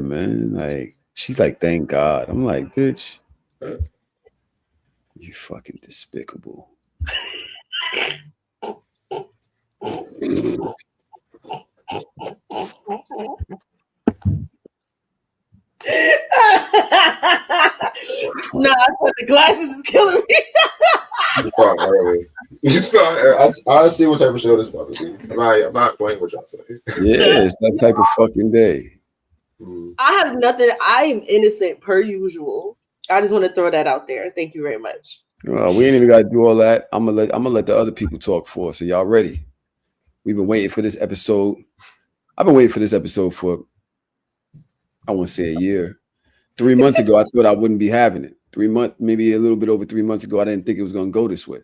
man. Like, she's like, thank God. I'm like, bitch, you fucking despicable. Nah, the glasses is killing me. You saw it early. You saw it. I see what type of show this about to be. I'm not playing with y'all today. Yeah, it's that type of fucking day. I have nothing. I am innocent per usual. I just want to throw that out there. Thank you very much. Well, we ain't even got to do all that. I'm gonna let the other people talk for us. So y'all ready? We've been waiting for this episode. I've been waiting for this episode for, I want to say, a year. 3 months ago, I thought I wouldn't be having it. 3 months, maybe a little bit over 3 months ago, I didn't think it was gonna go this way.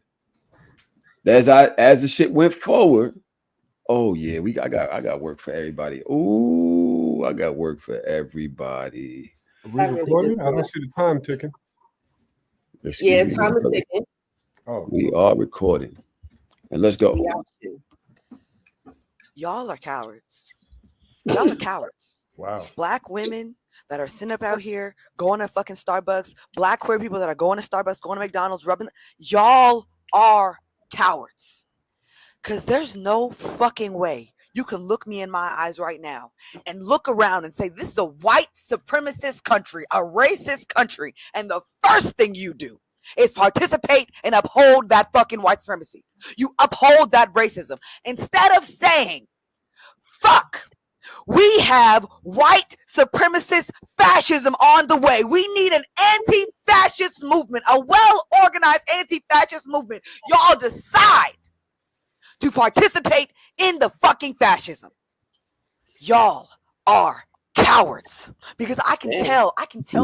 As the shit went forward, oh yeah, I got work for everybody. Ooh, I got work for everybody. Are we recording? I don't see the time ticking. Excuse me, time is ticking. Oh, we are recording, and let's go. Y'all are cowards. Y'all are cowards. Wow. Black women that are sitting up out here going to fucking Starbucks, black queer people that are going to Starbucks, going to McDonald's, rubbing. Y'all are cowards. Because there's no fucking way you can look me in my eyes right now and look around and say, this is a white supremacist country, a racist country. And the first thing you do is participate and uphold that fucking white supremacy. You uphold that racism. Instead of saying, fuck, we have white supremacist fascism on the way. We need an anti-fascist movement, a well-organized anti-fascist movement. Y'all decide to participate in the fucking fascism. Y'all are cowards. Because I can tell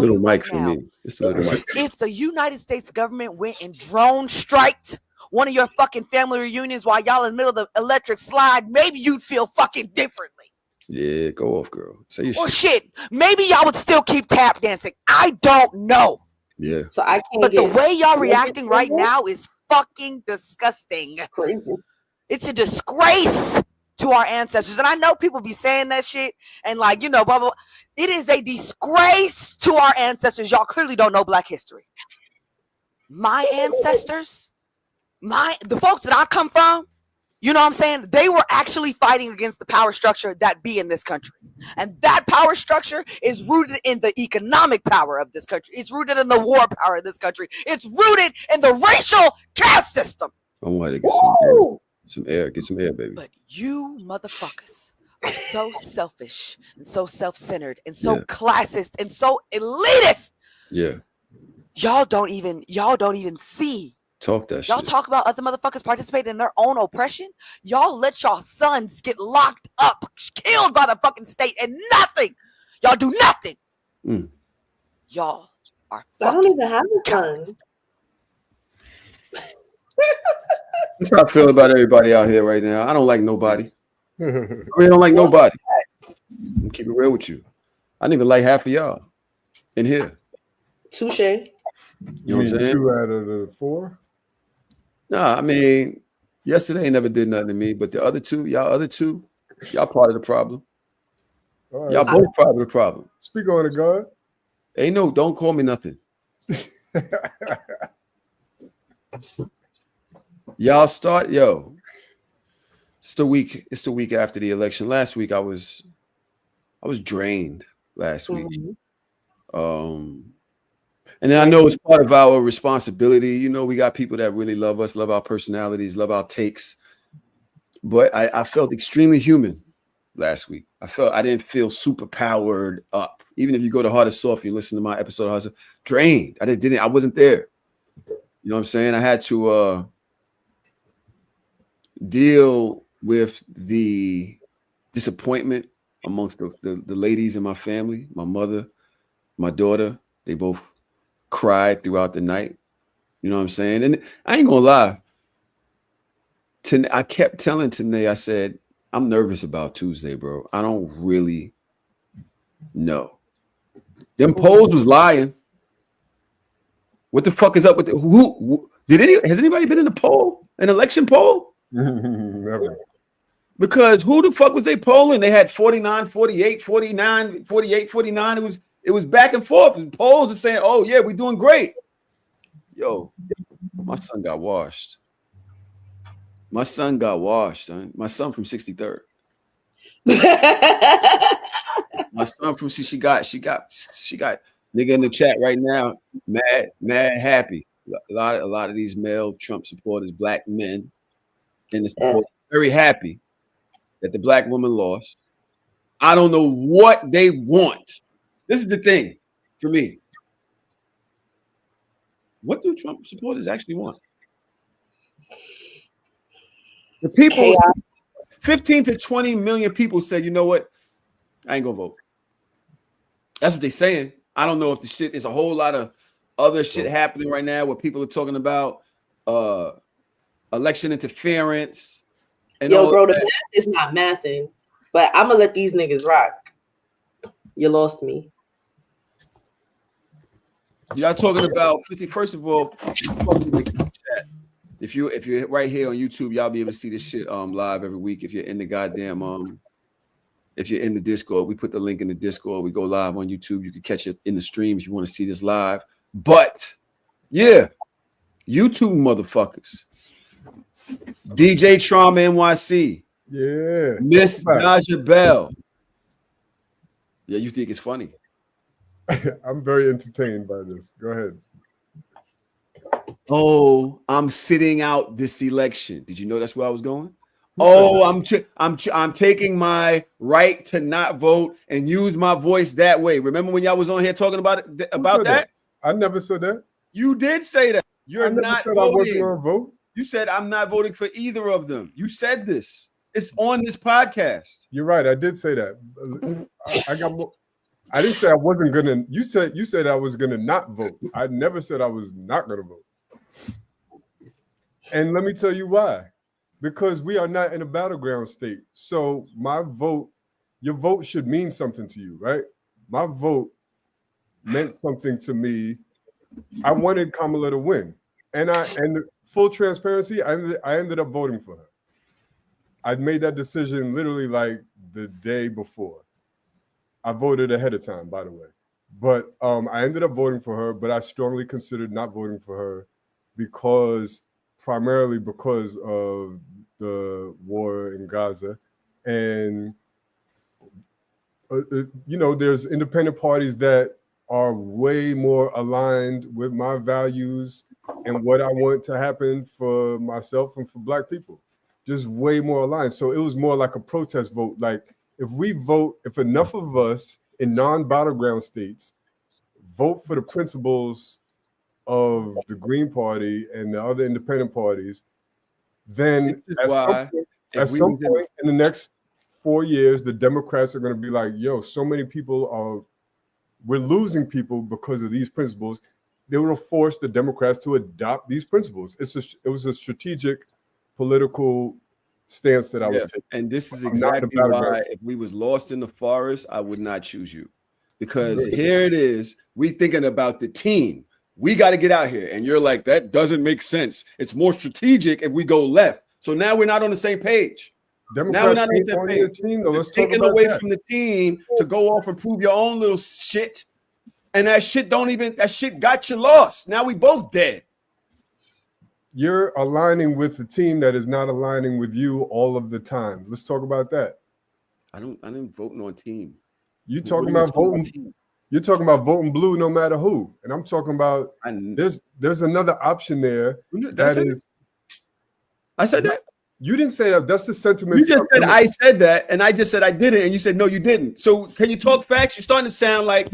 little you mic right for now, me. It's a little mic. If the United States government went and drone striked one of your fucking family reunions while y'all in the middle of the electric slide, maybe you'd feel fucking differently. Yeah, go off, girl. Say your shit. Maybe y'all would still keep tap dancing. I don't know. Yeah. So I can't. But the way y'all reacting right now is fucking disgusting. Crazy. It's a disgrace to our ancestors. And I know people be saying that shit and like, blah, blah, blah. It is a disgrace to our ancestors. Y'all clearly don't know Black history. My ancestors, the folks that I come from, you know what I'm saying? They were actually fighting against the power structure that be in this country. And that power structure is rooted in the economic power of this country. It's rooted in the war power of this country. It's rooted in the racial caste system. I want to get some air. Get some air, baby. But you motherfuckers are so selfish and so self-centered and so classist and so elitist. Yeah. Y'all don't even see. Talk that y'all shit. Talk about other motherfuckers participating in their own oppression. Y'all let y'all sons get locked up, killed by the fucking state, and nothing. Y'all do nothing. Y'all are fucking I don't even have a son. That's how I feel about everybody out here right now. I don't like nobody. I really don't like nobody. I'm keep it real with you. I don't even like half of y'all in here. Touche. You know what I'm saying? 2 out of the 4? Nah, I mean, yesterday never did nothing to me, but the other two, y'all part of the problem. Right. Y'all both part of the problem. Speak on it, God. Don't call me nothing. Y'all start, It's the week after the election. Last week I was drained last week. And then I know it's part of our responsibility. We got people that really love us, love our personalities, love our takes. But I felt extremely human last week. I didn't feel super powered up. Even if you go to Hard or Soft, you listen to my episode of Hard or Soft, drained. I wasn't there. You know what I'm saying? I had to deal with the disappointment amongst the ladies in my family, my mother, my daughter. They both cried throughout the night. You know what I'm saying? And I ain't gonna lie. I kept telling Tanae, I said, I'm nervous about Tuesday, bro. I don't really know. Them polls was lying. What the fuck is up with who has anybody been in a poll? An election poll? Never. Because who the fuck was they polling? They had 49, 48, 49, 48, 49. It was back and forth. And polls are saying, oh yeah, we're doing great. Yo, my son got washed. My son got washed, son. My son from 63rd. My son from she got nigga in the chat right now, mad happy. A lot of these male Trump supporters, black men in the support, very happy that the black woman lost. I don't know what they want. This is the thing for me. What do Trump supporters actually want? The people, 15 to 20 million people said, you know what? I ain't gonna vote. That's what they're saying. I don't know if the shit is a whole lot of other shit happening right now where people are talking about election interference. And yo, bro, the math is not mathing, but I'm gonna let these niggas rock. You lost me. Y'all talking about 50. First of all, if you're right here on YouTube, y'all be able to see this shit live every week. If you're in the goddamn if you're in the Discord, we put the link in the Discord. We go live on YouTube. You can catch it in the stream if you want to see this live. But yeah, YouTube motherfuckers. DJ Trauma NYC. Yeah. Miss Naja Bell. Yeah, you think it's funny. I'm very entertained by this. Go ahead. Oh, I'm sitting out this election. Did you know that's where I was going? Oh, I'm taking my right to not vote and use my voice that way. Remember when y'all was on here talking about it, about that? I never said that. You did say that. You're never not said voting. I wasn't going to vote. You said I'm not voting for either of them. You said this. It's on this podcast. You're right. I did say that. I got more. I didn't say I wasn't gonna. You said I was gonna not vote. I never said I was not gonna vote. And let me tell you why. Because we are not in a battleground state. So my vote, your vote should mean something to you, right? My vote meant something to me. I wanted Kamala to win, and full transparency, I ended up voting for her. I made that decision literally like the day before. I voted ahead of time, by the way. But I ended up voting for her, but I strongly considered not voting for her primarily because of the war in Gaza. And, there's independent parties that are way more aligned with my values and what I want to happen for myself and for Black people. Just way more aligned. So it was more like a protest vote. Like, if enough of us in non-battleground states vote for the principles of the Green Party and the other independent parties, then at some point in the next 4 years, the Democrats are going to be like, yo, so many people we're losing people because of these principles. They will force the Democrats to adopt these principles. It was a strategic political stance that I was taking. And this is exactly why if we was lost in the forest, I would not choose you. Because here it is, we thinking about the team. We got to get out here. And you're like, that doesn't make sense. It's more strategic if we go left. So now we're not on the same page. Democrats now we're not on the same page. Team, though. Let's taking away from the team to go off and prove your own little shit. And that shit got you lost. Now we both dead. You're aligning with the team that is not aligning with you all of the time. Let's talk about that. I didn't vote on team. You're talking about voting. You're talking about voting blue no matter who. And I'm talking about there's another option there. I said that. You didn't say that. That's the sentiment. You just said I said that, and I just said I didn't, and you said no, you didn't. So can you talk facts? You're starting to sound like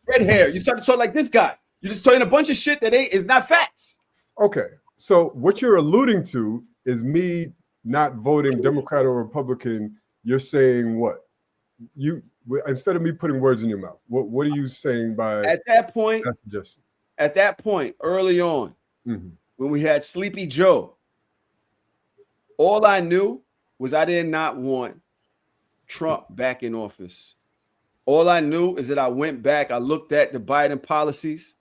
red hair. You started to talk like this guy. You're just talking a bunch of shit that is not facts. Okay. So what you're alluding to is me not voting Democrat or Republican. You're saying what? Instead of me putting words in your mouth, what are you saying by at that point? That suggestion? At that point, early on, when we had Sleepy Joe, all I knew was I did not want Trump back in office. All I knew is that I went back, I looked at the Biden policies.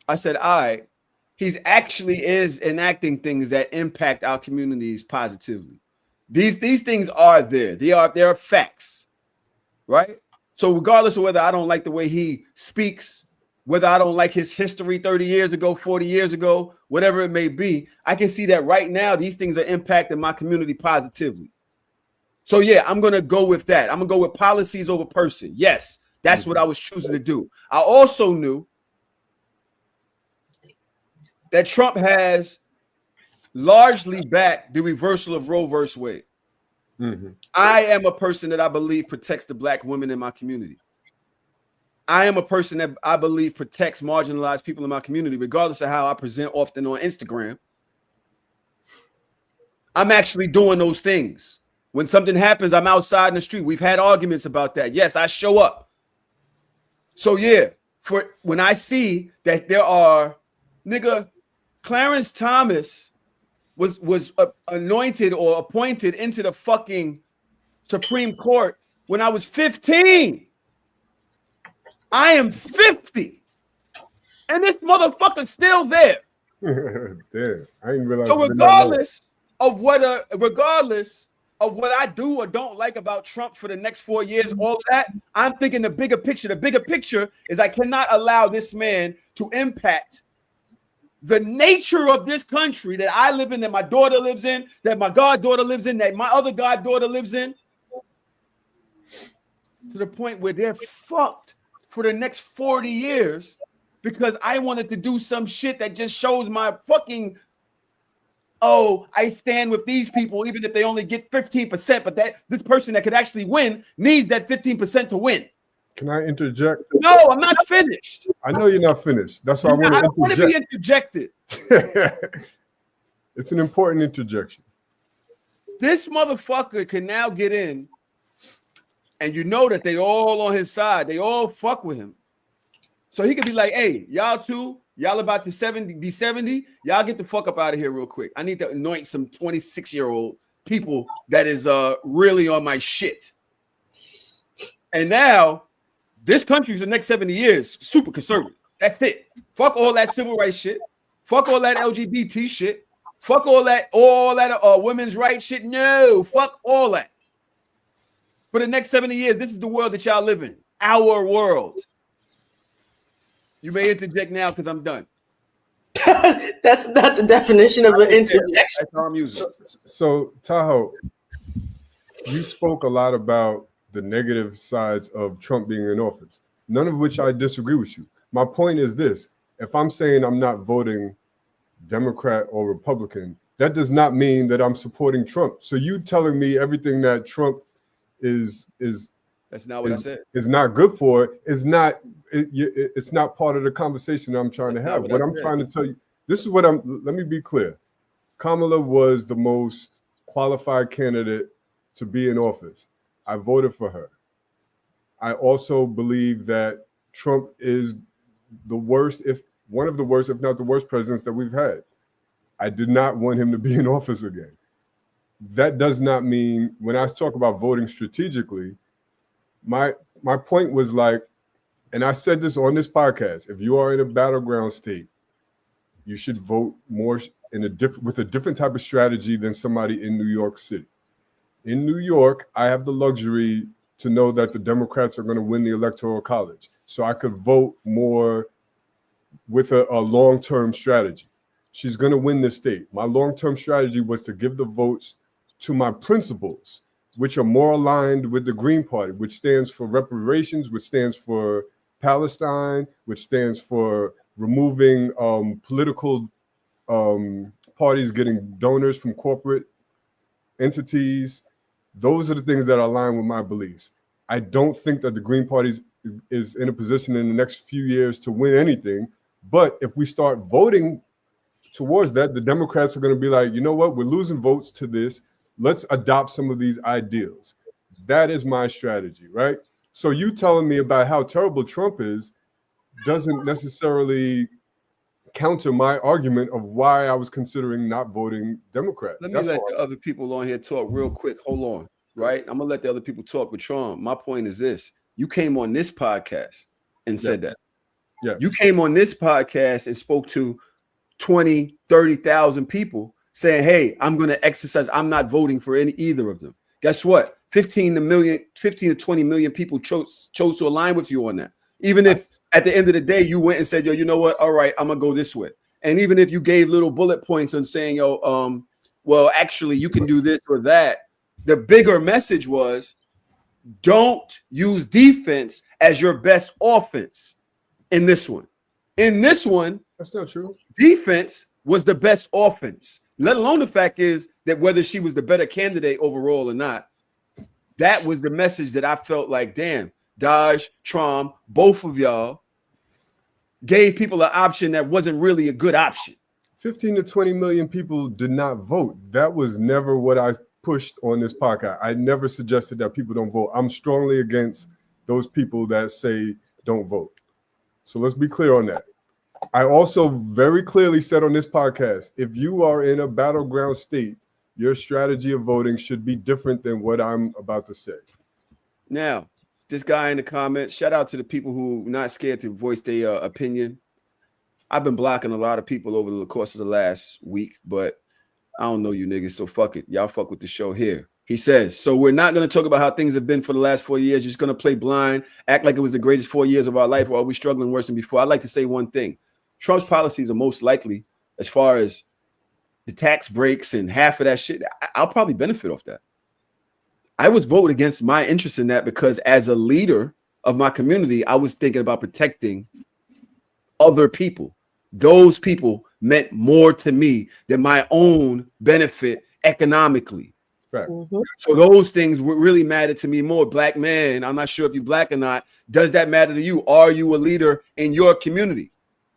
I said, all right, he's actually is enacting things that impact our communities positively. These things are there. They are facts, right? So regardless of whether I don't like the way he speaks, whether I don't like his history 30 years ago, 40 years ago, whatever it may be, I can see that right now these things are impacting my community positively. So yeah, I'm going to go with that. I'm going to go with policies over person. Yes, that's what I was choosing to do. I also knew that Trump has largely backed the reversal of Roe versus Wade. Mm-hmm. I am a person that I believe protects the black women in my community. I am a person that I believe protects marginalized people in my community, regardless of how I present often on Instagram. I'm actually doing those things. When something happens, I'm outside in the street. We've had arguments about that. Yes, I show up. So yeah, for when I see that there are, nigga, Clarence Thomas was anointed or appointed into the fucking Supreme Court when I was 15. I am 50. And this motherfucker's still there. Damn, I didn't realize. So regardless of what I do or don't like about Trump for the next 4 years, all of that, I'm thinking the bigger picture. The bigger picture is I cannot allow this man to impact the nature of this country that I live in, that my daughter lives in, that my goddaughter lives in, that my other goddaughter lives in, to the point where they're fucked for the next 40 years because I wanted to do some shit that just shows my fucking, oh, I stand with these people even if they only get 15%, but that this person that could actually win needs that 15% to win. Can I interject? No, I'm not finished. I know you're not finished. That's why I want to interject. Want to be interjected. It's an important interjection. This motherfucker can now get in, and you know that they all on his side. They all fuck with him. So he could be like, hey, y'all two, y'all about to be 70. Y'all get the fuck up out of here real quick. I need to anoint some 26-year-old people that is really on my shit. And now this country's the next 70 years super conservative. That's it. Fuck all that civil rights shit. Fuck all that LGBT shit. Fuck all that women's rights shit. No, fuck all that. For the next 70 years, this is the world that y'all live in. Our world. You may interject now because I'm done. That's not the definition of an interjection. That's how I'm using it. So, Tahoe, you spoke a lot about the negative sides of Trump being in office, none of which I disagree with you. My point is this. If I'm saying I'm not voting Democrat or Republican, that does not mean that I'm supporting Trump. So you telling me everything that Trump is that's not what I said. Is not good for it's not part of the conversation I'm trying to have. What I'm trying to tell you, this is what let me be clear. Kamala was the most qualified candidate to be in office. I voted for her. I also believe that Trump is the worst, if one of the worst, if not the worst presidents that we've had. I did not want him to be in office again. That does not mean, when I talk about voting strategically, my point was like, and I said this on this podcast, if you are in a battleground state, you should vote more with a different type of strategy than somebody in New York City. In New York, I have the luxury to know that the Democrats are going to win the Electoral College. So I could vote more with a long-term strategy. She's going to win this state. My long-term strategy was to give the votes to my principles, which are more aligned with the Green Party, which stands for reparations, which stands for Palestine, which stands for removing political parties getting donors from corporate entities. Those are the things that align with my beliefs. I don't think that the Green Party is in a position in the next few years to win anything. But if we start voting towards that, the Democrats are going to be like, you know what? We're losing votes to this. Let's adopt some of these ideals. That is my strategy, right? So you telling me about how terrible Trump is doesn't necessarily counter my argument of why I was considering not voting Democrat. Let me let the other people on here talk real quick. Hold on, right? I'm gonna let the other people talk with Trump. My point is this: you came on this podcast and said that. Yeah. You came on this podcast and spoke to 20, 30,000 people saying, hey, I'm going to exercise. I'm not voting for either of them. Guess what? 15 to 20 million people chose to align with you on that. Even if at the end of the day, you went and said, yo, you know what? All right, I'm going to go this way. And even if you gave little bullet points on saying, yo, well, actually, you can do this or that. The bigger message was, don't use defense as your best offense in this one. In this one, that's not true. Defense was the best offense, let alone the fact is that whether she was the better candidate overall or not, that was the message that I felt like, damn, Dodge, Trom, both of y'all gave people an option that wasn't really a good option. 15 to 20 million people did not vote. That was never what I pushed on this podcast. I never suggested that people don't vote. I'm strongly against those people that say don't vote. So let's be clear on that. I also very clearly said on this podcast, if you are in a battleground state, your strategy of voting should be different than what I'm about to say. Now, this guy in the comments, shout out to the people who are not scared to voice their opinion. I've been blocking a lot of people over the course of the last week, but I don't know you niggas, so fuck it. Y'all fuck with the show here. He says, so we're not going to talk about how things have been for the last 4 years. Just going to play blind, act like it was the greatest 4 years of our life, or are we struggling worse than before? I'd like to say one thing. Trump's policies are most likely, as far as the tax breaks and half of that shit, I'll probably benefit off that. I would vote against my interest in that because as a leader of my community, I was thinking about protecting other people. Those people meant more to me than my own benefit economically. Right. Mm-hmm. So those things really mattered to me more. Black man, I'm not sure if you're black or not. Does that matter to you? Are you a leader in your community?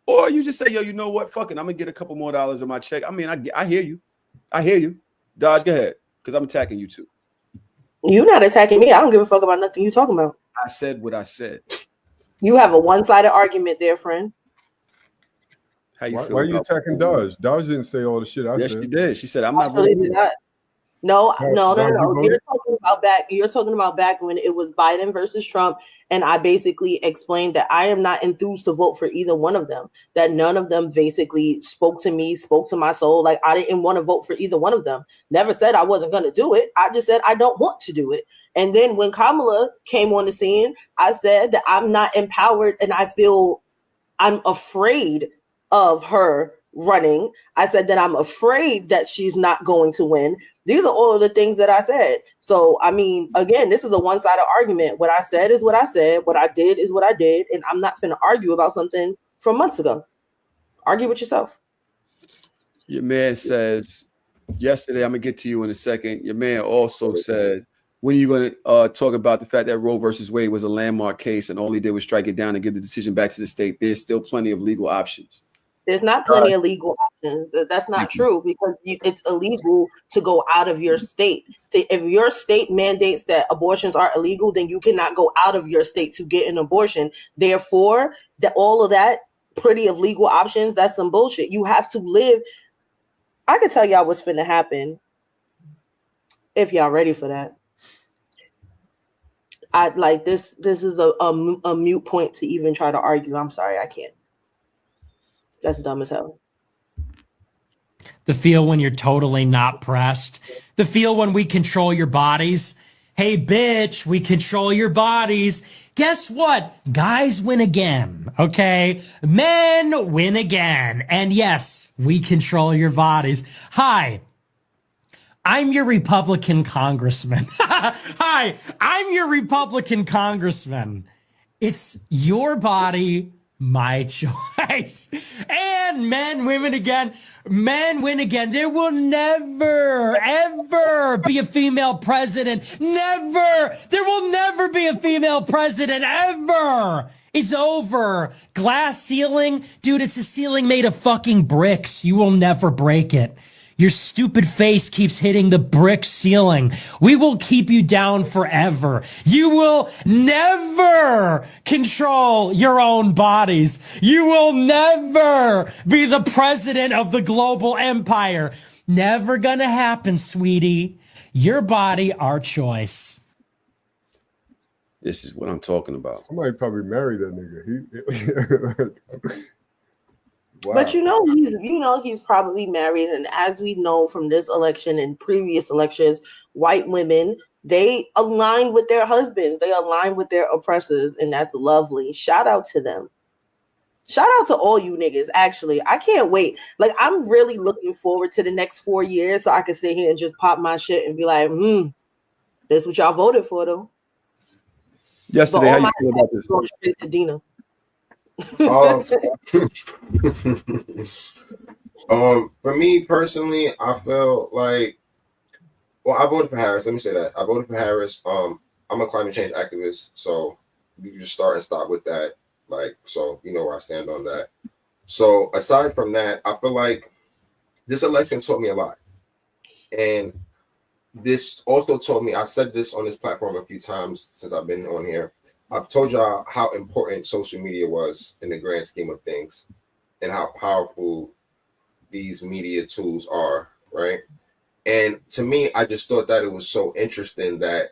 Or you just say, yo, you know what? Fuck it. I'm going to get a couple more dollars in my check. I mean, I hear you. I hear you. Dodge, go ahead. Because I'm attacking you too. You're not attacking me. I don't give a fuck about nothing you're talking about. I said what I said. You have a one-sided argument there, friend. How you feel? Why are you attacking Dodge? Dodge didn't say all the shit I Yes, said. she did. She said, I'm I not really voting. did not. No. voted? You're talking about back when it was Biden versus Trump, and I basically explained that I am not enthused to vote for either one of them. That none of them basically spoke to me, spoke to my soul. Like I didn't want to vote for either one of them. Never said I wasn't going to do it. I just said I don't want to do it. And then when Kamala came on the scene, I said that I'm not empowered, and I feel I'm afraid of her running. I said that I'm afraid that she's not going to win. These are all of the things that I said. So, I mean, again, this is a one-sided argument. What I said is what I said. What I did is what I did. And I'm not going to argue about something from months ago. Argue with yourself. Your man says, yesterday, I'm going to get to you in a second. Your man also said, when are you going to talk about the fact that Roe versus Wade was a landmark case and all he did was strike it down and give the decision back to the state? There's still plenty of legal options. There's not plenty of legal options. That's not true because it's illegal to go out of your state. If your state mandates that abortions are illegal, then you cannot go out of your state to get an abortion. Therefore, all of that pretty of legal options, that's some bullshit. You have to live. I can tell y'all what's finna happen if y'all ready for that. I like this. This is a mute point to even try to argue. I'm sorry, I can't. That's dumb as hell. The feel when you're totally not pressed. The feel when we control your bodies. Hey, bitch, we control your bodies. Guess what? Guys win again, okay? Men win again. And yes, we control your bodies. Hi, I'm your Republican congressman. Hi, I'm your Republican congressman. It's your body, my choice. And men, women again. Men win again. There will never, ever be a female president. Never. There will never be a female president, ever. It's over. Glass ceiling. Dude, it's a ceiling made of fucking bricks. You will never break it. Your stupid face keeps hitting the brick ceiling. We will keep you down forever. You will never control your own bodies. You will never be the president of the global empire. Never gonna happen, sweetie. Your body, our choice. This is what I'm talking about. Somebody probably married that nigga. Wow. But he's probably married, and as we know from this election and previous elections, white women, they align with their husbands, they align with their oppressors, and that's lovely. Shout out to them. Shout out to all you niggas. Actually, I can't wait. Like, I'm really looking forward to the next 4 years so I can sit here and just pop my shit and be like, that's what y'all voted for, though. Yesterday, how you feel about this? Going straight to Dina. For me personally, I feel like, well, I voted for Harris. Let me say that I voted for Harris. I'm a climate change activist, so you just start and stop with that. Like, so you know where I stand on that. So aside from that, I feel like this election taught me a lot, and this also taught me. I said this on this platform a few times since I've been on here. I've told y'all how important social media was in the grand scheme of things, and how powerful these media tools are, right? And to me, I just thought that it was so interesting that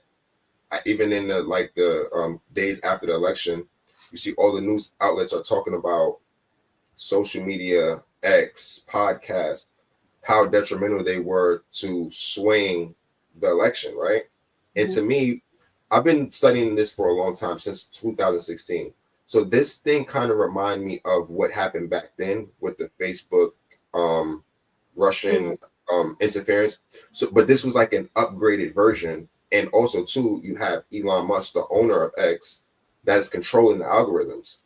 even in the days after the election, you see all the news outlets are talking about social media, X, podcasts, how detrimental they were to swaying the election, right? And to me, I've been studying this for a long time, since 2016. So this thing kind of reminded me of what happened back then with the Facebook Russian interference. So, but this was like an upgraded version. And also, too, you have Elon Musk, the owner of X, that's controlling the algorithms.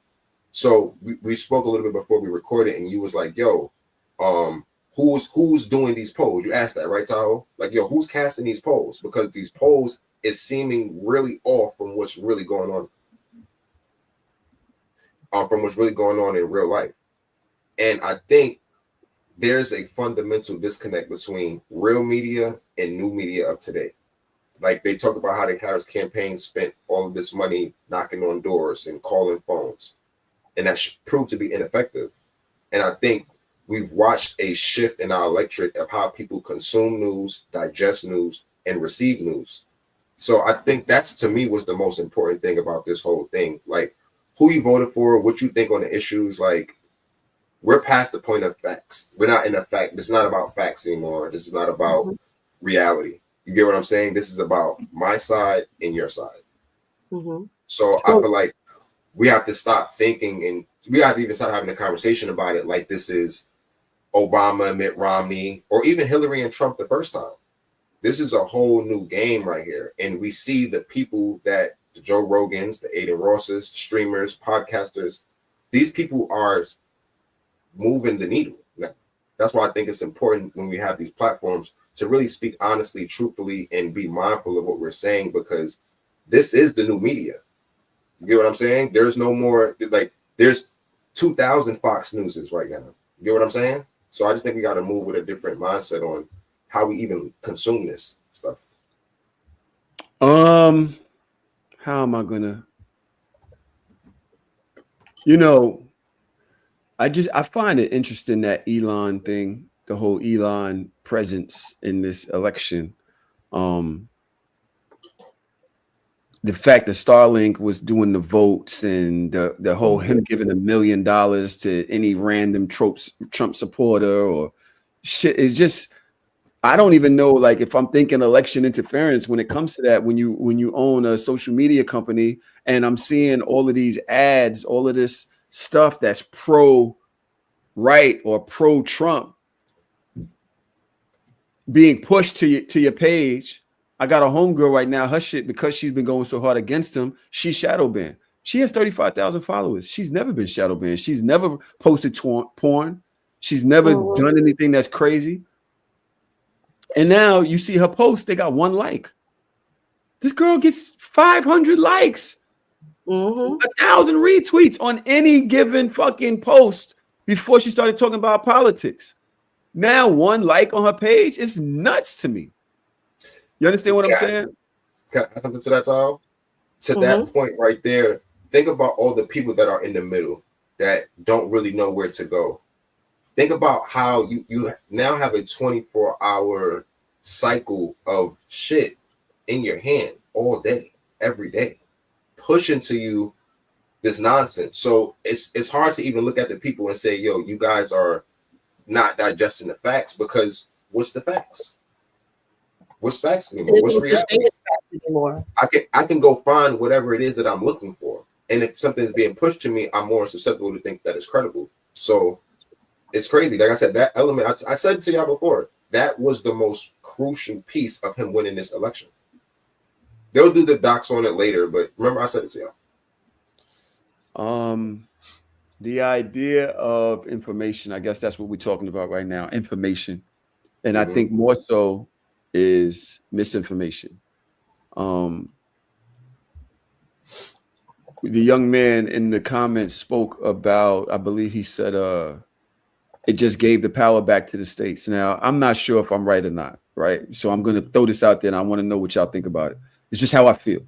So we spoke a little bit before we recorded, and you was like, "Yo, who's doing these polls?" You asked that, right, Tahoe? Like, yo, who's casting these polls? Because these polls is seeming really off from what's really going on, in real life. And I think there's a fundamental disconnect between real media and new media of today. Like, they talked about how the Harris campaign spent all of this money knocking on doors and calling phones, and that proved to be ineffective. And I think we've watched a shift in our electorate of how people consume news, digest news, and receive news. So I think that's, to me, was the most important thing about this whole thing. Like, who you voted for, what you think on the issues. Like, we're past the point of facts. We're not in a fact. This is not about facts anymore. This is not about reality. You get what I'm saying? This is about my side and your side. So I feel like we have to stop thinking, and we have to even start having a conversation about it like this is Obama, Mitt Romney, or even Hillary and Trump the first time. This is a whole new game right here. And we see the people that the Joe Rogans, the Aiden Rosses, streamers, podcasters, these people are moving the needle. Now, that's why I think it's important when we have these platforms to really speak honestly, truthfully, and be mindful of what we're saying, because this is the new media. You get what I'm saying? There's no more, like, there's 2,000 Fox Newses right now. You get what I'm saying? So I just think we got to move with a different mindset on how we even consume this stuff. How am I gonna? I find it interesting that Elon thing, the whole Elon presence in this election. The fact that Starlink was doing the votes, and the whole him giving $1 million to any random Trump supporter or shit is just, I don't even know, like, if I'm thinking election interference when it comes to that, when you own a social media company, and I'm seeing all of these ads, all of this stuff that's pro-right or pro-Trump being pushed to your page. I got a homegirl right now, her shit, because she's been going so hard against him, she's shadow banned. She has 35,000 followers. She's never been shadow banned. She's never posted porn. She's never done anything that's crazy. And now you see her post, they got 1 like. This girl gets 500 likes, 1,000 retweets on any given fucking post before she started talking about politics. Now 1 like on her page is nuts to me. You understand what I'm saying? Can I come to that, Tom? To that point right there, think about all the people that are in the middle that don't really know where to go. Think about how you now have a 24-hour cycle of shit in your hand all day, every day, pushing to you this nonsense. So it's hard to even look at the people and say, yo, you guys are not digesting the facts, because what's the facts? What's facts anymore? What's reality? Anymore. I can go find whatever it is that I'm looking for. And if something's being pushed to me, I'm more susceptible to think that it's credible. So it's crazy. Like I said, that element, I said to y'all before, that was the most crucial piece of him winning this election. They'll do the docs on it later, but remember I said it to y'all. The idea of information, I guess that's what we're talking about right now, information. And I think more so is misinformation. The young man in the comments spoke about, I believe he said, it just gave the power back to the states. Now, I'm not sure if I'm right or not, right? So I'm going to throw this out there, and I want to know what y'all think about it. It's just how I feel.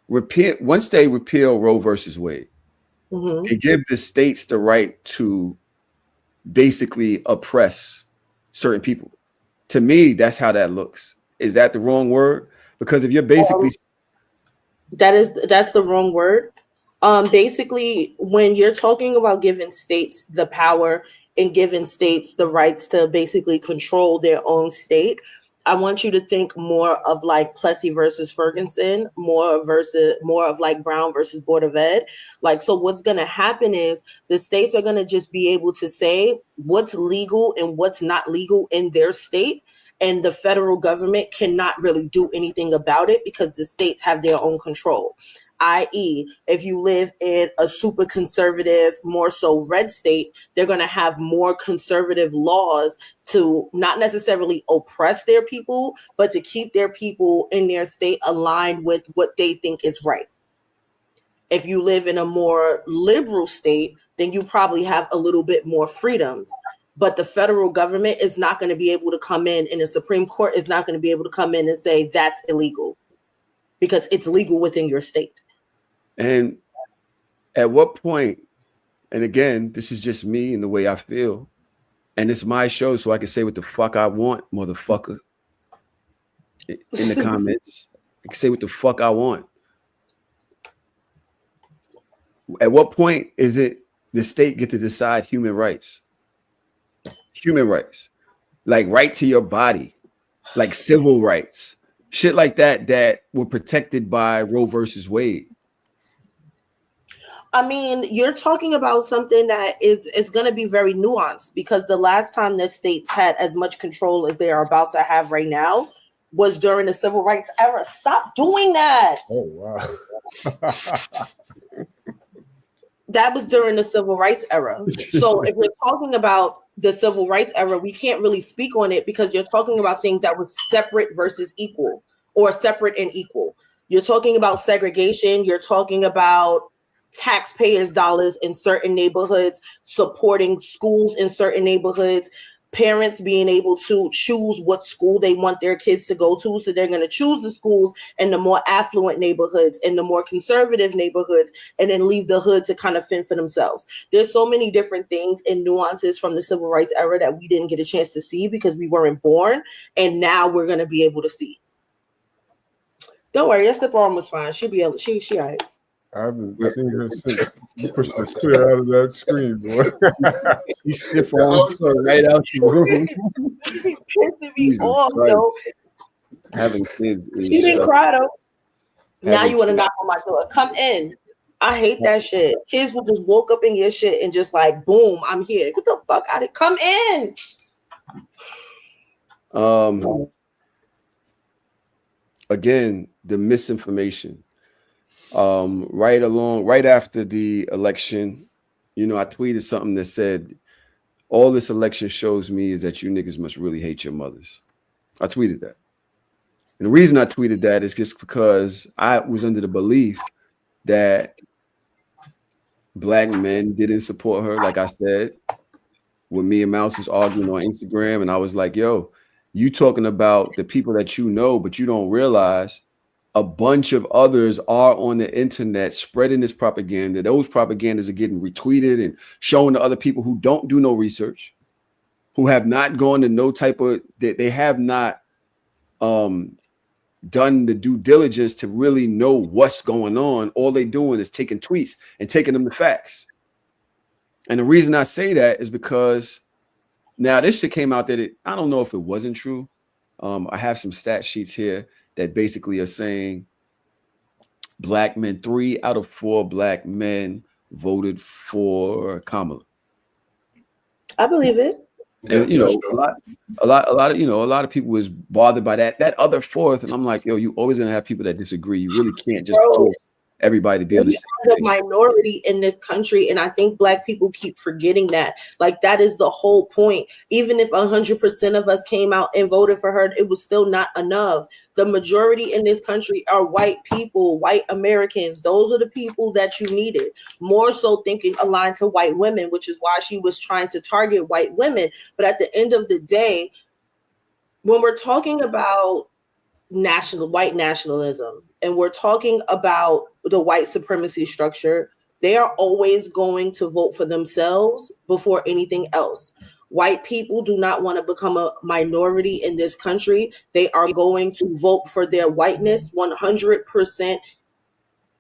Once they repeal Roe versus Wade, they give the states the right to basically oppress certain people. To me, that's how that looks. Is that the wrong word? Because if you're basically that's the wrong word. Basically, when you're talking about giving states the power and giving states the rights to basically control their own state, I want you to think more of like Plessy versus Ferguson, more of like Brown versus Board of Ed. Like, so what's going to happen is the states are going to just be able to say what's legal and what's not legal in their state. And the federal government cannot really do anything about it because the states have their own control. I.e., if you live in a super conservative, more so red state, they're going to have more conservative laws to not necessarily oppress their people, but to keep their people in their state aligned with what they think is right. If you live in a more liberal state, then you probably have a little bit more freedoms. But the federal government is not going to be able to come in, and the Supreme Court is not going to be able to come in and say that's illegal because it's legal within your state. And at what point, and again, this is just me and the way I feel, and it's my show, so I can say what the fuck I want, motherfucker. In the comments, I can say what the fuck I want. At what point is it the state get to decide human rights? Human rights, like right to your body, like civil rights, shit like that were protected by Roe versus Wade. I mean, you're talking about something that is going to be very nuanced because the last time the states had as much control as they are about to have right now was during the civil rights era. Stop doing that. Oh, wow. That was during the civil rights era. So if we're talking about the civil rights era, we can't really speak on it because you're talking about things that were separate versus equal or separate and equal. You're talking about segregation. You're talking about taxpayers' dollars in certain neighborhoods, supporting schools in certain neighborhoods, parents being able to choose what school they want their kids to go to. So they're going to choose the schools in the more affluent neighborhoods and the more conservative neighborhoods, and then leave the hood to kind of fend for themselves. There's so many different things and nuances from the civil rights era that we didn't get a chance to see because we weren't born. And now we're going to be able to see. Don't worry, that step arm was fine. She'll be able, she all right. I haven't seen her since you pushed her clear out of that screen, boy. She stiff arms right out the room. Pissing me off, yo. Having kids is she didn't cry though. Now you want to kids. knock on my door. Come in. I hate that shit. Kids will just woke up in your shit and just like, boom, I'm here. What the fuck? I did come in. Again, the misinformation. Right after the election, you know, I tweeted something that said, all this election shows me is that you niggas must really hate your mothers. I tweeted that. And the reason I tweeted that is just because I was under the belief that Black men didn't support her, like I said, when me and Mouse was arguing on Instagram. And I was like, yo, you talking about the people that you know, but you don't realize a bunch of others are on the internet spreading this propaganda. Those propagandas are getting retweeted and shown to other people who don't do no research, who have not gone to no type of, they have not done the due diligence to really know what's going on. All they doing is taking tweets and taking them to facts. And the reason I say that is because now this shit came out that I don't know if it wasn't true. I have some stat sheets here that basically are saying black men, 3 out of 4 black men voted for Kamala. I believe it. And a lot of people was bothered by that other fourth, and I'm like, yo, you always gonna have people that disagree. You really can't just force everybody to be on the same page. Minority in this country, and I think black people keep forgetting that. Like, that is the whole point. Even if 100% of us came out and voted for her, it was still not enough. The majority in this country are white people, white Americans. Those are the people that you needed. More so thinking aligned to white women, which is why she was trying to target white women. But at the end of the day, when we're talking about white nationalism, and we're talking about the white supremacy structure, they are always going to vote for themselves before anything else. White people do not want to become a minority in this country. They are going to vote for their whiteness 100%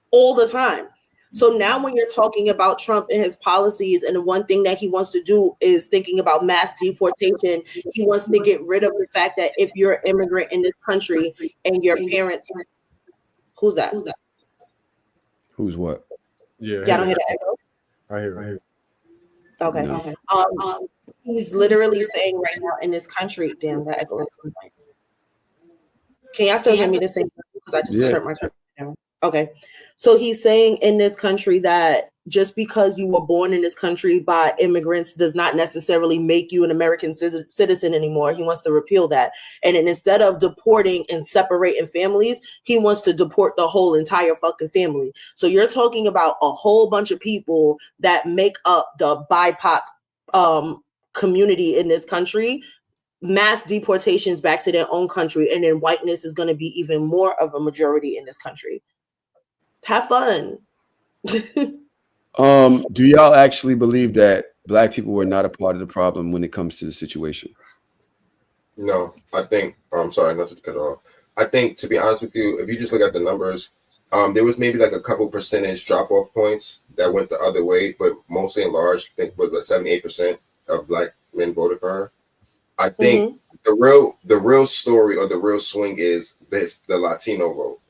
all the time. So now when you're talking about Trump and his policies, and the one thing that he wants to do is thinking about mass deportation, he wants to get rid of the fact that if you're an immigrant in this country and your parents, who's that? Who's what? Yeah. Y'all don't hear the echo? I hear. Okay. No. He's literally saying right now in this country, damn, that echo. Can y'all still hear me the same? Because I just turned my camera down. Okay. So he's saying in this country that just because you were born in this country by immigrants does not necessarily make you an American citizen anymore. He wants to repeal that. And then instead of deporting and separating families, he wants to deport the whole entire fucking family. So you're talking about a whole bunch of people that make up the BIPOC community in this country, mass deportations back to their own country, and then whiteness is going to be even more of a majority in this country. Have fun. Do y'all actually believe that black people were not a part of the problem when it comes to the situation? No, I think, I'm sorry, not to cut off. I think, to be honest with you, if you just look at the numbers, there was maybe like a couple percentage drop-off points that went the other way, but mostly in large, I think was like 78% of black men voted for her. I think the real story or the real swing is the Latino vote.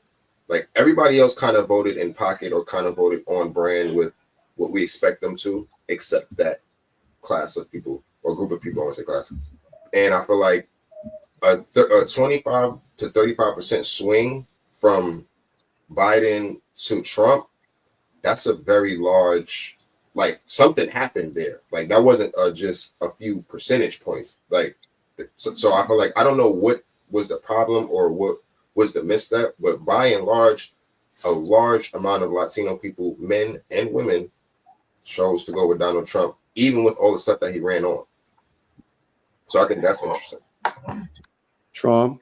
Like, everybody else kind of voted in pocket or kind of voted on brand with what we expect them to, except that class of people or group of people. I want to say class. And I feel like a 25 to 35% swing from Biden to Trump, that's a very large, like, something happened there. Like, that wasn't just a few percentage points. Like, so I feel like I don't know what was the problem or what was the misstep, but by and large, a large amount of Latino people, men and women, chose to go with Donald Trump, even with all the stuff that he ran on. So I think that's interesting. Trom?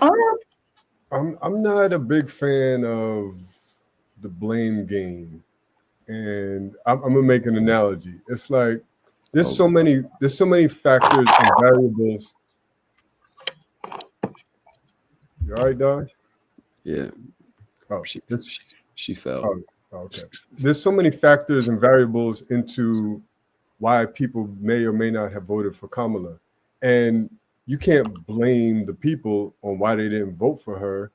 I'm not a big fan of the blame game, and I'm gonna make an analogy. It's like there's so many factors and variables. You all right, dog? Yeah. Oh, she fell. Oh, okay. There's so many factors and variables into why people may or may not have voted for Kamala, and you can't blame the people on why they didn't vote for her.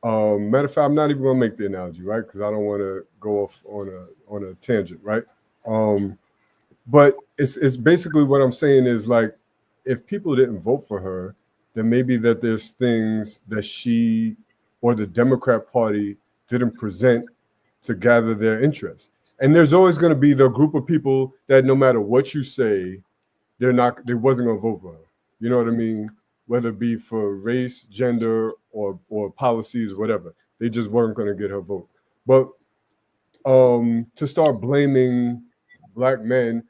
Matter of fact, I'm not even gonna make the analogy, right? Because I don't want to go off on a tangent, right? But it's basically what I'm saying is, like, if people didn't vote for her, then maybe that there's things that she or the Democrat Party didn't present to gather their interest. And there's always going to be the group of people that no matter what you say, they wasn't going to vote for her. You know what I mean? Whether it be for race, gender, or policies, whatever. They just weren't going to get her vote. But to start blaming black men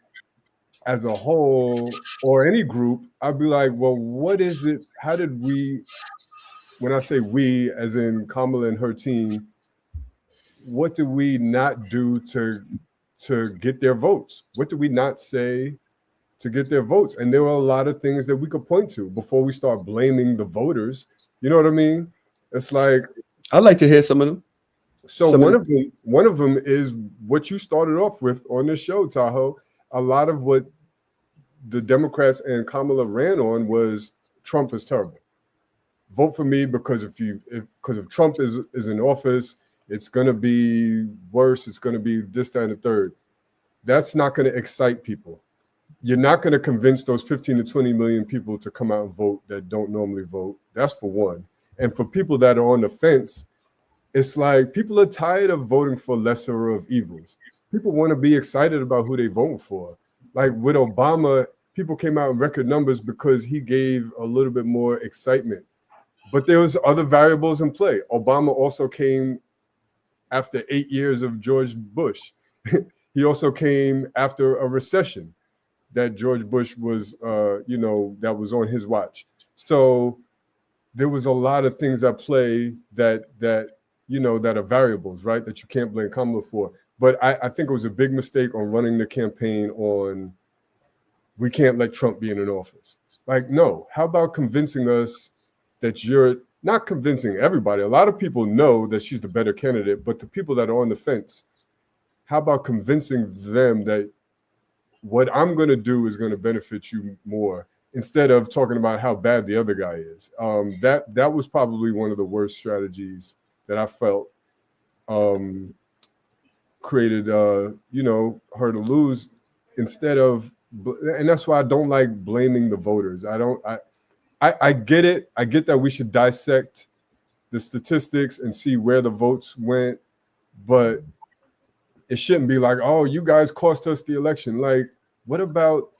as a whole or any group, I'd be like, well, what is it? How did we, when I say we, as in Kamala and her team, what did we not do to get their votes? What did we not say to get their votes? And there were a lot of things that we could point to before we start blaming the voters. You know what I mean? It's like, I'd like to hear some of them. so Some of one of them is what you started off with on this show, Tahoe. A lot of what the Democrats and Kamala ran on was Trump is terrible. Vote for me because if Trump is in office, it's going to be worse. It's going to be this, that, and the third. That's not going to excite people. You're not going to convince those 15 to 20 million people to come out and vote that don't normally vote. That's for one. And for people that are on the fence, it's like people are tired of voting for lesser of evils. People want to be excited about who they vote for. Like with Obama, people came out in record numbers because he gave a little bit more excitement. But there was other variables in play. Obama also came after 8 years of George Bush. He also came after a recession that George Bush was, that was on his watch. So there was a lot of things at play that are variables, right? That you can't blame Kamala for. But I think it was a big mistake on running the campaign on, we can't let Trump be in an office. Like, no, how about convincing us that you're not convincing everybody. A lot of people know that she's the better candidate, but the people that are on the fence, how about convincing them that what I'm going to do is going to benefit you more instead of talking about how bad the other guy is. That was probably one of the worst strategies that I felt created, her to lose instead of, and that's why I don't like blaming the voters. I get it. I get that we should dissect the statistics and see where the votes went, but it shouldn't be like, oh, you guys cost us the election. Like, what about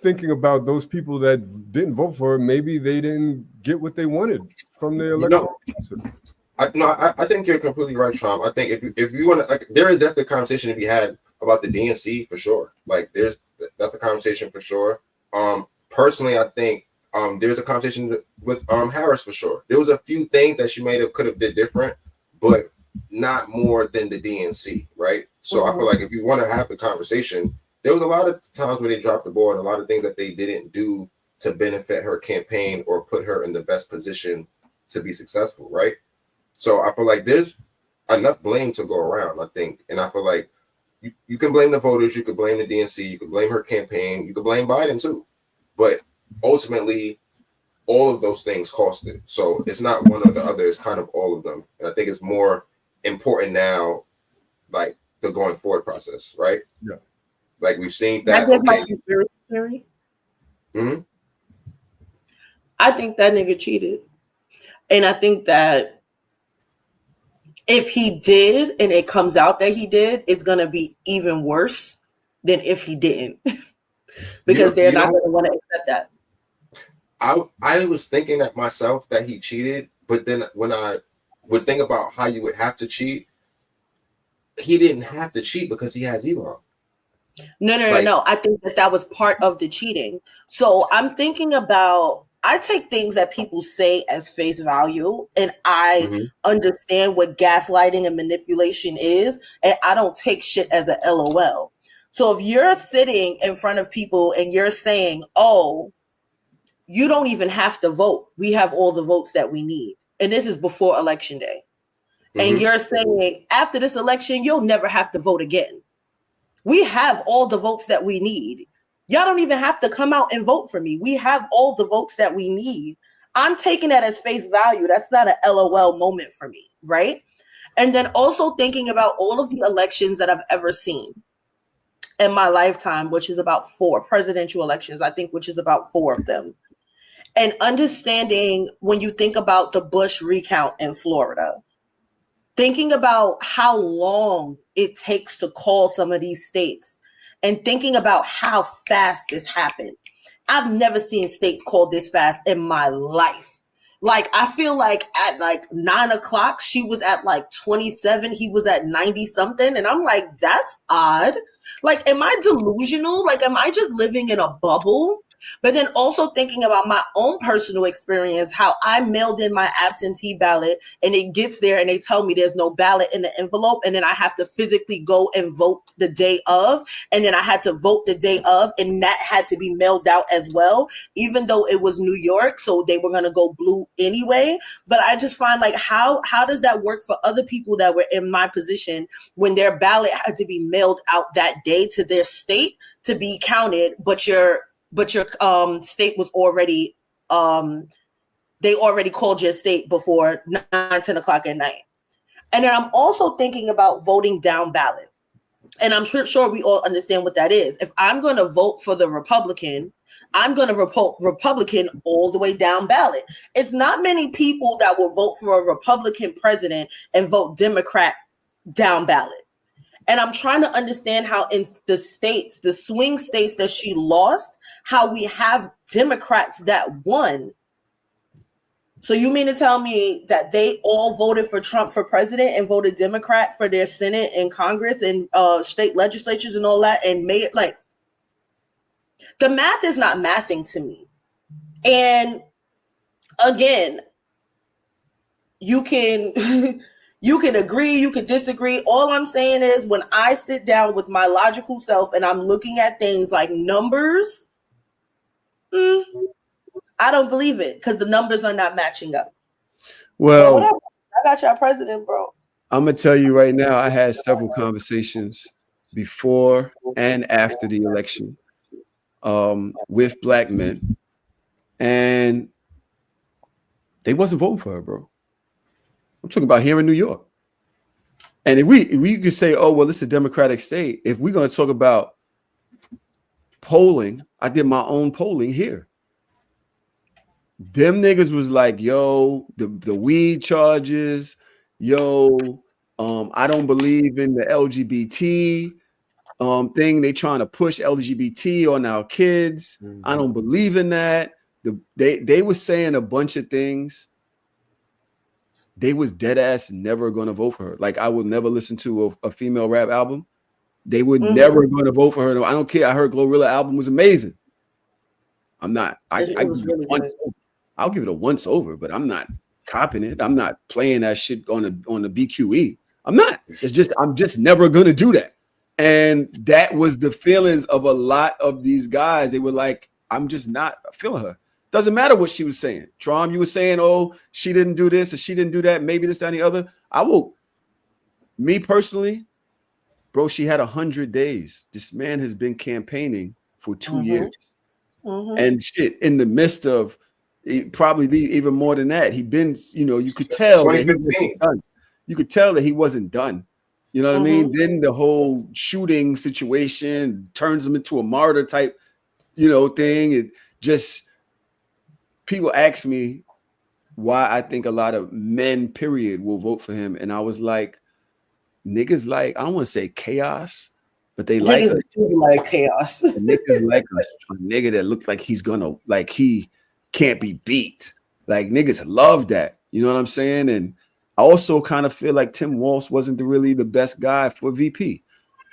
thinking about those people that didn't vote for her? Maybe they didn't get what they wanted from the election. I think you're completely right, Tom. I think if you want to, like, there is definitely a conversation to be had about the DNC for sure. Like, that's a conversation for sure. Personally, I think there's a conversation with Harris for sure. There was a few things that she could have did different, but not more than the DNC, right? So I feel like if you want to have the conversation, there was a lot of times where they dropped the ball and a lot of things that they didn't do to benefit her campaign or put her in the best position to be successful, right? So I feel like there's enough blame to go around, I think. And I feel like you can blame the voters, you could blame the DNC, you could blame her campaign, you could blame Biden too. But ultimately, all of those things costed. So it's not one or the other, it's kind of all of them. And I think it's more important now, like the going forward process, right? Yeah. Like we've seen that. My conspiracy theory. Mm-hmm. I think that nigga cheated. And I think that if he did and it comes out that he did, it's going to be even worse than if he didn't. Because they're not going to want to accept that. I was thinking that myself that he cheated, but then when I would think about how you would have to cheat, he didn't have to cheat because he has Elon. No. I think that was part of the cheating. So I'm thinking about, I take things that people say as face value, and I understand what gaslighting and manipulation is, and I don't take shit as a LOL. So if you're sitting in front of people and you're saying, oh, you don't even have to vote, we have all the votes that we need, and this is before election day, and you're saying after this election, you'll never have to vote again. We have all the votes that we need. Y'all don't even have to come out and vote for me. We have all the votes that we need. I'm taking that as face value. That's not an LOL moment for me, right? And then also thinking about all of the elections that I've ever seen in my lifetime, which is about 4 presidential elections, I think, which is about 4 of them. And understanding when you think about the Bush recount in Florida, thinking about how long it takes to call some of these states and thinking about how fast this happened. I've never seen states called this fast in my life. Like, I feel like at like 9 o'clock, she was at like 27, he was at 90 something. And I'm like, that's odd. Like, am I delusional? Like, am I just living in a bubble? But then also thinking about my own personal experience, how I mailed in my absentee ballot and it gets there and they tell me there's no ballot in the envelope. And then I have to physically go and vote the day of. And then I had to vote the day of, and that had to be mailed out as well, even though it was New York. So they were going to go blue anyway. But I just find like, how does that work for other people that were in my position when their ballot had to be mailed out that day to their state to be counted, but your state was already they already called your state before 9-10 o'clock at night. And then I'm also thinking about voting down ballot, and I'm sure we all understand what that is. If I'm going to vote for the Republican, I'm going to vote Republican all the way down ballot. It's not many people that will vote for a Republican president and vote Democrat down ballot. And I'm trying to understand how in the states, the swing states that she lost, how we have Democrats that won. So you mean to tell me that they all voted for Trump for president and voted Democrat for their Senate and Congress and state legislatures and all that, and made it like, the math is not mathing to me. And again, you can you can agree, you can disagree. All I'm saying is when I sit down with my logical self and I'm looking at things like numbers, I don't believe it because the numbers are not matching up. Well, whatever. I got y'all president, bro. I'm gonna tell you right now, I had several conversations before and after the election with black men, and they wasn't voting for her, bro. I'm talking about here in New York. And if we could say, oh, well, it's a Democratic state. If we're going to talk about polling, I did my own polling here. Them niggas was like, yo, the weed charges, yo, I don't believe in the LGBT thing. They trying to push LGBT on our kids. Mm-hmm. I don't believe in that. They were saying a bunch of things. They was dead ass never going to vote for her. Like, I would never listen to a female rap album. They were never going to vote for her. I don't care. I heard Glorilla album was amazing. I'm not. I'll give it a once over, but I'm not copying it. I'm not playing that shit on the BQE. I'm not. I'm just never going to do that. And that was the feelings of a lot of these guys. They were like, I'm just not feeling her. Doesn't matter what she was saying. Trom, you were saying, oh, she didn't do this or she didn't do that. Maybe this, that, and the other. Me personally, bro, she had 100 days. This man has been campaigning for 2 years. And shit, in the midst of probably even more than that, he'd been, you could tell that he wasn't done. You could tell that he wasn't done. You know what I mean? Then the whole shooting situation turns him into a martyr type, thing. It just... People ask me why I think a lot of men, period, will vote for him. And I was like, niggas like, I don't want to say chaos, but they like chaos. Niggas like a nigga that looks like he's gonna, like he can't be beat. Like niggas love that. You know what I'm saying? And I also kind of feel like Tim Walz wasn't really the best guy for VP.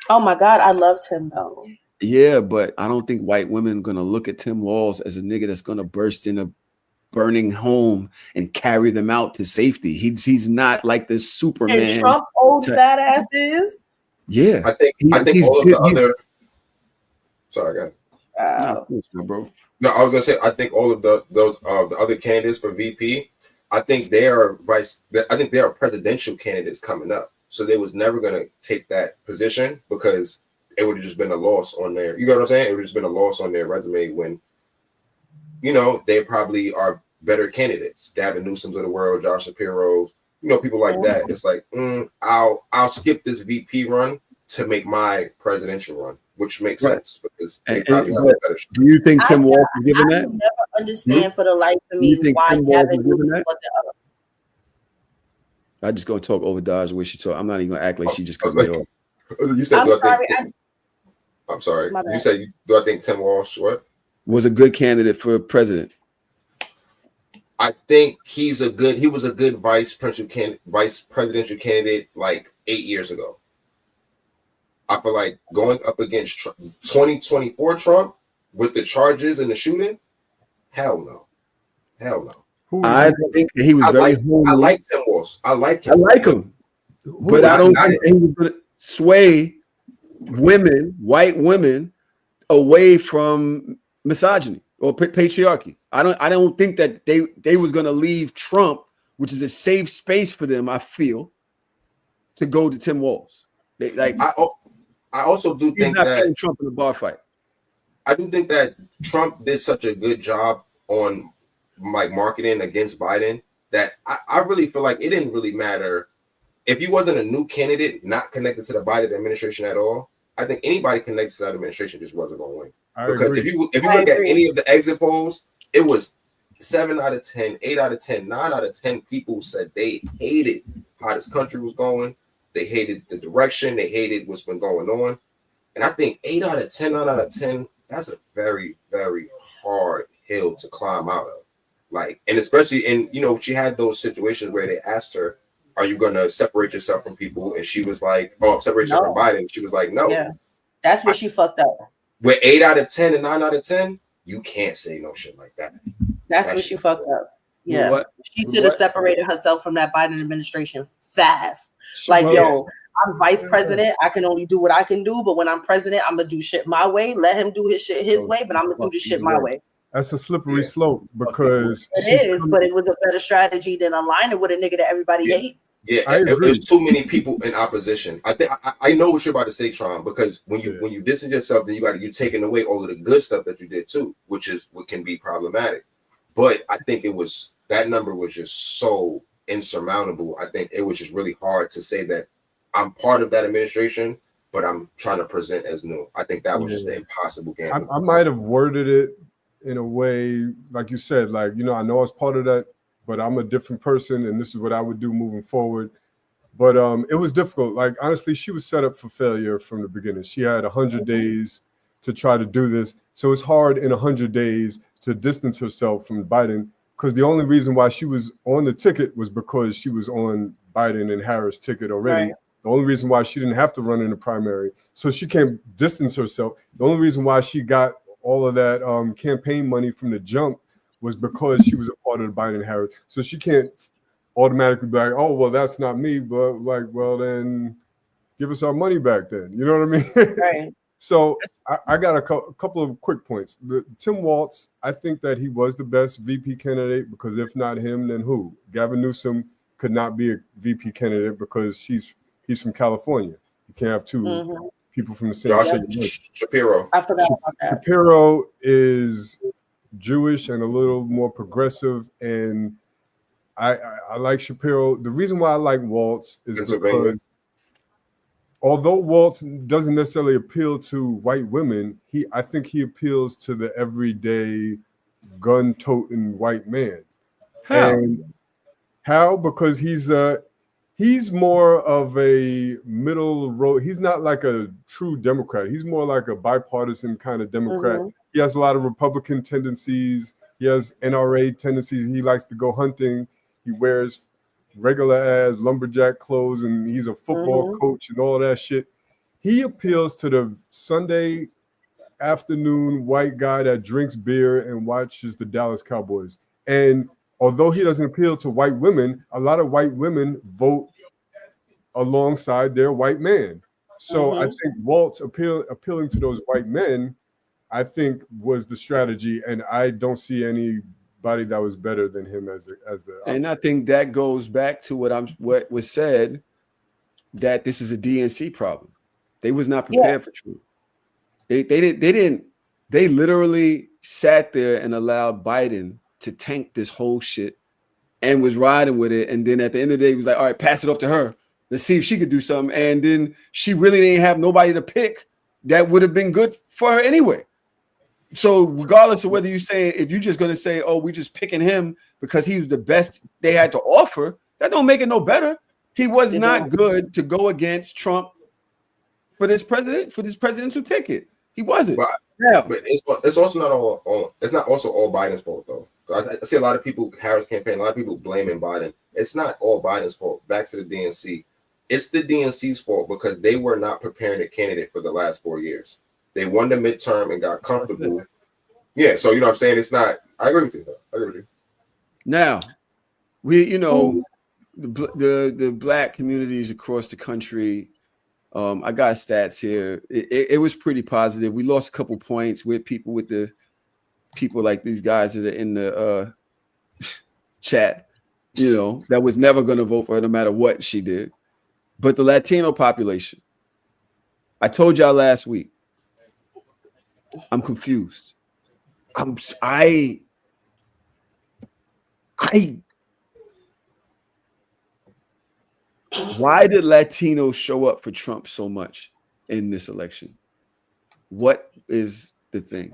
Oh my God, I love Tim though. Yeah, but I don't think white women are gonna look at Tim Walz as a nigga that's gonna burst in a burning home and carry them out to safety. He's not like this Superman. And Trump old fat ass is. Yeah, I think all of the other. Sorry, guys. Bro. No, I was gonna say I think all of the other candidates for VP. I think they are presidential candidates coming up. So they was never gonna take that position because it would have just been a loss on their. You know what I'm saying? It would have just been a loss on their resume when. They probably are better candidates. Gavin Newsom's of the world, Josh Shapiro's, people like that. It's like, I'll skip this VP run to make my presidential run, which makes sense because they probably have a better shot. Do you think Tim Walz was given that? I never understand for the life of me why Gavin Newsom wasn't up. I just gonna talk over Dodge the way she talk. I'm not even gonna act like she just cut me off. You said, I'm sorry. You said, do I think Tim Walz was a good candidate for president? I think he was a good vice presidential candidate like 8 years ago. I feel like going up against 2024 Trump, with the charges and the shooting, hell no. Hell no. I think that he was very homely. I like Tim Walsh. I like him. I like him. But I don't think he was going to sway women, white women, away from misogyny or patriarchy. I don't think that they was going to leave Trump, which is a safe space for them, I feel, to go to Tim Walz. I also do think that Trump in the bar fight. I do think that Trump did such a good job on like marketing against Biden that I really feel like it didn't really matter if he wasn't a new candidate, not connected to the Biden administration at all. I think anybody connected to that administration just wasn't going to win. Because if you look at any of the exit polls, it was 7 out of 10, 8 out of 10, 9 out of 10 people said they hated how this country was going. They hated the direction. They hated what's been going on. And I think 8 out of 10, 9 out of 10, that's a very, very hard hill to climb out of. Like, and especially in, she had those situations where they asked her, are you going to separate yourself from people? And she was like, oh, separate yourself from Biden. She was like, no. Yeah. That's where she fucked up. With 8 out of 10 and 9 out of 10, you can't say no shit like that. That's where she fucked up. Yeah. She should have separated herself from that Biden administration fast. Like, yo, I'm vice president. I can only do what I can do. But when I'm president, I'm going to do shit my way. Let him do his shit his way, but I'm going to do the shit my way. That's a slippery slope because it is, but it was a better strategy than aligning with a nigga that everybody hate. Yeah, there's too many people in opposition. I think I know what you're about to say, Tron, because when you distance yourself, then you're taking away all of the good stuff that you did too, which is what can be problematic. But I think that number was just so insurmountable. I think it was just really hard to say that I'm part of that administration, but I'm trying to present as new. I think that was just an impossible game. I might have worded it in a way, like you said, like, I know I was part of that, but I'm a different person, and this is what I would do moving forward. But it was difficult. Like, honestly, she was set up for failure from the beginning. She had 100 days to try to do this. So it's hard in 100 days to distance herself from Biden, because the only reason why she was on the ticket was because she was on Biden and Harris ticket already. Right. The only reason why she didn't have to run in the primary. So she can't distance herself. The only reason why she got all of that campaign money from the jump was because she was a part of the Biden Harris. So she can't automatically be like, oh, well, that's not me. But like, well, then give us our money back then. You know what I mean? Right. So I got a couple of quick points. Tim Walz, I think that he was the best VP candidate because if not him, then who? Gavin Newsom could not be a VP candidate because he's from California. You can't have two people from the same state. Shapiro. I forgot about that. Shapiro is Jewish and a little more progressive, and I like Shapiro. The reason why I like Walz is because although Walz doesn't necessarily appeal to white women, I think he appeals to the everyday gun-toting white man. How? Because he's more of a middle road. He's not like a true Democrat. He's more like a bipartisan kind of Democrat. He has a lot of Republican tendencies. He has NRA tendencies. He likes to go hunting. He wears regular ass lumberjack clothes, and he's a football coach and all that shit. He appeals to the Sunday afternoon white guy that drinks beer and watches the Dallas Cowboys. And although he doesn't appeal to white women, a lot of white women vote alongside their white man. So I think Walz appealing to those white men, I think, was the strategy, and I don't see anybody that was better than him as the. And I think that goes back to what was said, that this is a DNC problem. They was not prepared for truth. They literally sat there and allowed Biden to tank this whole shit and was riding with it. And then at the end of the day, he was like, all right, pass it off to her. Let's see if she could do something. And then she really didn't have nobody to pick that would have been good for her anyway. So regardless of whether you say, if you're just going to say, oh, we're just picking him because he was the best they had to offer, that don't make it no better. He was not good to go against Trump for this presidential ticket. He wasn't. But it's also not all. It's not also all Biden's fault though. I see a lot of people, Harris campaign, a lot of people blaming Biden. It's not all Biden's fault. Back to the DNC. It's the DNC's fault because they were not preparing a candidate for the last 4 years. They won the midterm and got comfortable Yeah, so you know what I'm saying? It's not. I agree with you. I agree with you. Now, the black communities across the country. I got stats here. It was pretty positive. We lost a couple points with people like these guys that are in the chat, that was never going to vote for her no matter what she did. But the Latino population, I told y'all last week, I'm confused. I why did Latinos show up for Trump so much in this election? What is the thing?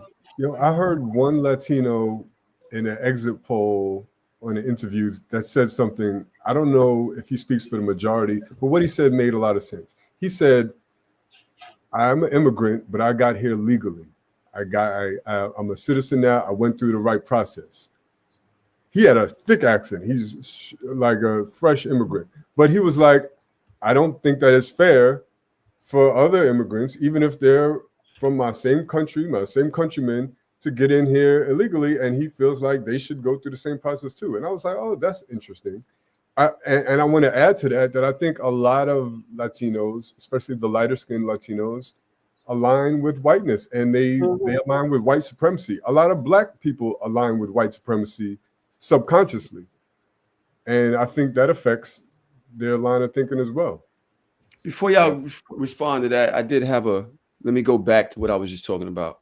I heard one Latino in an exit poll on an interview that said something. I don't know if he speaks for the majority, but what he said made a lot of sense. He said, I'm an immigrant, but I got here legally. I'm a citizen now. I went through the right process. He had a thick accent. He's like a fresh immigrant. But he was like, I don't think that it's fair for other immigrants, even if they're from my same country, my same countrymen, to get in here illegally. And he feels like they should go through the same process too. And I was like, oh, that's interesting. And I want to add to that I think a lot of Latinos, especially the lighter skinned Latinos, align with whiteness, and they align with white supremacy. A lot of black people align with white supremacy subconsciously. And I think that affects their line of thinking as well. Before y'all respond to that, I did have let me go back to what I was just talking about.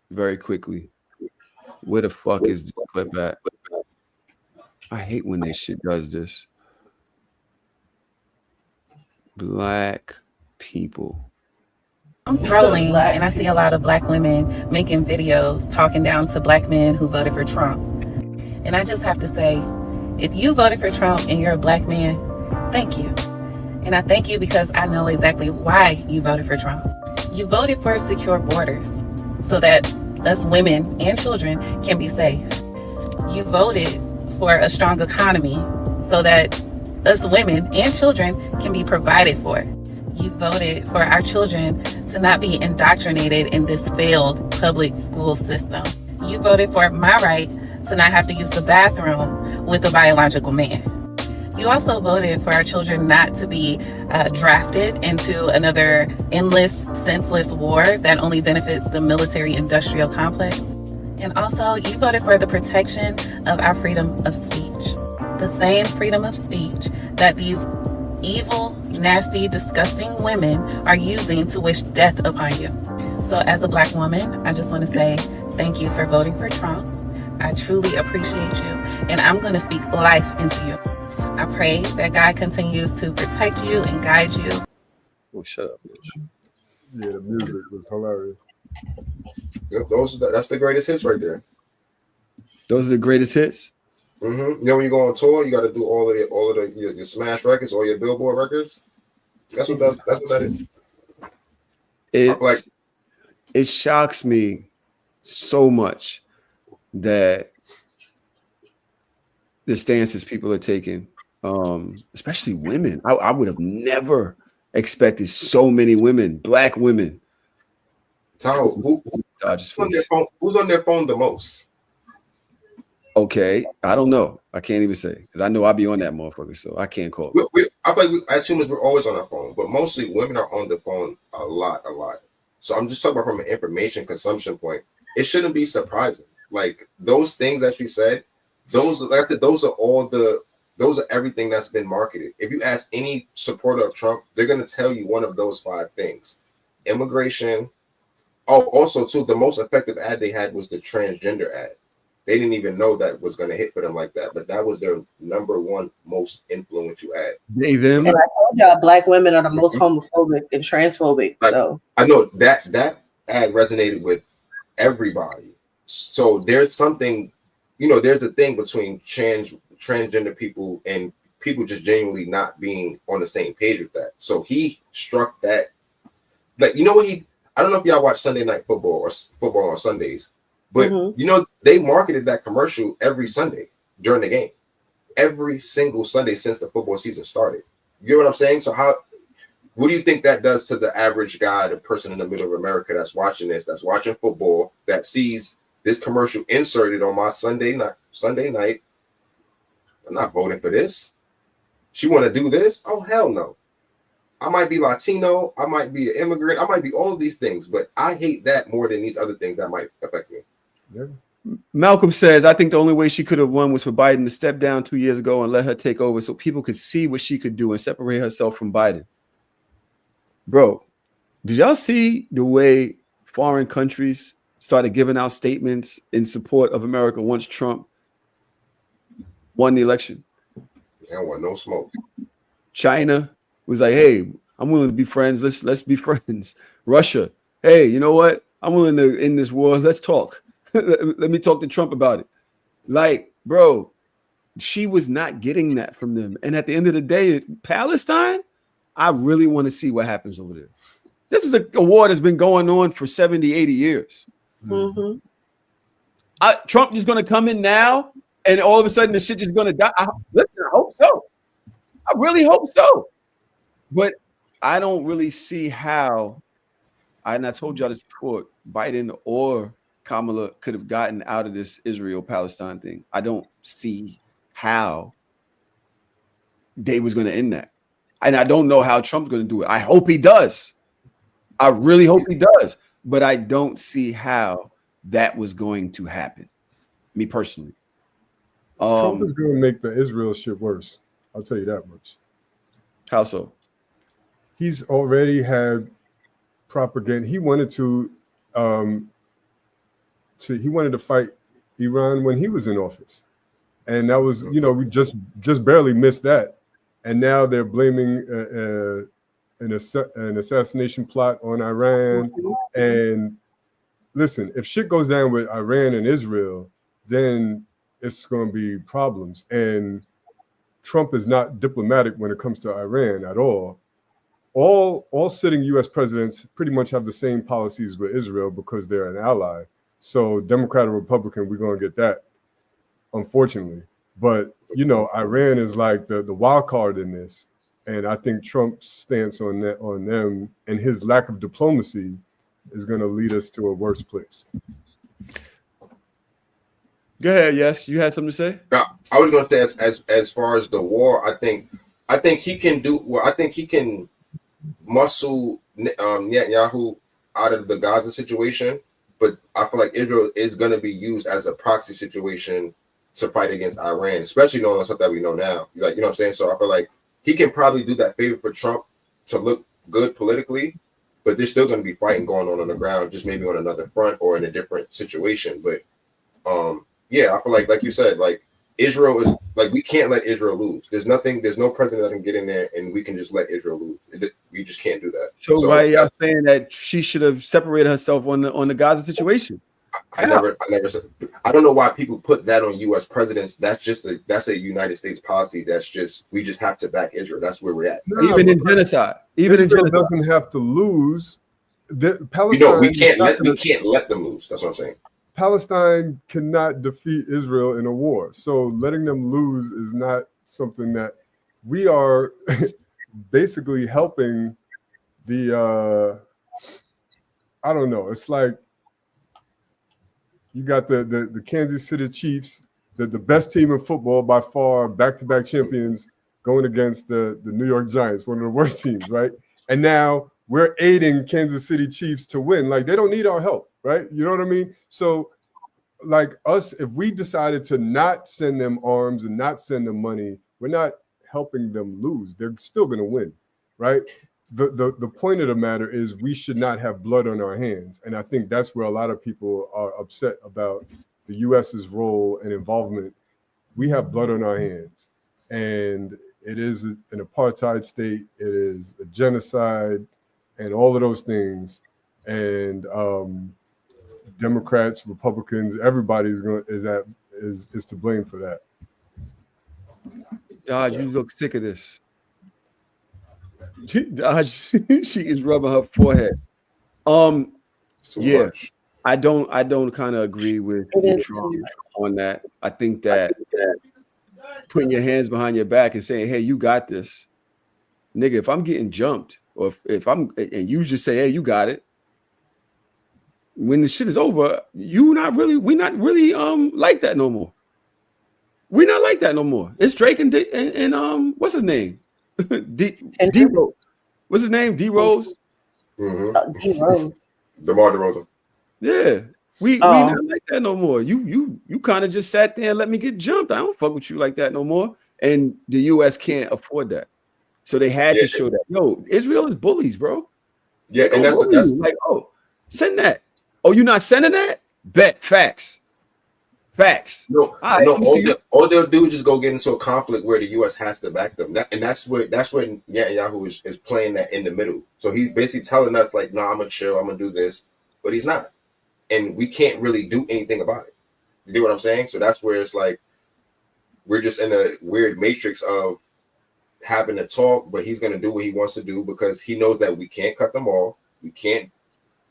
Very quickly. Where the fuck is this clip at? I hate when this shit does this. Black people. I'm scrolling and I see a lot of black women making videos talking down to black men who voted for Trump. And I just have to say, if you voted for Trump and you're a black man, thank you. And I thank you because I know exactly why you voted for Trump. You voted for secure borders so that us women and children can be safe. You voted for a strong economy so that us women and children can be provided for. You voted for our children to not be indoctrinated in this failed public school system. You voted for my right to not have to use the bathroom with a biological man. You also voted for our children not to be drafted into another endless, senseless war that only benefits the military-industrial complex. And also, you voted for the protection of our freedom of speech. The same freedom of speech that these evil, nasty, disgusting women are using to wish death upon you. So as a black woman, I just want to say thank you for voting for Trump. I truly appreciate you, and I'm going to speak life into you. I pray that God continues to protect you and guide you. Oh, shut up, bitch. Yeah, the music was hilarious. That's the greatest hits right there. Those are the greatest hits. You know, when you go on tour, you got to do all of your smash records, all your Billboard records. That's what that is. It shocks me so much that the stances people are taking, especially women. I would have never expected so many women, black women. Tahoe, who's on their phone the most? Okay, I don't know. I can't even say because I know I'll be on that motherfucker, so I can't call. I feel like as humans, we're always on our phone, but mostly women are on the phone a lot. So I'm just talking about from an information consumption point. It shouldn't be surprising. Like those things that you said, those are everything that's been marketed. If you ask any supporter of Trump, they're going to tell you one of those 5 things: immigration. Oh, also too, the most effective ad they had was the transgender ad. They didn't even know that was going to hit for them like that, but that was their number 1 most influential ad. Them. And I told y'all, black women are the most homophobic and transphobic. So I know that ad resonated with everybody. So there's something, there's a thing between transgender people and people just genuinely not being on the same page with that. So he struck that. Like, I don't know if y'all watch Sunday Night Football or football on Sundays. But, they marketed that commercial every Sunday during the game. Every single Sunday since the football season started. You know what I'm saying? So what do you think that does to the average guy, the person in the middle of America that's watching this, that's watching football, that sees this commercial inserted on my Sunday night? I'm not voting for this. She want to do this? Oh, hell no. I might be Latino. I might be an immigrant. I might be all of these things, but I hate that more than these other things that might affect me. Yeah. Malcolm says, I think the only way she could have won was for Biden to step down 2 years ago and let her take over so people could see what she could do and separate herself from Biden. Bro, did y'all see the way foreign countries started giving out statements in support of America once Trump won the election? I don't want no smoke. China was like, hey, I'm willing to be friends. Let's be friends. Russia, hey, you know what? I'm willing to end this war. Let's talk. Let me talk to Trump about it. Like, bro, she was not getting that from them. And at the end of the day, Palestine, I really want to see what happens over there. This is a war that's been going on for 70, 80 years. Mm-hmm. Trump is going to come in now, and all of a sudden the shit is going to die. Listen, I hope so. I really hope so. But I don't really see how, and I told y'all this before, Biden or Kamala could have gotten out of this Israel-Palestine thing. I don't see how they was going to end that. And I don't know how Trump's going to do it. I hope he does. I really hope he does. But I don't see how that was going to happen. Me personally. Trump is going to make the Israel shit worse. I'll tell you that much. How so? He's already had propaganda. He wanted to fight Iran when he was in office, and that was, we just barely missed that. And now they're blaming an assassination plot on Iran. And listen, if shit goes down with Iran and Israel, then it's going to be problems. And Trump is not diplomatic when it comes to Iran at all. All sitting U.S. presidents pretty much have the same policies with Israel because they're an ally. So Democrat or Republican, we're going to get that, unfortunately. But, Iran is like the wild card in this. And I think Trump's stance on them and his lack of diplomacy is going to lead us to a worse place. Go ahead. Yes, you had something to say? Now, I was going to say as far as the war, I think he can do well. I think he can muscle Netanyahu out of the Gaza situation, but I feel like Israel is going to be used as a proxy situation to fight against Iran, especially knowing the stuff that we know now. Like, you know what I'm saying? So I feel like he can probably do that favor for Trump to look good politically, but there's still going to be fighting going on the ground, just maybe on another front or in a different situation. But yeah, I feel like you said, like Israel is like, we can't let Israel lose. There's no president that can get in there and we can just let Israel lose. We just can't do that. So why are y'all saying that she should have separated herself on the Gaza situation? I never said. I don't know why people put that on U.S. presidents. That's a United States policy. We just have to back Israel. That's where we're at. Even in genocide. Israel doesn't have to lose. Palestine, we can't let them lose. That's what I'm saying. Palestine cannot defeat Israel in a war. So letting them lose is not something that we are basically helping the I don't know. It's like you got the Kansas City Chiefs, the best team in football by far, back-to-back champions, going against the New York Giants, one of the worst teams, right? And now we're aiding Kansas City Chiefs to win. Like, they don't need our help, right? You know what I mean? So, like us, if we decided to not send them arms and not send them money, we're not helping them lose. They're still going to win, right? The point of the matter is we should not have blood on our hands. And I think that's where a lot of people are upset about the U.S.'s role and involvement. We have blood on our hands. And it is an apartheid state. It is a genocide and all of those things. And Democrats, Republicans, everybody is to blame for that. Dodge, you look sick of this. Dodge, she is rubbing her forehead. Yeah, much. I don't kind of agree with Trump on that. I think that putting your hands behind your back and saying, "Hey, you got this," nigga. If I'm getting jumped, or if I'm and you just say, hey, you got it. When the shit is over, we're not really like that no more. We're not like that no more. It's Drake and what's his name? D Rose. What's his name? D Rose. D Rose. DeMar DeRozan. Yeah. We not like that no more. You kind of just sat there and let me get jumped. I don't fuck with you like that no more. And the US can't afford that. So they had to show that. Yo, Israel is bullies, bro. Yeah, and that's like, oh, send that. Oh, you're not sending that? Bet. Facts. No, all they'll do is just go get into a conflict where the U.S. has to back them. That's what Netanyahu is playing that in the middle. So he's basically telling us like, I'm gonna chill, I'm gonna do this, but he's not, and we can't really do anything about it. You get what I'm saying? So that's where it's like we're just in a weird matrix of having to talk, but he's gonna do what he wants to do because he knows that we can't cut them off, we can't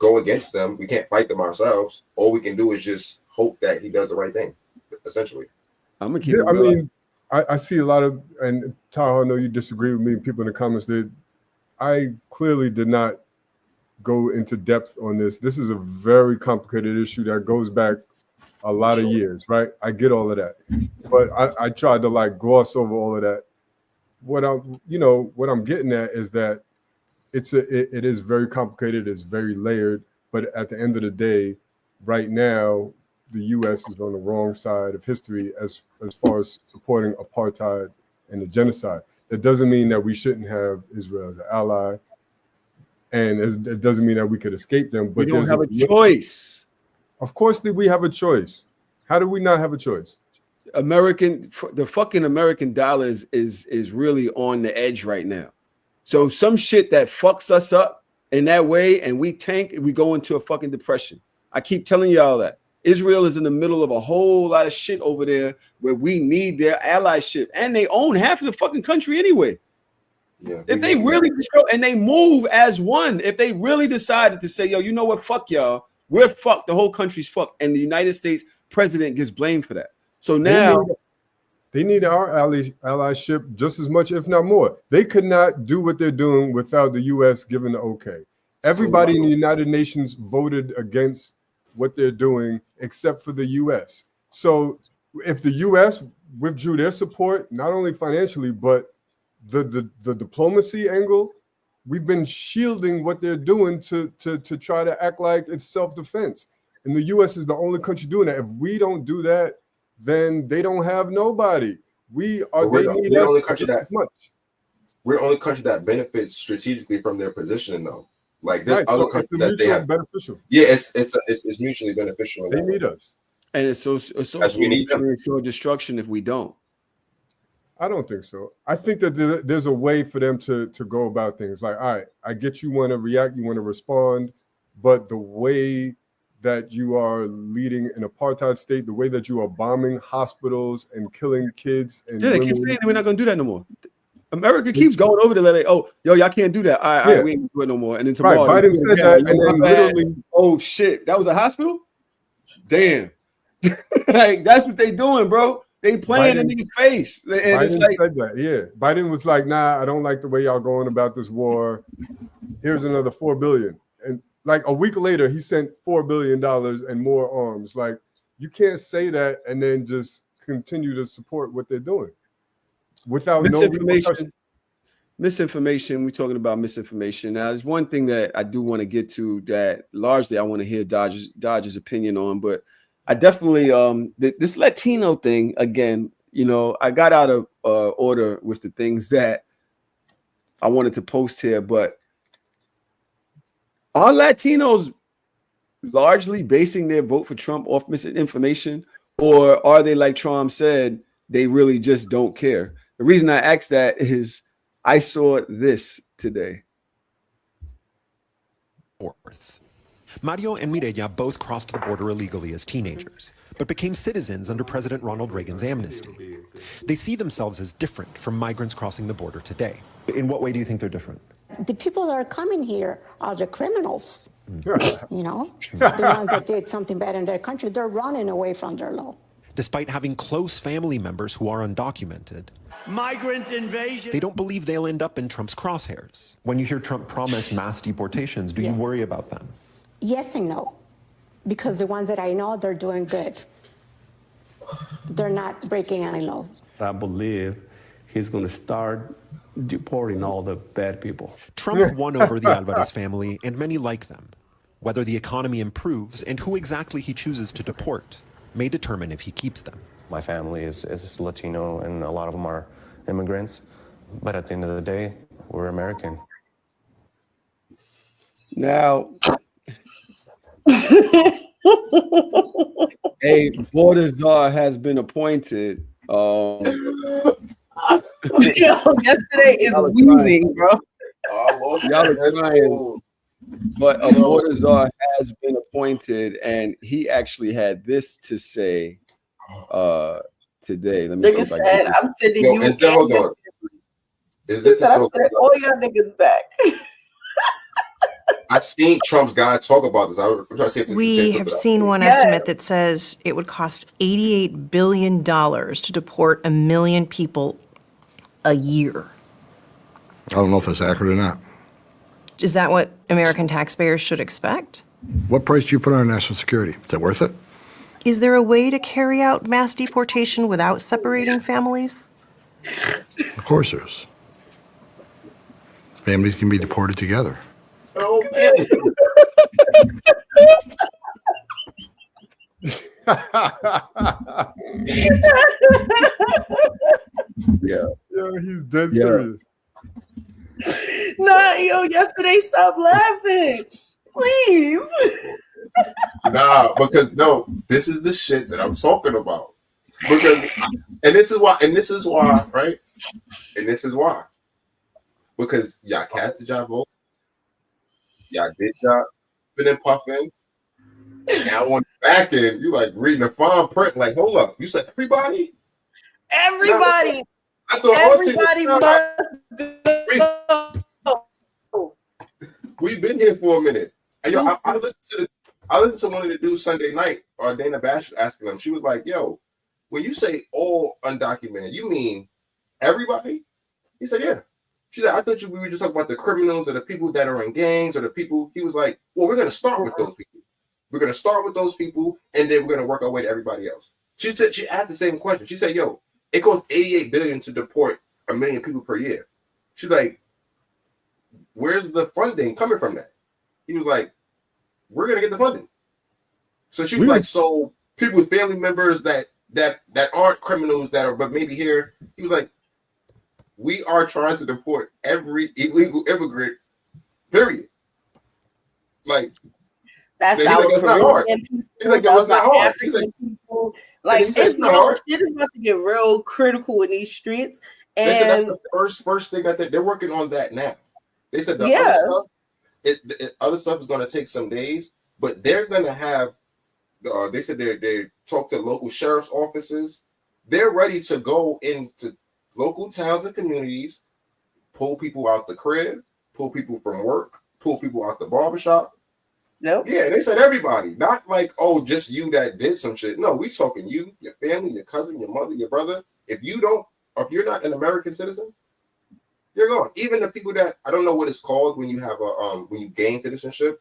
go against them, we can't fight them ourselves. All we can do is just hope that he does the right thing, essentially. I'm gonna keep it real. I see a lot of, and Tahoe, I know you disagree with me, people in the comments did. I clearly did not go into depth on this. This is a very complicated issue that goes back a lot of years, right? I get all of that. But I tried to like gloss over all of that. What I'm getting at is that it is very complicated, it's very layered, but at the end of the day, right now, the U.S. is on the wrong side of history as far as supporting apartheid and the genocide. That doesn't mean that we shouldn't have Israel as an ally, and it doesn't mean that we could escape them. But we don't have a choice. Of course, we have a choice. How do we not have a choice? The fucking American dollar is really on the edge right now. So some shit that fucks us up in that way, and we tank, we go into a fucking depression. I keep telling y'all that. Israel is in the middle of a whole lot of shit over there where we need their allyship, and they own half of the fucking country anyway. Yeah, if they really and they move as one, if they really decided to say, yo, you know what, fuck y'all, we're fucked, the whole country's fucked, and the United States president gets blamed for that. So now they need our allyship just as much, if not more. They could not do what they're doing without the U.S. giving the okay. Everybody in the United Nations voted against what they're doing except for the U.S. So if the U.S. withdrew their support, not only financially, but the diplomacy angle, we've been shielding what they're doing to try to act like it's self-defense. And the U.S. is the only country doing that. If we don't do that, then they don't have nobody. We're the only country that benefits strategically from their positioning, though. Like there's other countries that they have beneficial. Yeah, it's mutually beneficial. They need us, and it's also mutual destruction if we don't. I don't think so. I think that there's a way for them to go about things. Like, all right, I get you want to react, you want to respond, but the way that you are leading an apartheid state, the way that you are bombing hospitals and killing kids, and they keep saying that we're not going to do that no more. America keeps going over there like, oh, yo, y'all can't do that. All right, we ain't do it no more. And then tomorrow, Biden said that, and then literally, oh shit, that was a hospital. Damn, like that's what they doing, bro. They playing in niggas' face. And Biden it's like, said that, yeah. Biden was like, nah, I don't like the way y'all going about this war. Here's another $4 billion. And like a week later, he sent $4 billion and more arms. Like, you can't say that and then just continue to support what they're doing without misinformation. We're talking about misinformation. Now, there's one thing that I do want to get to that largely I want to hear Dodge's opinion on, but I definitely this Latino thing again. You know, I got out of order with the things that I wanted to post here, but are Latinos largely basing their vote for Trump off misinformation, or are they, like Trump said, they really just don't care? The reason I asked that is I saw this today. Mario and Mireya both crossed the border illegally as teenagers, but became citizens under President Ronald Reagan's amnesty. They see themselves as different from migrants crossing the border today. In what way do you think they're different? The people that are coming here are the criminals. You know, the ones that did something bad in their country, they're running away from their law. despite having close family members who are undocumented. Migrant invasion. They don't believe they'll end up in Trump's crosshairs. When you hear Trump promise mass deportations, do you worry about them? Yes and no, because the ones that I know, they're doing good. They're not breaking any laws. I believe he's going to start deporting all the bad people. Trump won over the Alvarez family, and many like them. Whether the economy improves and who exactly he chooses to deport may determine if he keeps them. My family is Latino, and a lot of them are immigrants. But at the end of the day, we're American. Now, a border czar has been appointed. Yo, yesterday is losing, bro. Y'all are crying. But a border czar has been appointed, and he actually had this to say today. Let me see if I can. I'm sending you. Hold on. Is this all y'all niggas back? I've seen Trump's guy talk about this. I'm trying to see if this we is have seen one estimate that says it would cost $88 billion to deport 1 million people a year. I don't know if that's accurate or not. Is that what American taxpayers should expect? What price do you put on national security? Is that worth it? Is there a way to carry out mass deportation without separating families? Of course there is. Families can be deported together. Okay. Yeah. Yo, he's dead serious. Nah, yo, yesterday, stop laughing. Please. Nah, because no, this is the shit that I'm talking about. Because, and this is why, right? And this is why. Because y'all casted y'all vote. Y'all did y'all spinning puffing. And now on the back end, you like reading the fine print, like, hold up. You said everybody? Everybody. I thought everybody must go. We've been here for a minute. And yo, I listened to one of the dudes Sunday night, Dana Bash was asking them. She was like, yo, when you say all undocumented, you mean everybody? He said, yeah. She said, I thought we were just talking about the criminals or the people that are in gangs or the people. He was like, well, we're going to start with those people. We're going to start with those people, and then we're going to work our way to everybody else. She said, she asked the same question. She said, yo, it costs $88 billion to deport 1 million people per year. She's like, where's the funding coming from that? He was like, we're going to get the funding. So she was like, so people with family members that aren't criminals that are, but maybe here, he was like, we are trying to deport every illegal immigrant, period. Like, that's how it's not hard. He's like, it's not hard. He's like, like, it's shit is about to get real critical in these streets. And they said that's the first thing that they're working on that now. They said the other stuff, other stuff is going to take some days, but they're going to have. They said they talk to local sheriff's offices. They're ready to go into local towns and communities, pull people out the crib, pull people from work, pull people out the barbershop. Nope. Yeah, they said everybody, not like, oh, just you that did some shit. No, we talking you, your family, your cousin, your mother, your brother. If you're not an American citizen, you're gone. Even the people that, I don't know what it's called when you have when you gain citizenship.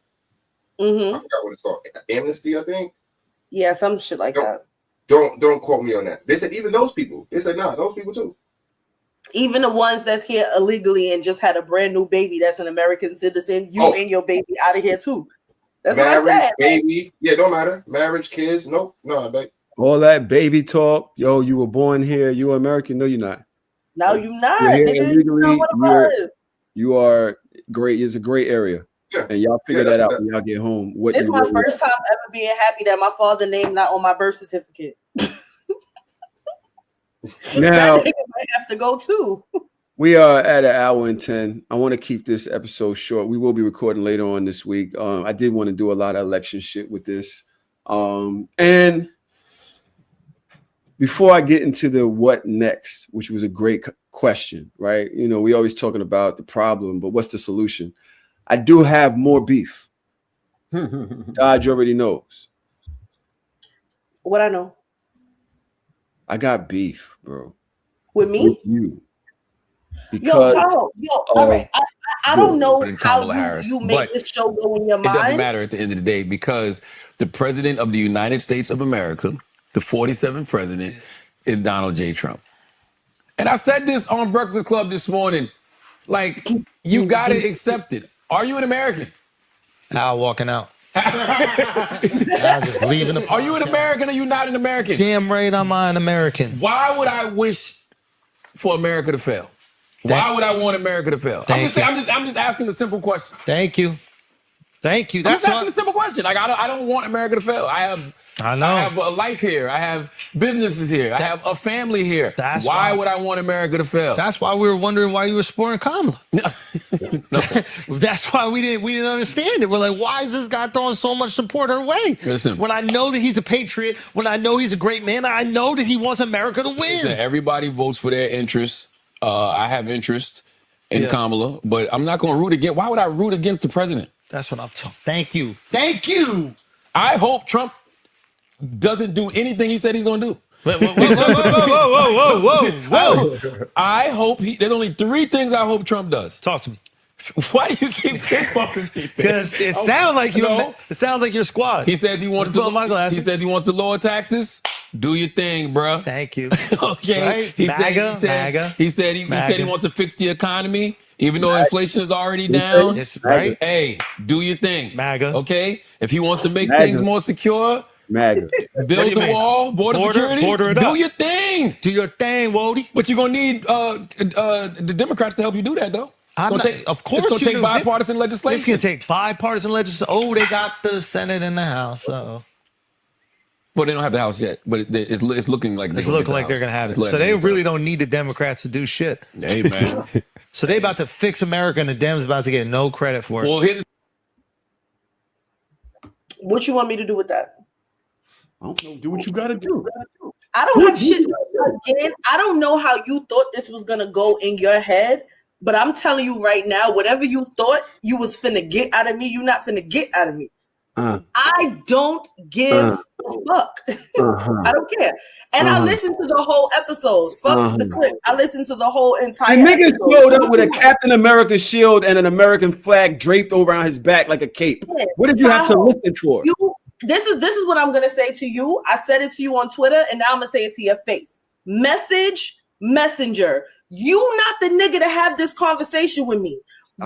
Mm-hmm. I forgot what it's called. Amnesty, I think. Yeah, some shit like that. Don't quote me on that. They said even those people. They said, nah, those people too. Even the ones that's here illegally and just had a brand new baby that's an American citizen, you and your baby out of here too. That's marriage, what I said. baby. Yeah, don't matter. Marriage, kids. Nope. No, like all that baby talk. Yo, you were born here. You are American. No, you're not. No, you're not. You're Nigga, illegally, you you are great. It's a great area. Yeah. And y'all figure that out when y'all get home. It's my first time ever being happy that my father's name not on my birth certificate. Now that nigga might have to go too. We are at 1 hour and 10. I want to keep this episode short. We will be recording later on this week. I did want to do a lot of election shit with this. And before I get into the what next, which was a great question, right? You know, we always talking about the problem, but what's the solution? I do have more beef. Dodge already knows. What I know. I got beef, bro. With me? With you. Yo, Because Tahoe, all right. I don't know than how Kamala Harris, you make but this show go in your it doesn't mind. matter at the end of the day because the president of the United States of America, the 47th president, is Donald J. Trump. And I said this on Breakfast Club this morning. Like, you got to accept it. Are you an American? Al walking out. I was just leaving the Are you an American or are you not an American? Damn right I'm an American. Why would I wish for America to fail? Why would I want America to fail? I'm just asking a simple question. Thank you. Thank you. I'm just asking a simple question. Like I don't want America to fail. I have a life here. I have businesses here. I have a family here. Why would I want America to fail? That's why we were wondering why you were supporting Kamala. No. That's why we didn't understand it. We're like, why is this guy throwing so much support her way? Listen. When I know that he's a patriot, when I know he's a great man, I know that he wants America to win. Listen, everybody votes for their interests. I have interest in Kamala, but I'm not going to root against. Why would I root against the president? That's what I'm talking. Thank you. Thank you. I hope Trump doesn't do anything he said he's going to do. Whoa. I hope there's only 3 things I hope Trump does. Talk to me. Why do you keep bumping me? Because it sounds like you. No. It sounds like your squad. He says he wants to. My glasses. He says he wants to lower taxes. Do your thing, bro. Thank you. Okay. Right? He MAGA. said he wants to fix the economy, even though inflation is already down. Yes, right. Hey, do your thing. MAGA. Okay. If he wants to make things more secure, MAGA. build the wall, border security. Border it do up. your thing. Do your thing, Wody. But you're gonna need the Democrats to help you do that, though. Of course, it's gonna take bipartisan legislation. It's gonna take bipartisan legislation. Oh, they got the Senate and the House. So, well, they don't have the House yet, but it's looking like they're gonna have it. So they really don't need the Democrats to do shit. Hey, man. So they about to fix America, and the Dems about to get no credit for it. Well, What you want me to do with that? I don't know. Do what you got to do. I don't have shit. Again, I don't know how you thought this was gonna go in your head, but I'm telling you right now, whatever you thought you was finna get out of me, you not finna get out of me. I don't give a fuck. I don't care. And I listened to the whole episode. Fuck the clip. I listened to the whole entire The niggas episode. showed up with a Captain America shield and an American flag draped over on his back like a cape. What did you have to listen for? This is what I'm gonna say to you. I said it to you on Twitter, and now I'm gonna say it to your face. Messenger. You not the nigga to have this conversation with me.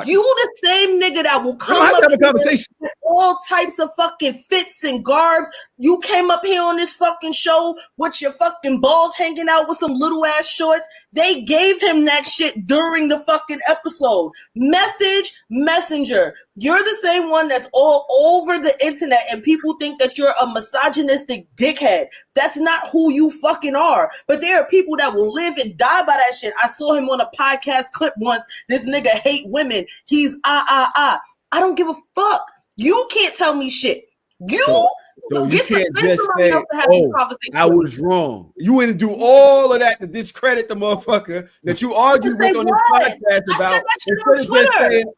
You the same nigga that will come up have a conversation with all types of fucking fits and garbs. You came up here on this fucking show with your fucking balls hanging out with some little ass shorts. They gave him that shit during the fucking episode. Messenger. You're the same one that's all over the internet and people think that you're a misogynistic dickhead. That's not who you fucking are. But there are people that will live and die by that shit. I saw him on a podcast clip once. This nigga hate women. He's I don't give a fuck. You can't tell me shit. So you can't just say, I was wrong. You wouldn't do all of that to discredit the motherfucker that you argued with on this podcast about. Instead of just saying,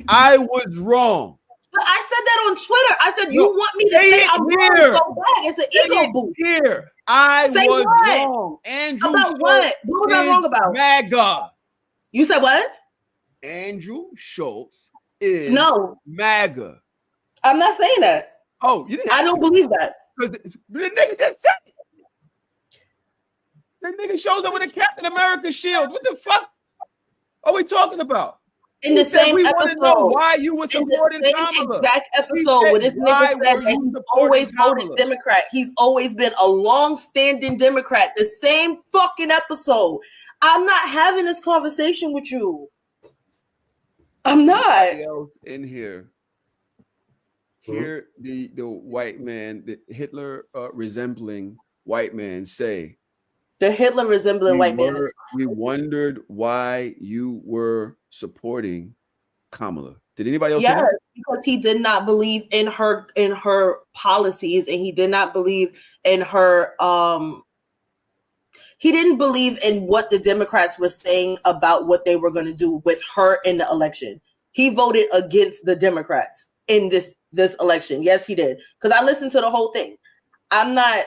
I was wrong. But I said that on Twitter. I said, you want me to say I'm wrong so bad. It's an ego boost. Here. I was wrong. Andrew about what? What was I wrong about? MAGA. You said what? Andrew Schultz is MAGA. I'm not saying that. Oh, you didn't. I don't believe that. Because the nigga just said it. The nigga shows up with a Captain America shield. What the fuck are we talking about? In the same we episode, want to know why you were supporting Kamala. Exact episode where this nigga said that he's always voted Democrat. He's always been a long-standing Democrat. The same fucking episode. I'm not having this conversation with you. I'm not. Somebody else in here. Hear the white man, the Hitler resembling white man say. The Hitler resembling white man. We wondered why you were supporting Kamala. Did anybody else say that? Because he did not believe in her policies, and he did not believe in her he didn't believe in what the Democrats were saying about what they were going to do with her in the election. He voted against the Democrats in this election. Yes, he did. Because I listened to the whole thing. I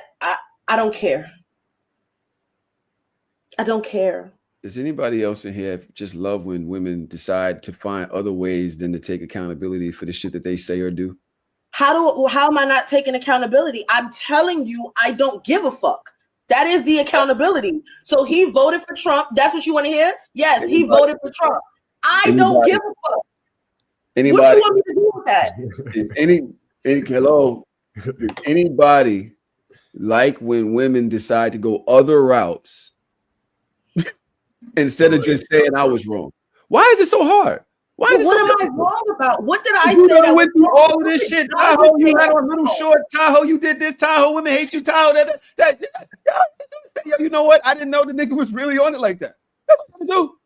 don't care. I don't care. Does anybody else in here just love when women decide to find other ways than to take accountability for the shit that they say or do? How am I not taking accountability? I'm telling you, I don't give a fuck. That is the accountability. So he voted for Trump. That's what you want to hear? Yes, he voted for Trump. I don't give a fuck. Anybody, what you want me to do with that? Is anybody like when women decide to go other routes instead of just saying I was wrong? Why is it so hard? Why is it what so am difficult? I wrong about? What did I You say? done went through all of this shit. Tahoe, you had on little shorts. Tahoe, you did this. Tahoe, women hate you. Tahoe, you know what? I didn't know the nigga was really on it like that. That's what you have to do.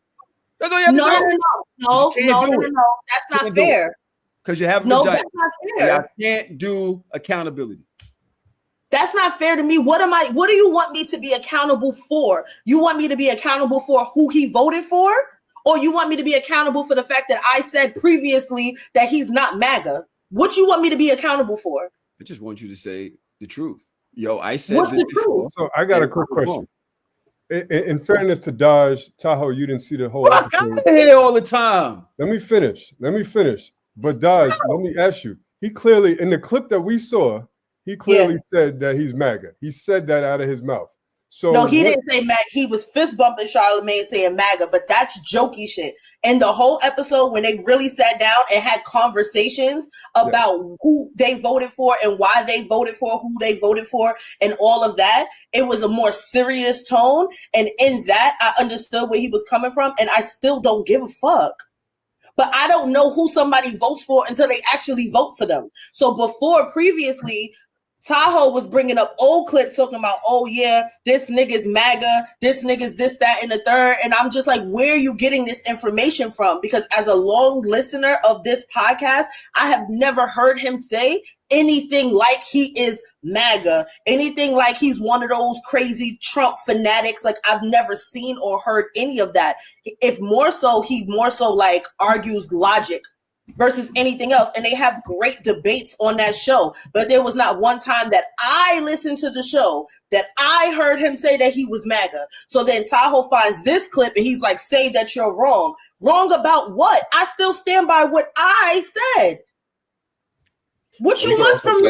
That's all you have to do. No. That's not fair. Because you have a no, vagina. That's not fair. I can't do accountability. That's not fair to me. What do you want me to be accountable for? You want me to be accountable for who he voted for? Or you want me to be accountable for the fact that I said previously that he's not MAGA? What you want me to be accountable for? I just want you to say the truth. Yo, I said what's the truth? So I got a quick question. In fairness to Dodge, Tahoe, you didn't see the whole episode. I hear all the time. Let me finish. But Dodge, let me ask you. He clearly, in the clip that we saw, he clearly said that he's MAGA. He said that out of his mouth. So no, he didn't say MAGA. He was fist bumping Charlamagne saying MAGA, but that's jokey shit. And the whole episode when they really sat down and had conversations about who they voted for and why they voted for who they voted for and all of that, it was a more serious tone. And in that, I understood where he was coming from, and I still don't give a fuck. But I don't know who somebody votes for until they actually vote for them. So previously, Tahoe was bringing up old clips talking about, oh yeah, this nigga's MAGA, this nigga's this, that, and the third. And I'm just like, where are you getting this information from? Because as a long listener of this podcast, I have never heard him say anything like he is MAGA, anything like he's one of those crazy Trump fanatics. Like I've never seen or heard any of that. If more so, he more so like argues logic versus anything else. And they have great debates on that show. But there was not one time that I listened to the show that I heard him say that he was MAGA. So then Tahoe finds this clip and he's like, say that you're wrong. Wrong about what? I still stand by what I said. What you want from me?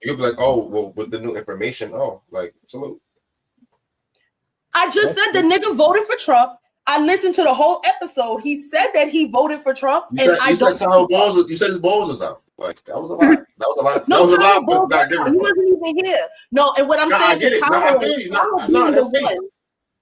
You could be like, oh, well, with the new information, salute. I just said the nigga voted for Trump. I listened to the whole episode. He said that he voted for Trump, you said his balls was out. Like that was a lot. That was a lot. No, that was a lot. Not he wasn't even here. No, and what I'm saying to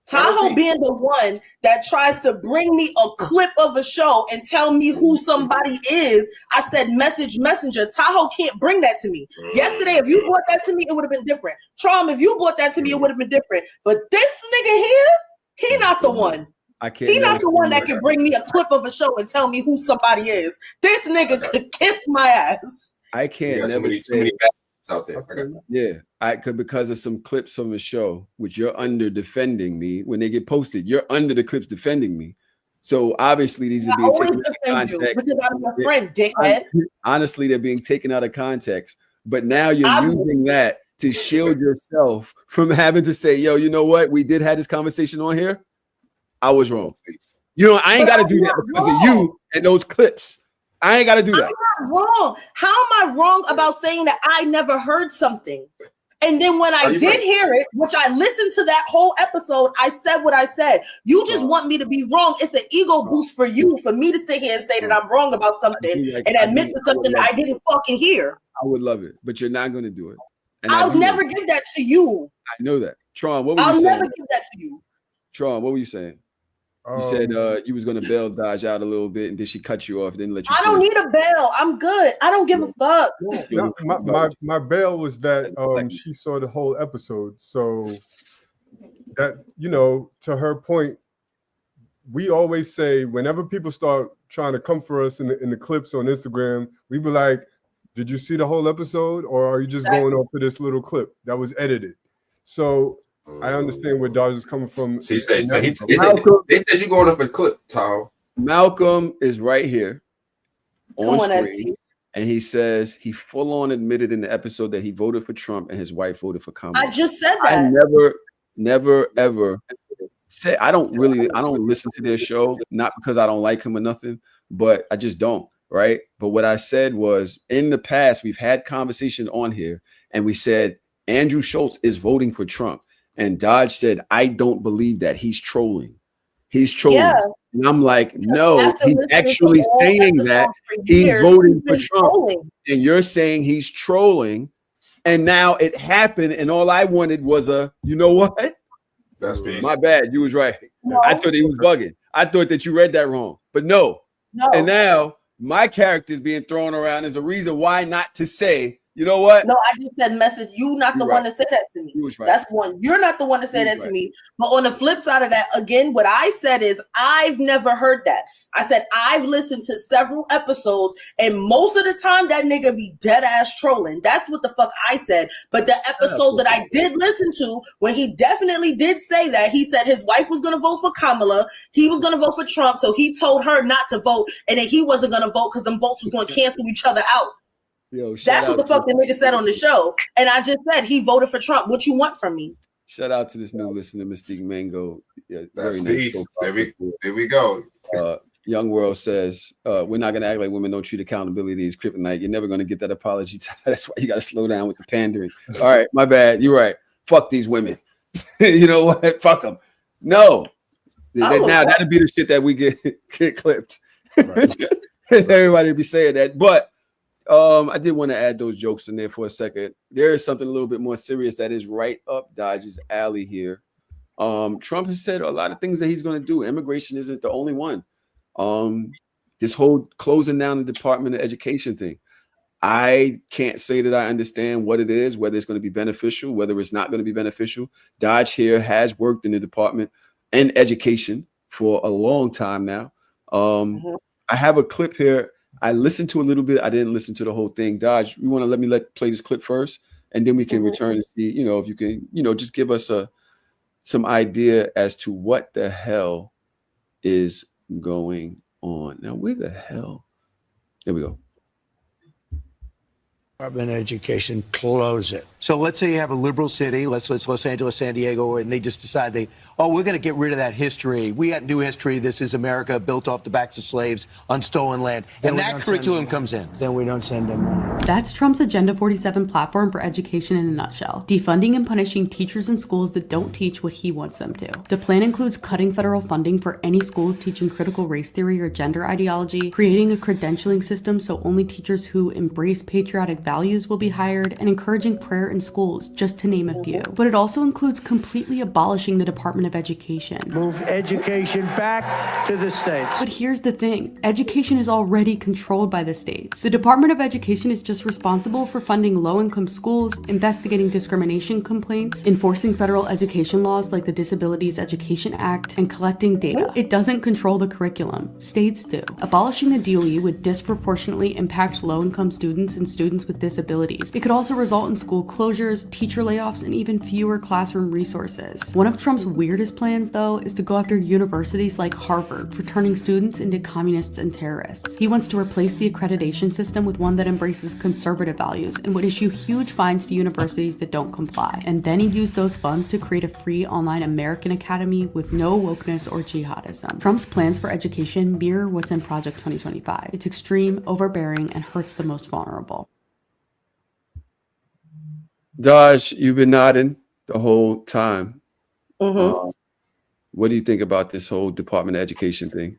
Tahoe being the one that tries to bring me a clip of a show and tell me who somebody is. I said messenger. Tahoe can't bring that to me. Yesterday, if you brought that to me, it would have been different. Traum, if you brought that to me, it would have been different. But this nigga here, he not the one. He's not the one that can bring me a clip of a show and tell me who somebody is. This nigga could kiss my ass. I can't never somebody out there. Yeah, I could because of some clips from the show, which you're under defending me when they get posted. You're under the clips defending me. So obviously these are being taken out of context. Because I'm your friend, dickhead. Honestly, they're being taken out of context. But now you're using that to shield yourself from having to say, yo, you know what? We did have this conversation on here. I was wrong. You know, I ain't got to do that because of you and those clips. I ain't got to do that. I'm not wrong. How am I wrong about saying that I never heard something? And then when I did hear it, which I listened to that whole episode, I said what I said. You just want me to be wrong. It's an ego boost for you, for me to sit here and say that I'm wrong about something and admit to something that I didn't fucking hear. I would love it, but you're not going to do it. And I'll never give that to you. I know that. Tron, what were you saying? I'll never give that to you. Tron, what were you saying? You said you was going to bail Dodge out a little bit, and then she cut you off, didn't let you. I don't need a bail. I'm good. I don't give a fuck. No, my bail was that she saw the whole episode. So that, you know, to her point, we always say whenever people start trying to come for us in the clips on Instagram, we be like, did you see the whole episode, or are you just going off for this little clip that was edited? So I understand where Dodge is coming from. They said you're going up a clip, Tom. Malcolm is right here on screen, and he says he full on admitted in the episode that he voted for Trump and his wife voted for Kamala. I just said that. I never, ever say I don't listen to their show, not because I don't like him or nothing, but I just don't, right? But what I said was, in the past, we've had conversation on here, and we said Andrew Schultz is voting for Trump. And Dodge said, I don't believe that. He's trolling. He's trolling. Yeah. And I'm like, no, After he's listening to actually all saying that episodes for he's years, voting he's for been Trump. trolling. And you're saying he's trolling. And now it happened, and all I wanted was you know what? That's peace. My bad. You was right. No. I thought he was bugging. I thought that you read that wrong. But no. And now my character is being thrown around as a reason why not to say, you know what? No, I just said message. You not the one to say that to me. Right. That's one. You're not the one to say that to me. But on the flip side of that, again, what I said is I've never heard that. I said I've listened to several episodes, and most of the time that nigga be dead ass trolling. That's what the fuck I said. But the episode that I did listen to, when he definitely did say that, he said his wife was gonna vote for Kamala, he was gonna vote for Trump, so he told her not to vote, and then he wasn't gonna vote because them votes was gonna cancel each other out. Yo, that's what the fuck the nigga said on the show. And I just said he voted for Trump. What you want from me? Shout out to this new listener, Mystique Mango. Yeah, that's very peace. Nice. There we go. Young World says, we're not going to act like women don't treat accountability as kryptonite. You're never going to get that apology. That's why you got to slow down with the pandering. All right, my bad. You're right. Fuck these women. You know what? Fuck them. No. Now that'd be the shit that we get clipped. Right. Everybody be saying that. But I did want to add those jokes in there for a second. There is something a little bit more serious that is right up Dodge's alley here. Trump has said a lot of things that he's going to do. Immigration isn't the only one. This whole closing down the Department of Education thing. I can't say that I understand what it is, whether it's going to be beneficial, whether it's not going to be beneficial. Dodge here has worked in the department and education for a long time now. I have a clip here. I listened to a little bit. I didn't listen to the whole thing. Dodge, you want to let me play this clip first, and then we can return and see, if you can, just give us some idea as to what the hell is going on. Now, where the hell? There we go. Department of Education, close it. So let's say you have a liberal city, let's Los Angeles, San Diego, and they just decide we're going to get rid of that history. We got new history. This is America built off the backs of slaves on stolen land. And that curriculum comes in. Then we don't send them money. That's Trump's Agenda 47 platform for education in a nutshell. Defunding and punishing teachers in schools that don't teach what he wants them to. The plan includes cutting federal funding for any schools teaching critical race theory or gender ideology, creating a credentialing system so only teachers who embrace patriotic values will be hired, and encouraging prayer in schools, just to name a few. But it also includes completely abolishing the Department of Education. Move education back to the states. But here's the thing, education is already controlled by the states. The Department of Education is just responsible for funding low-income schools, investigating discrimination complaints, enforcing federal education laws like the Disabilities Education Act, and collecting data. It doesn't control the curriculum. States do. Abolishing the DOE would disproportionately impact low-income students and students with disabilities. It could also result in school closures, teacher layoffs, and even fewer classroom resources. One of Trump's weirdest plans, though, is to go after universities like Harvard for turning students into communists and terrorists. He wants to replace the accreditation system with one that embraces conservative values and would issue huge fines to universities that don't comply. And then he'd use those funds to create a free online American academy with no wokeness or jihadism. Trump's plans for education mirror what's in Project 2025. It's extreme, overbearing, and hurts the most vulnerable. Dodge, you've been nodding the whole time. What do you think about this whole Department of Education thing?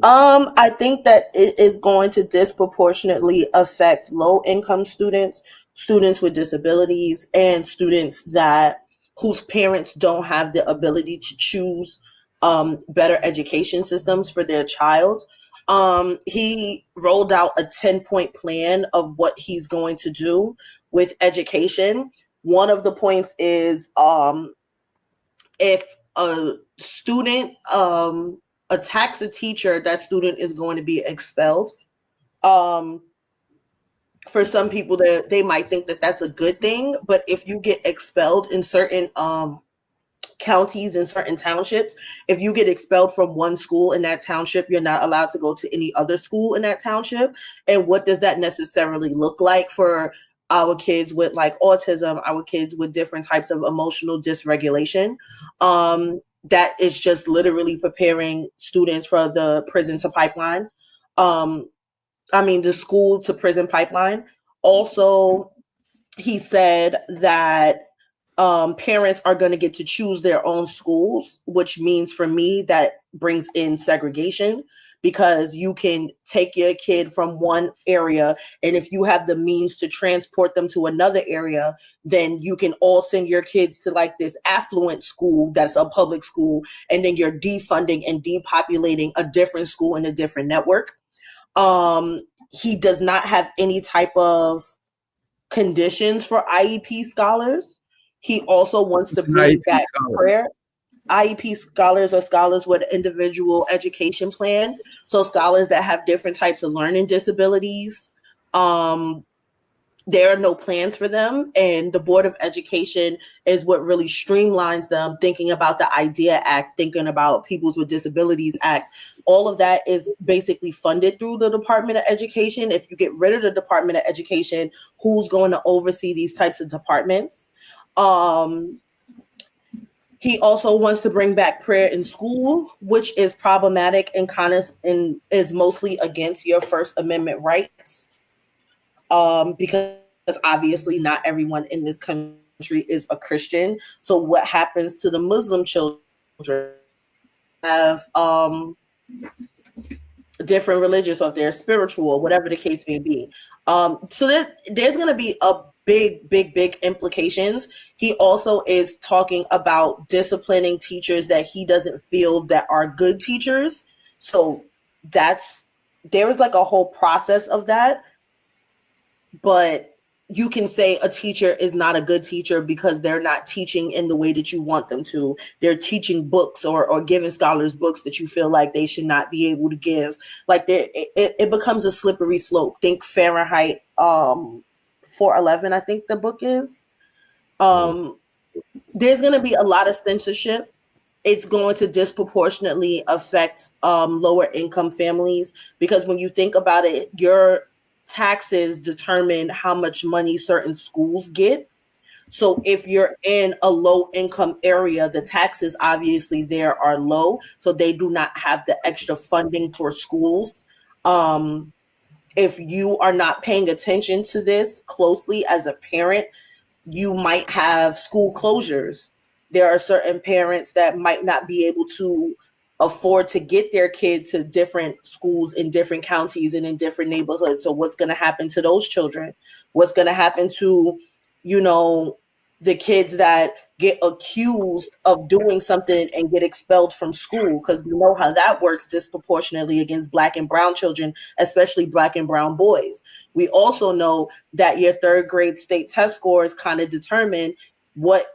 I think that it is going to disproportionately affect low-income students, students with disabilities, and students whose parents don't have the ability to choose better education systems for their child. He rolled out a 10-point plan of what he's going to do with education. One of the points is if a student attacks a teacher, that student is going to be expelled. For some people, they might think that that's a good thing, but if you get expelled in certain counties and certain townships, if you get expelled from one school in that township, you're not allowed to go to any other school in that township. And what does that necessarily look like for our kids with like autism, our kids with different types of emotional dysregulation? that is just literally preparing students for the prison to pipeline. The school to prison pipeline. Also, he said that parents are going to get to choose their own schools, which means for me that brings in segregation, because you can take your kid from one area, and if you have the means to transport them to another area, then you can all send your kids to like this affluent school that's a public school, and then you're defunding and depopulating a different school in a different network. He does not have any type of conditions for IEP scholars. He also wants to bring back prayer. IEP scholars are scholars with an individual education plan. So scholars that have different types of learning disabilities. There are no plans for them, and the Board of Education is what really streamlines them, thinking about the IDEA Act, thinking about Peoples with Disabilities Act. All of that is basically funded through the Department of Education. If you get rid of the Department of Education, who's going to oversee these types of departments? He also wants to bring back prayer in school, which is problematic and is mostly against your First Amendment rights. Because obviously not everyone in this country is a Christian. So what happens to the Muslim children have different religions, or if they're spiritual, whatever the case may be. So there's going to be a big implications. He also is talking about disciplining teachers that he doesn't feel that are good teachers. So there is like a whole process of that. But you can say a teacher is not a good teacher because they're not teaching in the way that you want them to. They're teaching books or giving scholars books that you feel like they should not be able to give. Like it becomes a slippery slope. Think Fahrenheit 411, I think the book is. There's going to be a lot of censorship. It's going to disproportionately affect lower income families, because when you think about it, your taxes determine how much money certain schools get. So if you're in a low income area, the taxes obviously there are low, so they do not have the extra funding for schools. If you are not paying attention to this closely as a parent, you might have school closures. There are certain parents that might not be able to afford to get their kids to different schools in different counties and in different neighborhoods. So what's going to happen to those children? What's going to happen to, the kids that get accused of doing something and get expelled from school? Because we know how that works disproportionately against Black and brown children, especially Black and brown boys. We also know that your third grade state test scores kind of determine what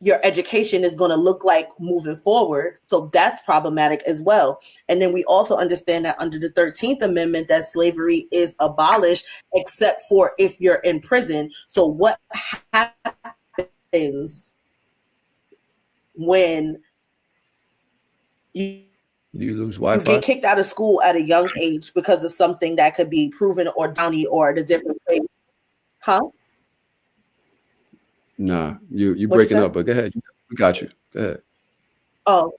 your education is going to look like moving forward. So that's problematic as well. And then we also understand that under the 13th Amendment that slavery is abolished, except for if you're in prison. So what happens when you lose you Wi-Fi? get kicked out of school at a young age because of something that could be proven or downy or at a different place? Huh? Nah, you What'd you breaking say? up, but go ahead. We got you. Go ahead. Oh,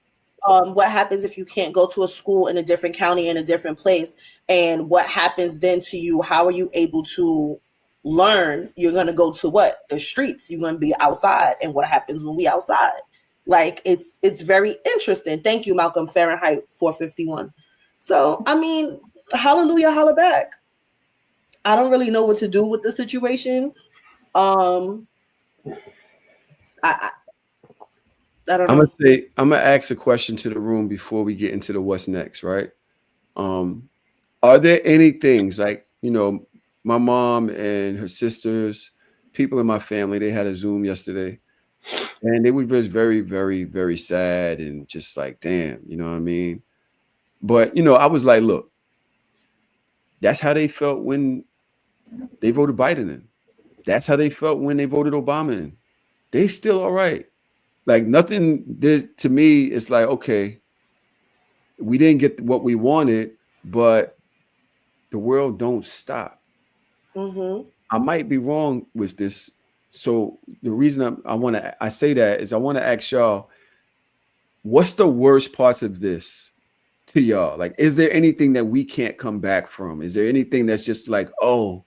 what happens if you can't go to a school in a different county, in a different place? And what happens then to you? How are you able to learn? You're going to go to what? The streets. You're going to be outside. And what happens when we outside? Like, it's very interesting. Thank you, Malcolm. Fahrenheit 451. So, hallelujah, holla back. I don't really know what to do with the situation. I don't know. I'm gonna ask a question to the room before we get into the what's next, right? Are there any things like, my mom and her sisters, people in my family, they had a Zoom yesterday, and they were just very, very, very sad and just like, damn, you know what I mean? But I was like, look, that's how they felt when they voted Biden in. That's how they felt when they voted Obama in. They still all right. Like nothing to me, it's like, okay, we didn't get what we wanted, but the world don't stop. Mm-hmm. I might be wrong with this. So the reason I say that is I want to ask y'all, what's the worst parts of this to y'all? Like, is there anything that we can't come back from? Is there anything that's just like, oh,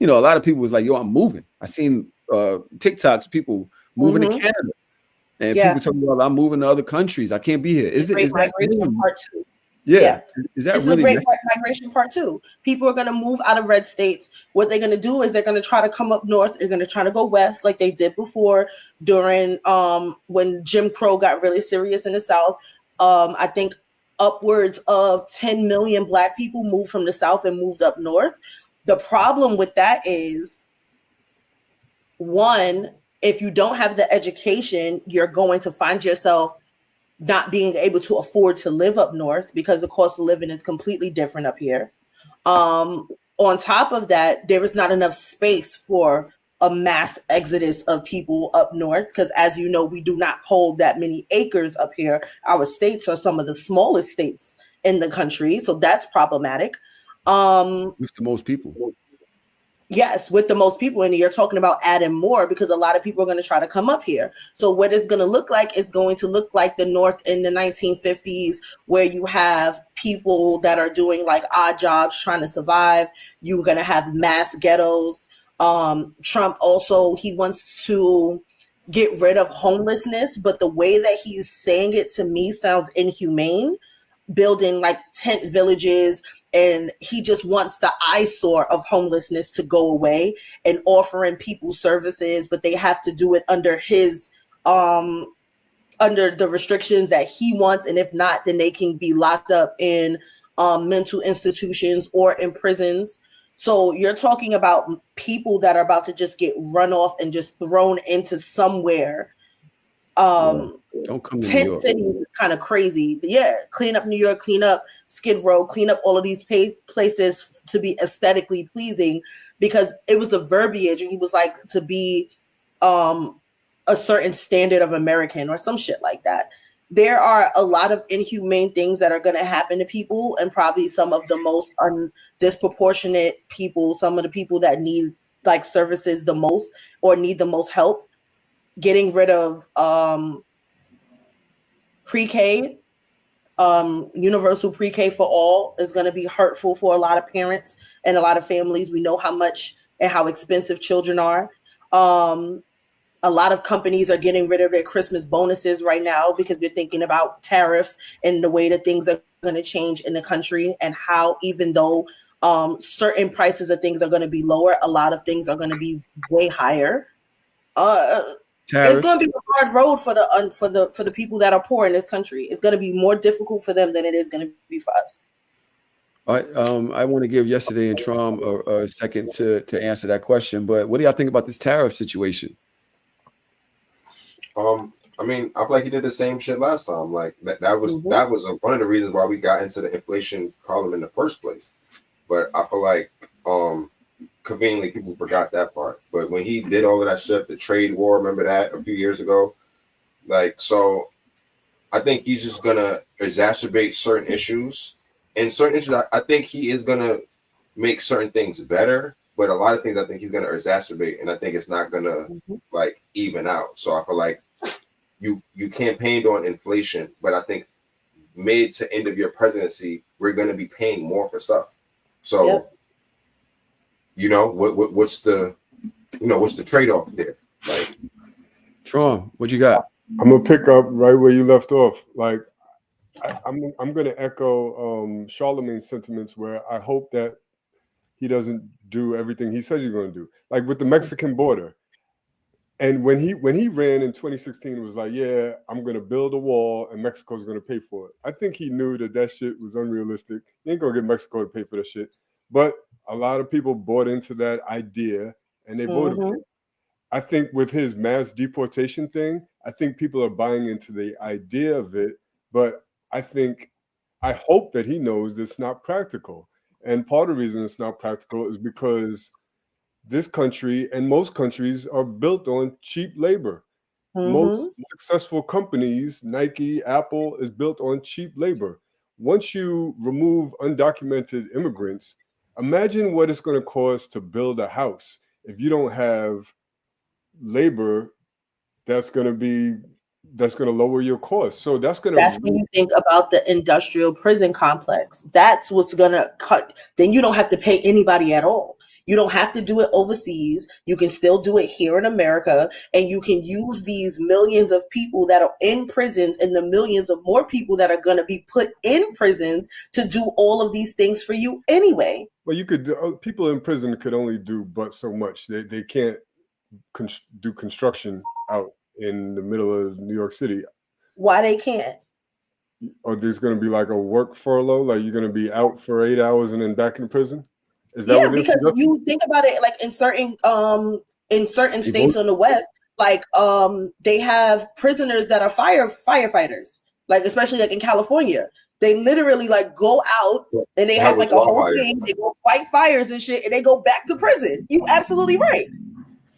a lot of people was like, yo, I'm moving. I seen TikToks, people moving to Canada, and people talking about, I'm moving to other countries. I can't be here. Is Great that Migration really, Part 2. yeah. Is that It's really a great necessary? migration Part 2. People are going to move out of red states. What they're going to do is they're going to try to come up north. They're going to try to go west like they did before during when Jim Crow got really serious in the South. I think upwards of 10 million Black people moved from the South and moved up north. The problem with that is, one, if you don't have the education, you're going to find yourself not being able to afford to live up north because the cost of living is completely different up here. On top of that, there is not enough space for a mass exodus of people up north because, as you know, we do not hold that many acres up here. Our states are some of the smallest states in the country, so that's problematic. With the most people. Yes, with the most people, and you're talking about adding more because a lot of people are going to try to come up here. So what it's going to look like is going to look like the North in the 1950s, where you have people that are doing like odd jobs trying to survive. You're going to have mass ghettos. Trump also, he wants to get rid of homelessness, but the way that he's saying it to me sounds inhumane, building like tent villages, and he just wants the eyesore of homelessness to go away and offering people services, but they have to do it under his under the restrictions that he wants, and if not, then they can be locked up in mental institutions or in prisons. So you're talking about people that are about to just get run off and just thrown into somewhere. Don't come to New Tent York. City is kind of crazy. Yeah, clean up New York, clean up Skid Row, clean up all of these places to be aesthetically pleasing, because it was the verbiage, and he was like, to be a certain standard of American or some shit like that. There are a lot of inhumane things that are going to happen to people, and probably some of the most disproportionate people, some of the people that need like services the most or need the most help. Getting rid of pre-K, universal pre-K for all is going to be hurtful for a lot of parents and a lot of families. We know how much and how expensive children are. A lot of companies are getting rid of their Christmas bonuses right now because they're thinking about tariffs and the way that things are going to change in the country, and how even though certain prices of things are going to be lower, a lot of things are going to be way higher. It's going to be a hard road for the people that are poor in this country. It's going to be more difficult for them than it is going to be for us. I want to give Yesterday in Trump a second to answer that question. But what do y'all think about this tariff situation? I mean, I feel like he did the same shit last time. Like that was one of the reasons why we got into the inflation problem in the first place. But I feel like conveniently people forgot that part. But when he did all of that shit, the trade war, remember that a few years ago? Like, so I think he's just gonna exacerbate certain issues. And certain issues, I think he is gonna make certain things better, but a lot of things I think he's gonna exacerbate, and I think it's not gonna like even out. So I feel like you campaigned on inflation, but I think mid to end of your presidency, we're gonna be paying more for stuff. So what's the trade-off there? Like, Tron, what you got? I'm gonna pick up right where you left off. Like, I'm gonna echo Charlemagne's sentiments, where I hope that he doesn't do everything he said he's gonna do. Like with the Mexican border, and when he ran in 2016, it was like, yeah, I'm gonna build a wall and Mexico's gonna pay for it. I think he knew that shit was unrealistic. He ain't gonna get Mexico to pay for that shit. But a lot of people bought into that idea and they voted for it. I think with his mass deportation thing, I think people are buying into the idea of it, but I hope that he knows it's not practical. And part of the reason it's not practical is because this country and most countries are built on cheap labor. Most successful companies, Nike, Apple, is built on cheap labor. Once you remove undocumented immigrants, imagine what it's going to cost to build a house if you don't have labor that's going to be that's going to lower your costs. So that's going That's to. when you think about the industrial prison complex. That's what's going to cut. Then you don't have to pay anybody at all. You don't have to do it overseas. You can still do it here in America. And you can use these millions of people that are in prisons and the millions of more people that are going to be put in prisons to do all of these things for you anyway. Well, you could people in prison could only do but so much. They can't do construction out in the middle of New York City. Why they can't? Or there's going to be like a work furlough, like you're going to be out for 8 hours and then back in prison. Is that Yeah, what because you think about it, like in certain states on the West, like they have prisoners that are firefighters, like especially like in California. They literally like go out and they have like a whole thing. They go fight fires and shit, and they go back to prison. You absolutely right.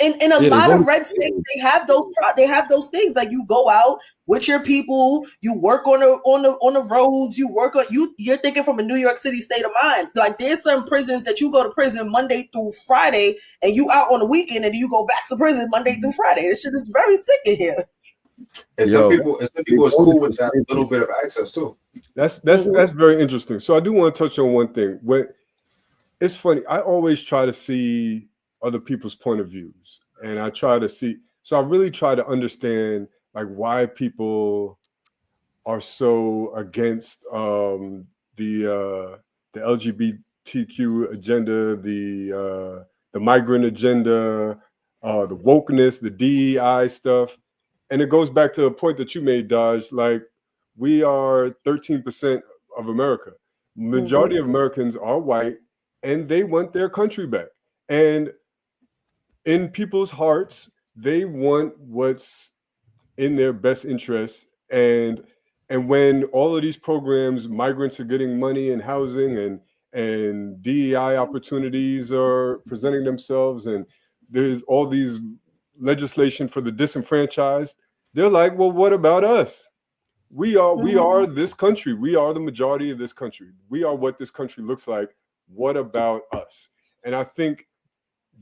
In a lot of red states, they have those things. Like you go out with your people, you work on the roads, you work on you're thinking from a New York City state of mind. Like there's some prisons that you go to prison Monday through Friday and you out on the weekend and you go back to prison Monday through Friday. This shit is very sick in here. And some people is cool with that little bit of access too. That's very interesting. So I do want to touch on one thing. When it's funny, I always try to see other people's point of views, and I try to see. So I really try to understand like why people are so against the LGBTQ agenda, the migrant agenda, the wokeness, the DEI stuff. And it goes back to the point that you made, Daj, like we are 13% of America. Majority of Americans are white and they want their country back. And in people's hearts, they want what's in their best interest. And when all of these programs, migrants are getting money and housing and DEI opportunities are presenting themselves, and there's all these legislation for the disenfranchised, they're like, well, what about us? We are this country. We are the majority of this country. We are what this country looks like. What about us? And I think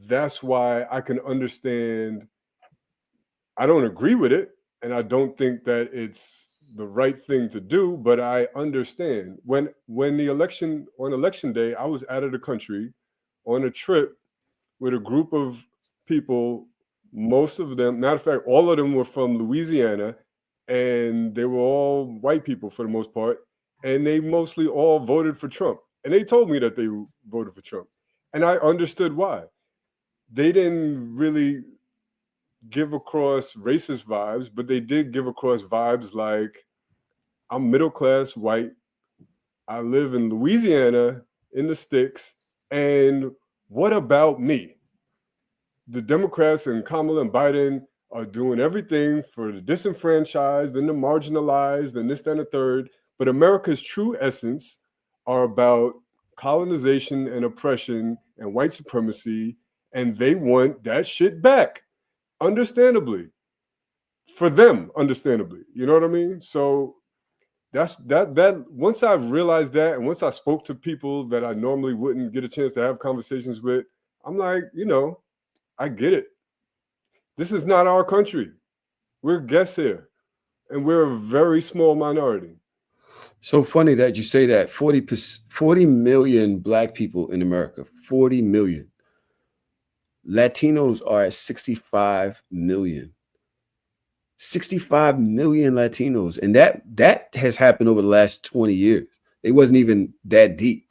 that's why I can understand. I don't agree with it, and I don't think that it's the right thing to do, but I understand. When on election day, I was out of the country on a trip with a group of people. Most of them, matter of fact, all of them were from Louisiana, and they were all white people for the most part, and they mostly all voted for Trump. And they told me that they voted for Trump, and I understood why. They didn't really give across racist vibes, but they did give across vibes like, I'm middle class white, I live in Louisiana in the sticks, and what about me? The Democrats and Kamala and Biden are doing everything for the disenfranchised and the marginalized and this, that, and the third. But America's true essence are about colonization and oppression and white supremacy. And they want that shit back, understandably. For them, understandably. You know what I mean? So that's that once I realized that, and once I spoke to people that I normally wouldn't get a chance to have conversations with, I'm like, I get it. This is not our country. We're guests here, and we're a very small minority. So funny that you say that. 40 million Black people in America, 40 million. Latinos are at 65 million. 65 million Latinos. And that has happened over the last 20 years. It wasn't even that deep.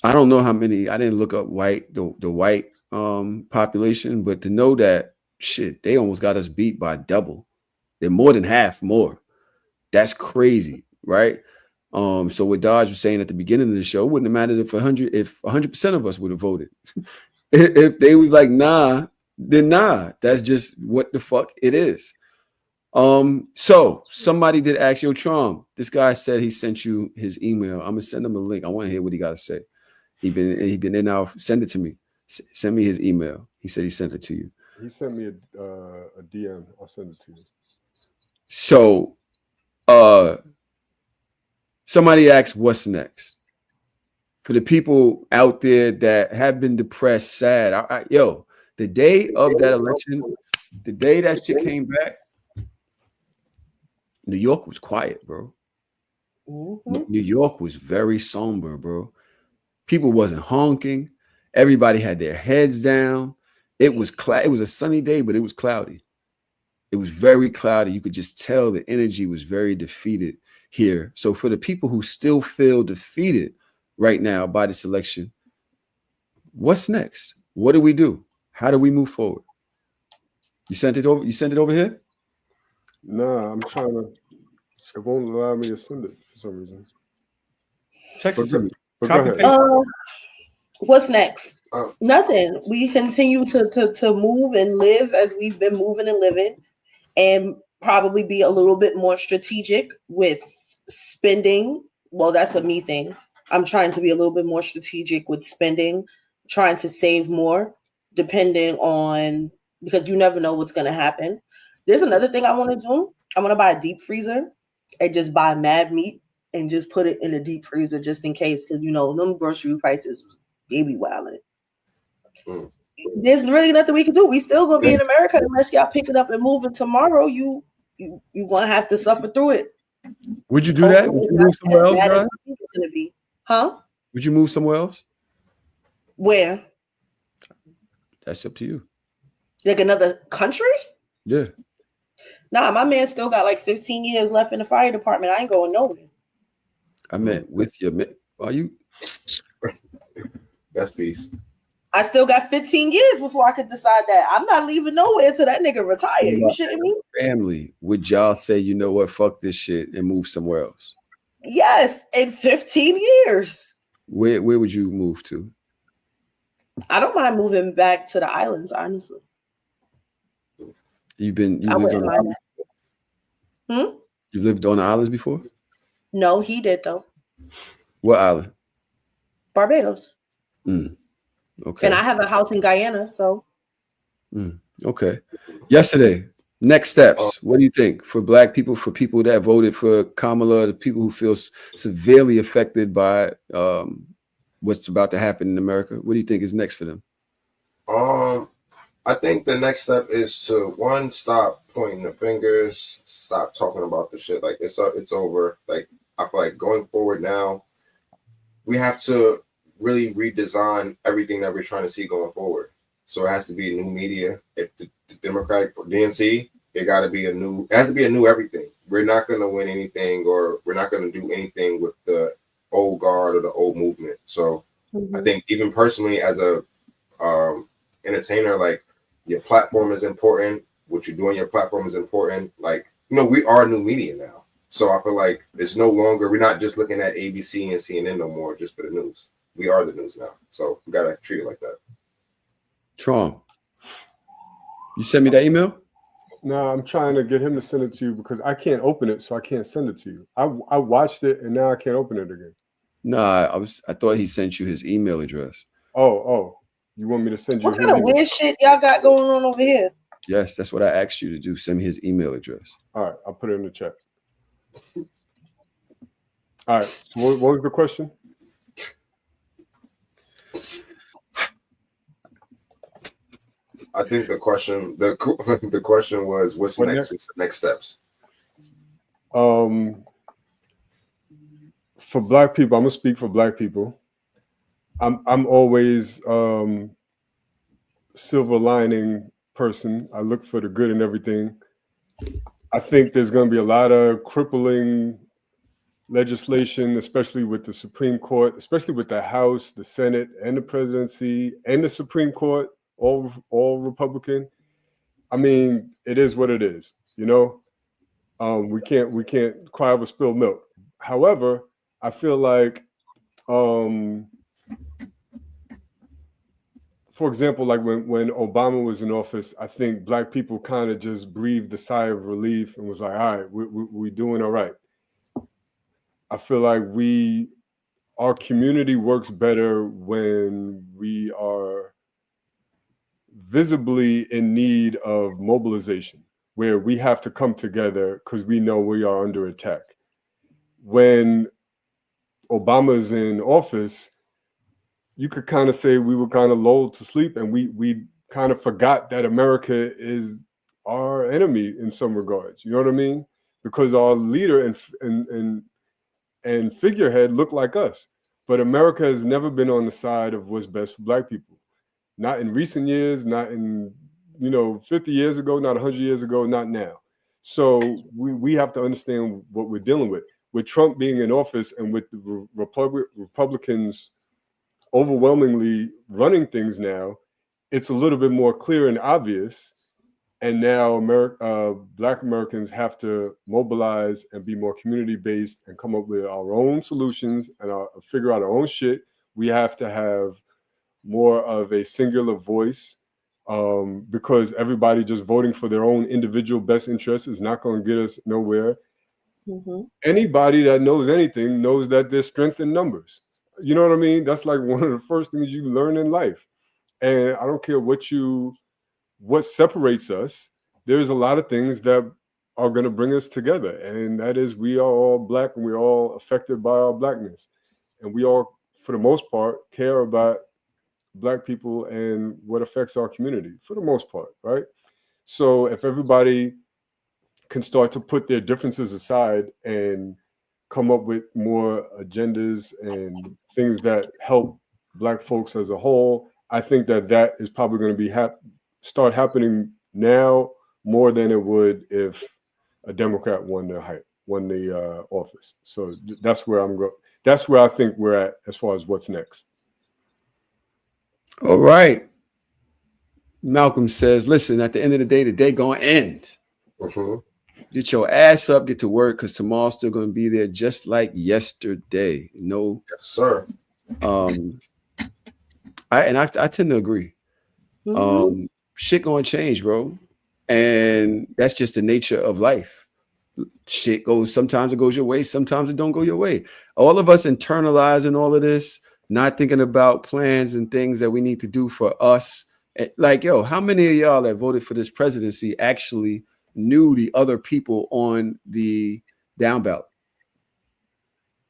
I don't know how many. I didn't look up the white population, but to know that shit, they almost got us beat by double. They're more than half more. That's crazy, right? So what Dodge was saying at the beginning of the show, wouldn't have mattered if 100% of us would have voted. If they was like, nah, then nah. That's just what the fuck it is. So somebody did ask, yo, Trom, this guy said he sent you his email. I'm gonna send him a link. I want to hear what he got to say. He been in now. Send it to me. Send me his email. He said he sent it to you. He sent me a DM. I'll send it to you. So, somebody asked, what's next? For the people out there that have been depressed, sad, yo, The day of that election, the day that shit came back, New York was quiet, bro. New York was very somber, bro. People wasn't honking. Everybody had their heads down. It was it was a sunny day, but it was cloudy. It was very cloudy. You could just tell the energy was very defeated here. So for the people who still feel defeated right now by this election, what's next? What do we do? How do we move forward? You sent it over. You sent it over here? Nah, I'm trying to. It won't allow me to send it for some reason. Text it to me. But Copy go ahead. What's next? Nothing. We continue to move and live as we've been moving and living, and probably be a little bit more strategic with spending. Well, that's a me thing. I'm trying to be a little bit more strategic with spending, trying to save more, depending on, because you never know what's going to happen. There's another thing I want to do. I want to buy a deep freezer and just buy mad meat and just put it in the deep freezer just in case, because them grocery prices, they be wilding. There's really nothing we can do. We still gonna be in America unless y'all pick it up and move it tomorrow. You gonna have to suffer through it. Would you do that? Would you move somewhere else, John? It's gonna be, huh? Would you move somewhere else? Where? That's up to you. Like another country? Yeah. Nah, my man still got like 15 years left in the fire department. I ain't going nowhere. I meant with your man. Are you? That's peace. I still got 15 years before I could decide that. I'm not leaving nowhere till that nigga retire. You shitting me? Family, would y'all say, you know what, fuck this shit and move somewhere else? Yes, in 15 years. Where would you move to? I don't mind moving back to the islands, honestly. You lived on the islands? You lived on the islands before? No, he did though. What island? Barbados. Okay. And I have a house in Guyana, so. Okay. Yesterday, next steps. What do you think for Black people, for people that voted for Kamala, the people who feel severely affected by what's about to happen in America? What do you think is next for them? I think the next step is to stop pointing the fingers, stop talking about the shit like it's over. Like I feel like going forward now, we have to really redesign everything that we're trying to see going forward. So it has to be a new media. If the Democratic DNC, it has to be a new everything. We're not going to win anything, or we're not going to do anything with the old guard or the old movement. So I think even personally as a entertainer, like your platform is important. What you do on your platform is important. Like, we are new media now. So I feel like it's no longer, we're not just looking at ABC and CNN no more just for the news. We are the news now. So we got to treat it like that. Tron, you sent me that email? No, I'm trying to get him to send it to you because I can't open it, so I can't send it to you. I watched it and now I can't open it again. No, I thought he sent you his email address. Oh, you want me to send you what kind of weird shit y'all got going on over here? Yes, that's what I asked you to do. Send me his email address. All right, I'll put it in the chat. All right, so what was the question? I think the question was, what's next? What's the next steps? For Black people, I'm gonna speak for Black people. I'm always silver lining person. I look for the good in everything. I think there's going to be a lot of crippling legislation, especially with the Supreme Court, especially with the House, the Senate, and the presidency, and the Supreme Court, all Republican. I mean, it is what it is, We can't cry over spilled milk. However, I feel like, for example, like when Obama was in office, I think Black people kind of just breathed a sigh of relief and was like, all right, we're doing all right. I feel like our community works better when we are visibly in need of mobilization, where we have to come together because we know we are under attack. When Obama's in office, you could kind of say we were kind of lulled to sleep and we kind of forgot that America is our enemy in some regards. You know what I mean? Because our leader and figurehead look like us. But America has never been on the side of what's best for Black people. Not in recent years, not in 50 years ago, not 100 years ago, not now. So we have to understand what we're dealing with. With Trump being in office and with the Republicans overwhelmingly running things now, it's a little bit more clear and obvious. And now Black Americans have to mobilize and be more community-based and come up with our own solutions and figure out our own shit. We have to have more of a singular voice, because everybody just voting for their own individual best interests is not going to get us nowhere. Mm-hmm. Anybody that knows anything knows that there's strength in numbers. You know what I mean? That's like one of the first things you learn in life. And I don't care what separates us. There's a lot of things that are going to bring us together. And that is, we are all Black and we're all affected by our Blackness. And we all, for the most part, care about Black people and what affects our community, for the most part, right? So if everybody can start to put their differences aside and come up with more agendas and things that help Black folks as a whole, I think that is probably going to be start happening now more than it would if a Democrat won the office. So that's where I'm going. That's where I think we're at as far as what's next. All right. Malcolm says, listen, at the end of the day gonna end. Mm-hmm. Get your ass up, get to work, because tomorrow's still gonna be there just like yesterday. No, yes, sir. I tend to agree. Mm-hmm. Shit gonna change, bro. And that's just the nature of life. Shit goes, sometimes it goes your way, sometimes it don't go your way. All of us internalizing all of this, not thinking about plans and things that we need to do for us. Like, yo, how many of y'all that voted for this presidency actually knew the other people on the down ballot?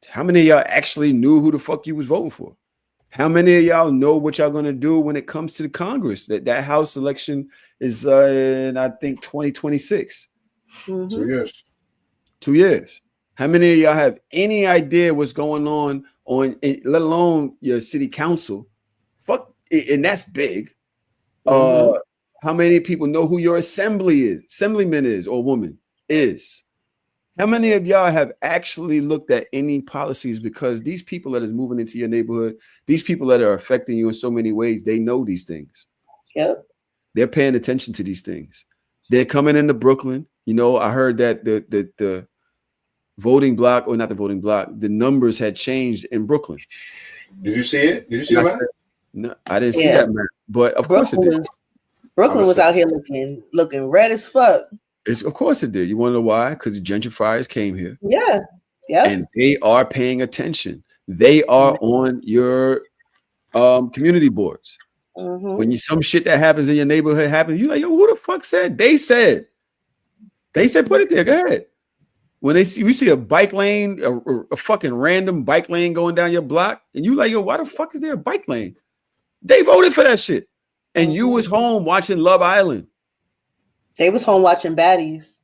How many of y'all actually knew who the fuck you was voting for? How many of y'all know what y'all gonna do when it comes to the Congress? That House election is in, I think, 2026. Mm-hmm. 2 years. 2 years. How many of y'all have any idea what's going on, let alone your city council? Fuck, and that's big. Mm-hmm. How many people know who your assemblyman is or woman is? How many of y'all have actually looked at any policies? Because these people that is moving into your neighborhood, these people that are affecting you in so many ways, they know these things. Yep. They're paying attention to these things. They're coming into Brooklyn. I heard that the voting block, or not the voting block, the numbers had changed in Brooklyn. Did you see it? Did you see the map? No, I didn't see that map. But of course it did. Brooklyn was out here looking red as fuck. Of course it did. You want to know why? Because the gentrifiers came here. Yeah. Yeah. And they are paying attention. They are on your community boards. Mm-hmm. When some shit that happens in your neighborhood happens, you like, yo, who the fuck said? They said, put it there. Go ahead. When you see a bike lane, a fucking random bike lane going down your block, and you like, yo, why the fuck is there a bike lane? They voted for that shit. And you was home watching Love Island. They was home watching baddies.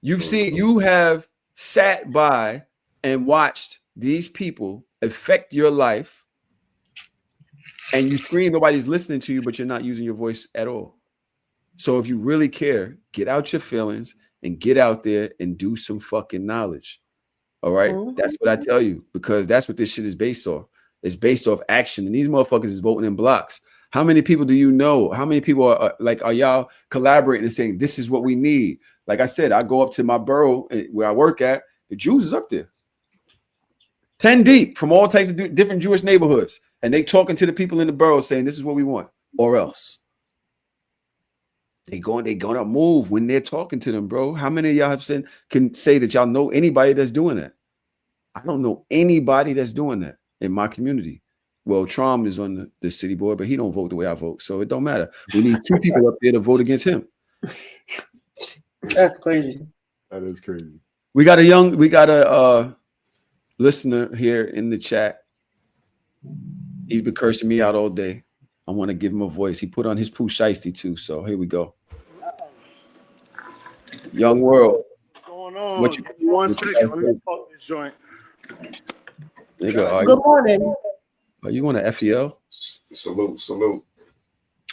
You have sat by and watched these people affect your life, and you scream, nobody's listening to you, but you're not using your voice at all. So if you really care, get out your feelings and get out there and do some fucking knowledge. All right? Mm-hmm. That's what I tell you, because that's what this shit is based off. It's based off action, and these motherfuckers is voting in blocks. How many people do you know? How many people are y'all collaborating and saying, this is what we need? Like I said, I go up to my borough where I work at. The Jews is up there. 10 deep from all types of different Jewish neighborhoods. And they talking to the people in the borough saying, this is what we want, or else. They gonna move when they're talking to them, bro. How many of y'all can say that y'all know anybody that's doing that? I don't know anybody that's doing that in my community. Well, Trom is on the city board, but he don't vote the way I vote, so it don't matter. We need 2 people up there to vote against him. That's crazy. That is crazy. We got a listener here in the chat. He's been cursing me out all day. I want to give him a voice. He put on his Pooh Shiesty too. So here we go. Young World. What's going on? What you, Give me 1 what you second. guys Let me say? fuck this joint. Nigga, Good morning. Are you on the FEL? Salute.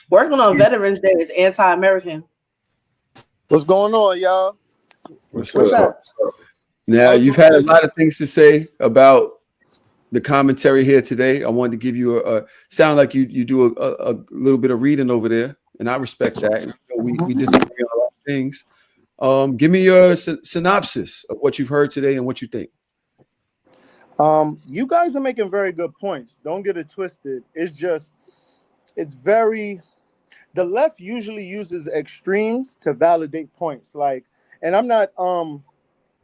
Working on Veterans Day is anti-American. What's going on, y'all? What's up? Now, you've had a lot of things to say about the commentary here today. I wanted to give you a sound like you do a little bit of reading over there, and I respect that. And we disagree on a lot of things. Give me your synopsis of what you've heard today and what you think. You guys are making very good points. Don't get it twisted. It's very, the left usually uses extremes to validate points. Like, and I'm not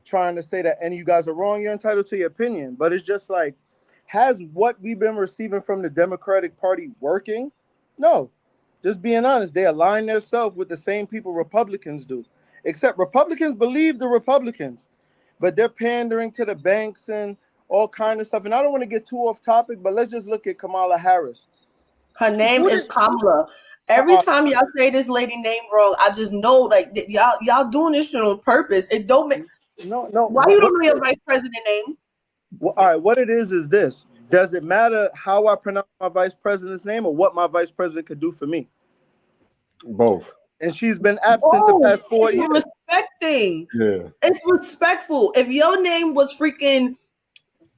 trying to say that any of you guys are wrong. You're entitled to your opinion, but it's just like, has what we've been receiving from the Democratic Party working? No. Just being honest, they align themselves with the same people Republicans do. Except Republicans believe the Republicans, but they're pandering to the banks and all kind of stuff. And I don't want to get too off topic, but let's just look at Kamala Harris. Her name is Kamala. Every time y'all say this lady name wrong, I just know like y'all doing this shit on purpose. It don't make no. Why you don't know your vice president name? Well, all right, what it is this. Does it matter how I pronounce my vice president's name or what my vice president could do for me? Both. And she's been absent the past 4 years. It's respecting. Yeah. It's respectful. If your name was freaking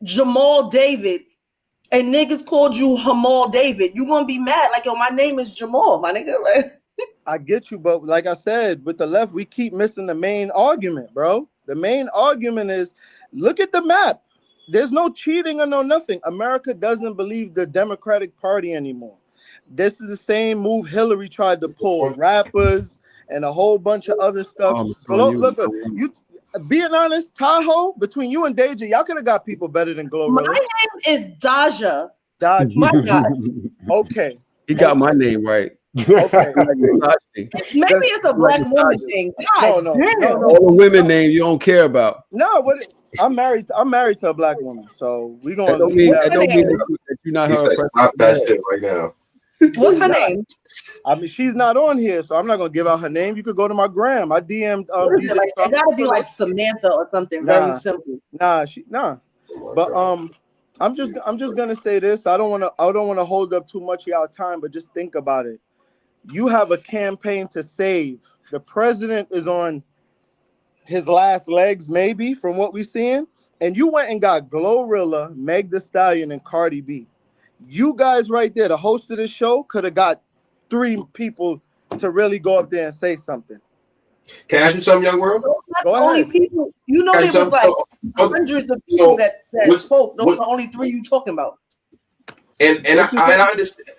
Jamal David and niggas called you Hamal David, you gonna be mad like, yo, my name is Jamal, my nigga. I get you, but like I said, with the left, we keep missing the main argument, bro. The main argument is, look at the map. There's no cheating or no nothing. America doesn't believe the Democratic Party anymore. This is the same move Hillary tried to pull. Rappers and a whole bunch of other stuff. Look, you being honest, Tahoe, between you and Deja, y'all could have got people better than Glorilla. My name is Daja. My God. Okay. He got my name right. Okay. Maybe it's a black woman thing. No. All the women names you don't care about. No, I'm married to a black woman, so we gonna. That don't mean that you're not her. Stop that shit right now. What's her name? I mean, she's not on here, so I'm not gonna give out her name. You could go to my gram. I DM'd. DJ it gotta be like Samantha or something very simple. Nah. But I'm just gonna say this. I don't wanna hold up too much of y'all time, but just think about it. You have a campaign to save. The president is on his last legs, maybe, from what we're seeing. And you went and got Glorilla, Meg Thee Stallion, and Cardi B. You guys right there, the host of this show, could have got 3 people to really go up there and say something. Can I ask you something, Young World? Go ahead. Only people, you know, there was like hundreds of people that spoke. Those are the only 3 you talking about. And I understand.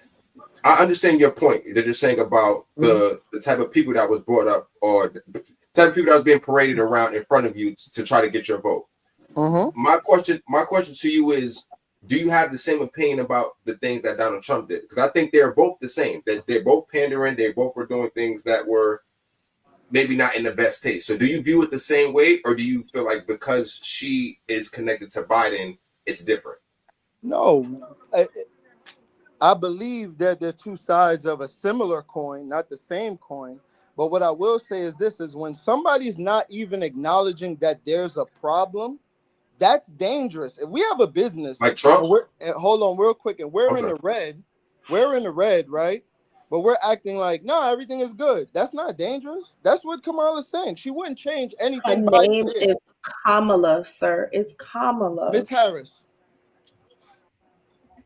I understand your point. They're just saying about the type of people that was brought up, or the type of people that was being paraded around in front of you to try to get your vote. My question to you is, do you have the same opinion about the things that Donald Trump did? Because I think they're both the same. That they're both pandering. They both were doing things that were maybe not in the best taste. So do you view it the same way, or do you feel like because she is connected to Biden, it's different? No. I believe that they're 2 sides of a similar coin, not the same coin. But what I will say is this, is when somebody's not even acknowledging that there's a problem, that's dangerous. If we have a business, like Trump, hold on real quick, and we're in the red, right? But we're acting like, no, everything is good. That's not dangerous. That's what Kamala's saying. She wouldn't change anything. Her name is Kamala, sir. It's Kamala. Miss Harris.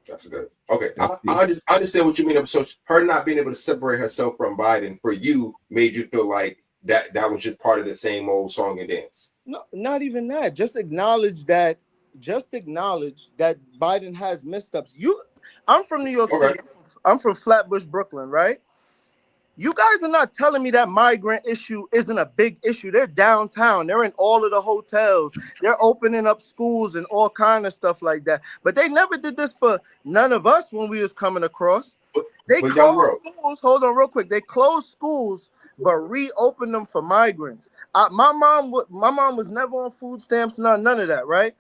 That's good. Okay, I understand what you mean. So her not being able to separate herself from Biden for you made you feel like that was just part of the same old song and dance. No, not even that. Just acknowledge that Biden has missteps. I'm from New York City. I'm from Flatbush, Brooklyn, right? You guys are not telling me that migrant issue isn't a big issue. They're downtown. They're in all of the hotels. They're opening up schools and all kind of stuff like that. But they never did this for none of us when we was coming across. They closed schools. Hold on real quick. They closed schools, but reopened them for migrants. My mom was never on food stamps, none of that, right?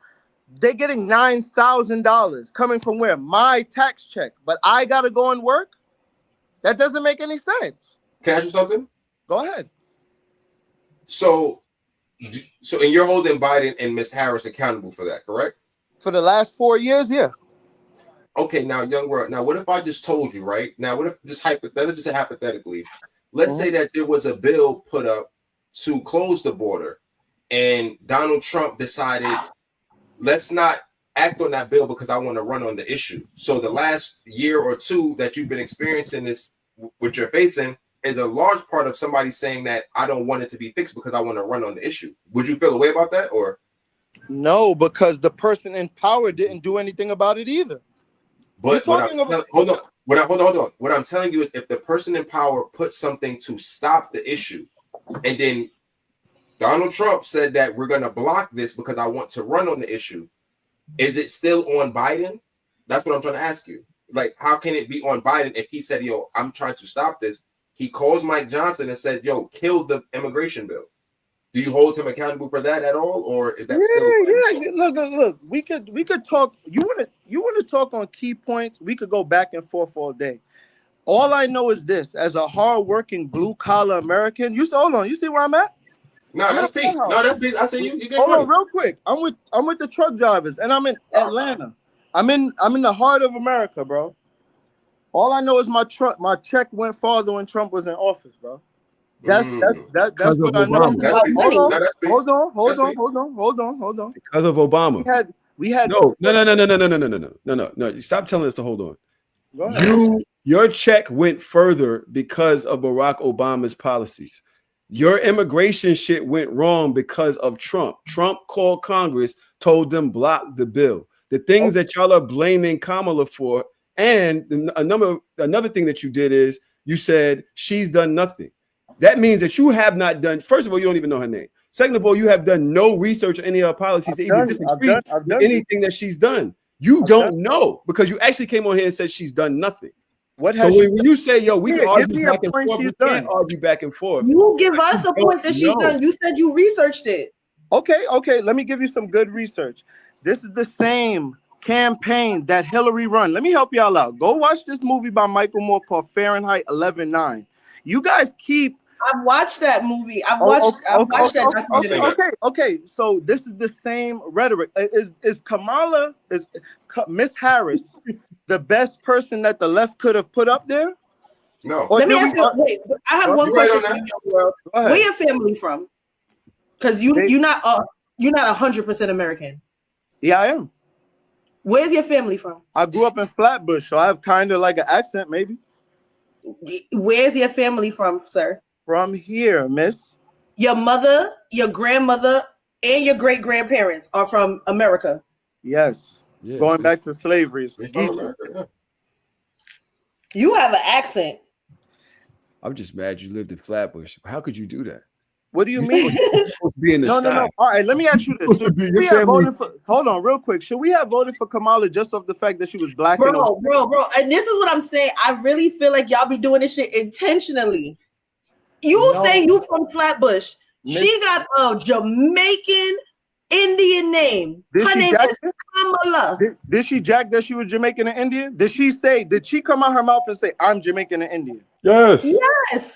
They're getting $9,000 coming from where? My tax check. But I got to go and work? That doesn't make any sense. Can I ask you something? Go ahead. So and you're holding Biden and Miss Harris accountable for that, correct? For the last 4 years, yeah. Okay, now, young world. Now, what if I just told you, right? Now, what if just hypothetically, let's say that there was a bill put up to close the border, and Donald Trump decided, let's not act on that bill because I want to run on the issue. So the last year or two that you've been experiencing this, what you're facing, is a large part of somebody saying that I don't want it to be fixed because I want to run on the issue. Would you feel a way about that, or? No, because the person in power didn't do anything about it either. But hold on. What I'm telling you is, if the person in power put something to stop the issue, and then Donald Trump said that we're going to block this because I want to run on the issue, is it still on Biden? That's what I'm trying to ask you. Like, how can it be on Biden if he said, yo, I'm trying to stop this? He calls Mike Johnson and said, yo, kill the immigration bill. Do you hold him accountable for that at all, or is that still? Yeah. Look. We could talk. You want to talk on key points? We could go back and forth all day. All I know is this: as a hardworking blue collar American, you see where I'm at? No, that's peace. No, that's peace. I see you. You get Hold money. on, real quick. I'm with the truck drivers, and I'm in Atlanta. I'm in the heart of America, bro. All I know is my check went farther when Trump was in office, bro. That's what I know. Hold on. Because of Obama. We had No. You stop telling us to hold on. Go ahead. Your check went further because of Barack Obama's policies. Your immigration shit went wrong because of Trump. Trump called Congress, told them block the bill. The things that y'all are blaming Kamala for, and another thing that you did is you said she's done nothing. That means that you have not done. First of all, you don't even know her name. Second of all, you have done no research on any of her policies to even disagree with anything that she's done. You don't know because you actually came on here and said she's done nothing. So when you say, yo, we can argue back and forth, we can't argue back and forth. You give us a point that she's done. You said you researched it. Okay. Let me give you some good research. This is the same campaign that Hillary run. Let me help y'all out. Go watch this movie by Michael Moore called Fahrenheit 11/9. You guys keep. I've watched that movie. I've watched that documentary. Okay. So this is the same rhetoric. Is Miss Harris the best person that the left could have put up there? No. Let me ask you. Wait, I have one question for you, world. Where your family from? Because you're not 100% American. Yeah, I am. Where's your family from? I grew up in Flatbush, so I have kind of like an accent, maybe. Where's your family from, sir? From here, miss. Your mother, your grandmother, and your great grandparents are from America. Yes. Going back to slavery. You have an accent. I'm just mad you lived in Flatbush. How could you do that? What do you mean? Supposed to be in the No. All right, let me ask you this. Hold on, real quick. Should we have voted for Kamala just off the fact that she was black? Bro. And this is what I'm saying. I really feel like y'all be doing this shit intentionally. You say you from Flatbush. She got a Jamaican Indian name. Her name is Kamala. Did she jack that she was Jamaican and Indian? Did she come out her mouth and say, I'm Jamaican and Indian? Yes.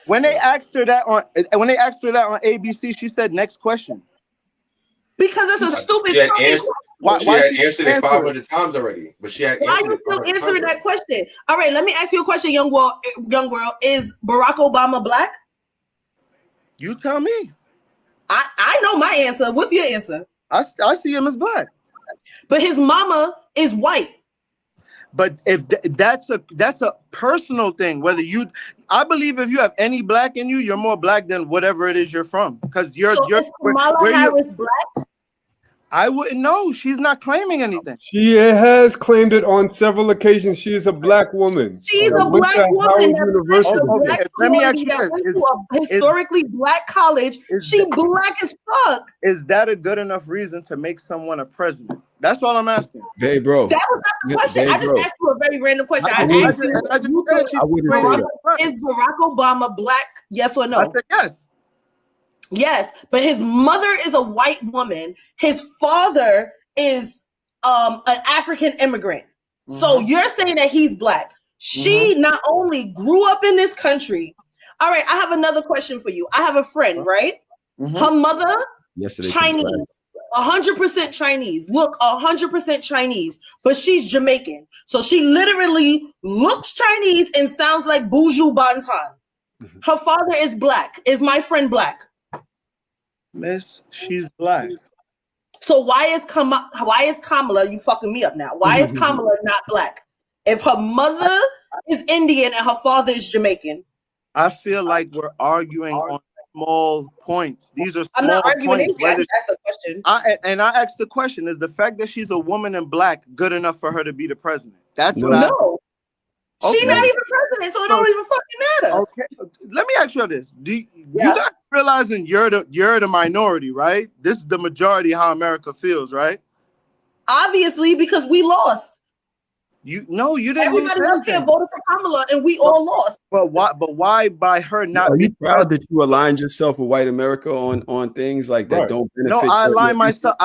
When they asked her that on ABC, she said, next question. Because it's a stupid question. She had answered it 500 times already. But she had Why are you still answering that question? All right, let me ask you a question, young world. Is Barack Obama black? You tell me. I know my answer. What's your answer? I see him as black. But his mama is white. But if that's a personal thing, I believe if you have any black in you, you're more black than whatever it is you're from. Because is Kamala Harris black? I wouldn't know. She's not claiming anything. She has claimed it on several occasions. She is a black woman. She's a black woman. Let me ask you this. Went to a historically black college. She black as fuck. Is that a good enough reason to make someone a president? That's all I'm asking. Hey, bro. That was not the question. I just asked you a very random question. I asked you, is Barack Obama black? Yes or no? I said yes. Yes, but his mother is a white woman. His father is an African immigrant. So you're saying that he's black. She not only grew up in this country. All right, I have another question for you. I have a friend, right? Her mother, Chinese, 100% Chinese. Look, 100% Chinese, but she's Jamaican. So she literally looks Chinese and sounds like Buju Banton. Her father is black. Is my friend black? Miss, she's black. So why is Kamala, you fucking me up now? Why is Kamala not black? If her mother is Indian and her father is Jamaican. I feel like we're arguing on small points. These are small I'm not arguing points. anything. That's the question. I asked the question: is the fact that she's a woman in black good enough for her to be the president? That's what I. No. She's not even president, so it don't even fucking matter. Okay, let me ask you this: you guys realizing you're the minority, right? This is the majority how America feels, right? Obviously, because we lost. You didn't. Everybody up here voted for Kamala, and we all lost. But why? But why by her not? Are you proud that you aligned yourself with white America on things like that don't benefit? No, I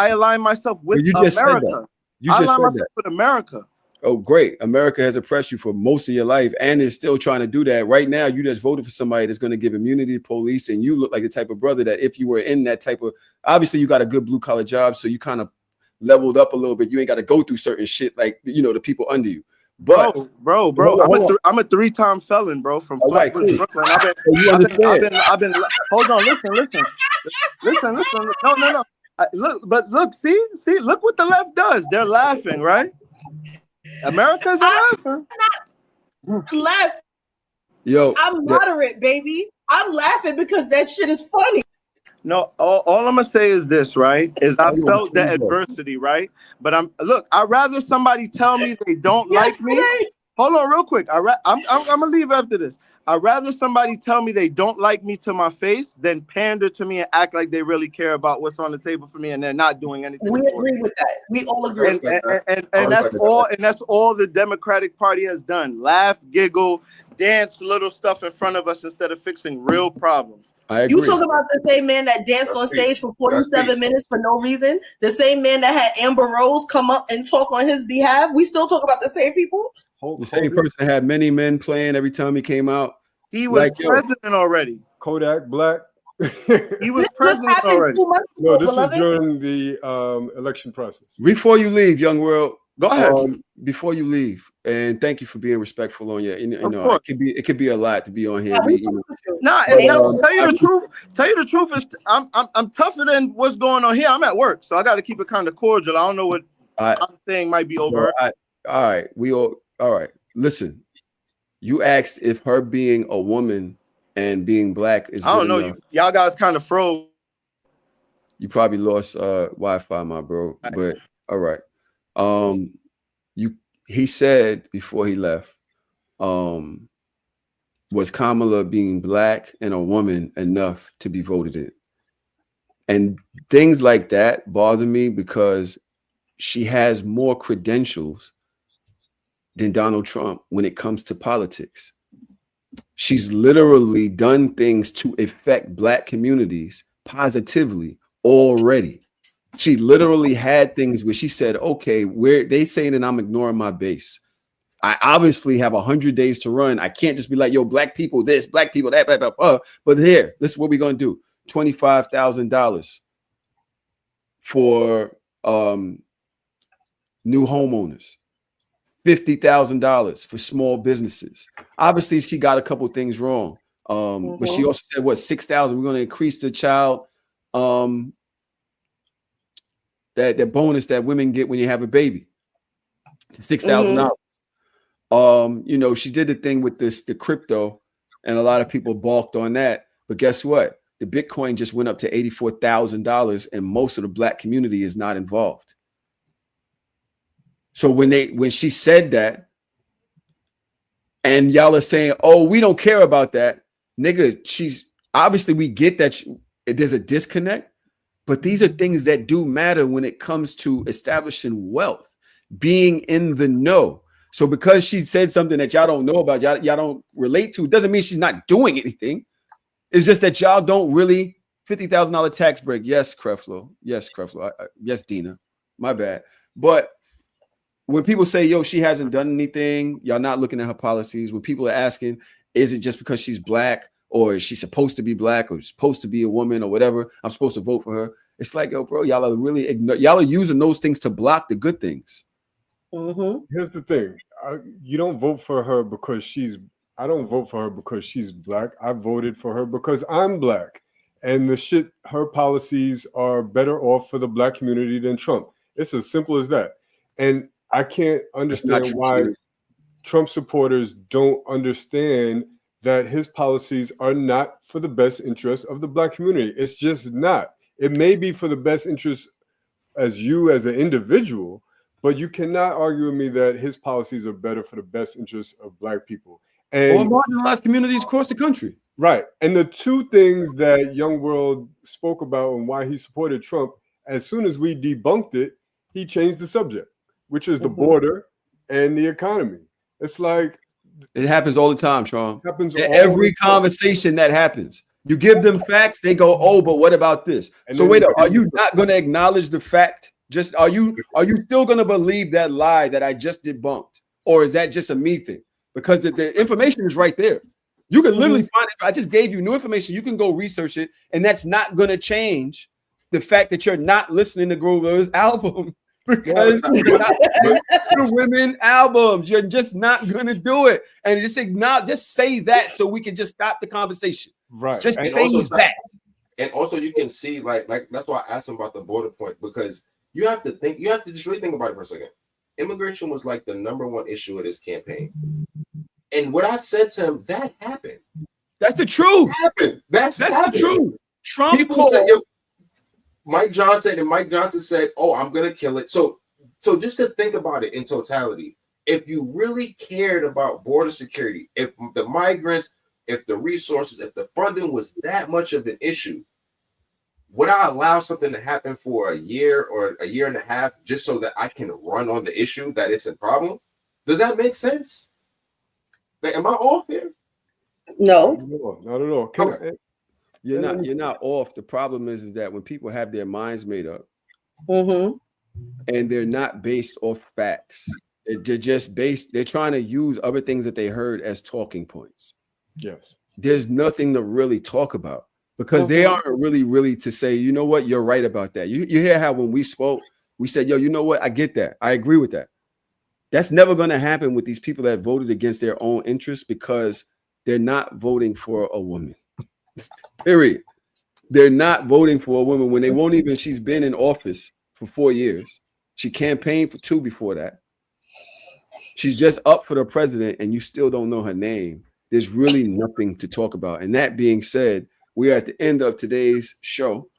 align myself with you just America. Said that. You just said that. With America. Oh, great. America has oppressed you for most of your life and is still trying to do that. Right now, you just voted for somebody that's going to give immunity to police, and you look like the type of brother that if you were in that type of, obviously you got a good blue collar job, so you kind of leveled up a little bit. You ain't got to go through certain shit like, the people under you. But bro, I'm a 3-time felon, bro, from Flatbush, Brooklyn. I've been hold on, listen. No. Look, see, look what the left does. They're laughing, right? America's laughing. Left. Yo, I'm moderate, baby. I'm laughing because that shit is funny. No, all I'm gonna say is this, right? Is I felt the adversity, right? But I'd rather somebody tell me they don't like me. Hold on, real quick. I'm gonna leave after this. I'd rather somebody tell me they don't like me to my face than pander to me and act like they really care about what's on the table for me, and they're not doing anything. We agree with that. We all agree. And that's all. And that's all the Democratic Party has done: laugh, giggle, dance, little stuff in front of us instead of fixing real problems. I agree. You talk about the same man that danced on stage for 47 minutes for no reason. The same man that had Amber Rose come up and talk on his behalf. We still talk about the same people. The same person had many men playing every time he came out. He was president already. Kodak Black. He was president already. No, this was during the election process. Before you leave, Young World, go ahead. Before you leave, and thank you for being respectful on your. It could be a lot to be on here. Tell you the truth is I'm tougher than what's going on here. I'm at work, so I got to keep it kind of cordial. I don't know what I'm saying might be over. All right. Listen, you asked if her being a woman and being black is. I don't know. Y'all guys kind of froze. You probably lost Wi-Fi, my bro. But all right. He said before he left, was Kamala being black and a woman enough to be voted in? And things like that bother me because she has more credentials than Donald Trump when it comes to politics. She's literally done things to affect black communities positively already. She literally had things where she said, okay, they saying that I'm ignoring my base. I obviously have 100 days to run. I can't just be like, yo, black people this, black people that, blah, blah, blah. But here, this is what we're going to do. $25,000 for new homeowners. $50,000 for small businesses. Obviously, she got a couple things wrong. But she also said, what, 6,000? We're going to increase the child that bonus that women get when you have a baby to $6,000. She did the thing with the crypto, and a lot of people balked on that. But guess what? The Bitcoin just went up to $84,000, and most of the black community is not involved. So when she said that, and y'all are saying, "Oh, we don't care about that," nigga, she's obviously, we get that there's a disconnect, but these are things that do matter when it comes to establishing wealth, being in the know. So because she said something that y'all don't know about, y'all don't relate to, doesn't mean she's not doing anything. It's just that y'all don't really $50,000 tax break. Yes, Creflo. Yes, Creflo. Yes, Dina. My bad. But when people say, yo, she hasn't done anything, y'all not looking at her policies. When people are asking, is it just because she's black, or is she supposed to be black, or supposed to be a woman, or whatever, I'm supposed to vote for her? It's like, yo, bro, y'all are really y'all are using those things to block the good things. Here's the thing. You don't vote for her because I don't vote for her because she's black. I voted for her because I'm black. And her policies are better off for the black community than Trump. It's as simple as that. And I can't understand why Trump supporters don't understand that his policies are not for the best interest of the black community. It's just not. It may be for the best interest as you as an individual, but you cannot argue with me that his policies are better for the best interests of black people. And or marginalized communities across the country. Right. And the two things that Young World spoke about and why he supported Trump, as soon as we debunked it, he changed the subject, which is the border and the economy. It's like it happens all the time, Sean. Happens every conversation that happens. You give them facts, they go, "Oh, but what about this?" And so wait, are you not going to acknowledge the fact? Just are you still going to believe that lie that I just debunked, or is that just a me thing? Because the information is right there. You can literally find it. I just gave you new information. You can go research it, and that's not going to change the fact that you're not listening to Grover's album because you're not the women albums. You're just not going to do it, and just say that so we can just stop the conversation. Right. Just And say also that. And also you can see like that's why I asked him about the border point, because you have to just really think about it for a second. Immigration was like the #1 issue of this campaign. And what I said to him, that happened. That's the truth. That's the truth. Trump people said, Mike Johnson said, "Oh, I'm gonna kill it." So just to think about it in totality, if you really cared about border security, if the migrants, if the resources, if the funding was that much of an issue, would I allow something to happen for a year or a year and a half just so that I can run on the issue that it's a problem? Does that make sense? Like, am I off here? No, not at all. You're not off. The problem is that when people have their minds made up, and they're not based off facts, they're just based. They're trying to use other things that they heard as talking points. Yes. There's nothing to really talk about because they aren't really to say, you know what, you're right about that. You hear how when we spoke, we said, yo, you know what, I get that. I agree with that. That's never going to happen with these people that voted against their own interests because they're not voting for a woman. Period. They're not voting for a woman when they won't even, she's been in office for 4 years. She campaigned for 2 before that. She's just up for the president and you still don't know her name. There's really nothing to talk about. And that being said, we are at the end of today's show.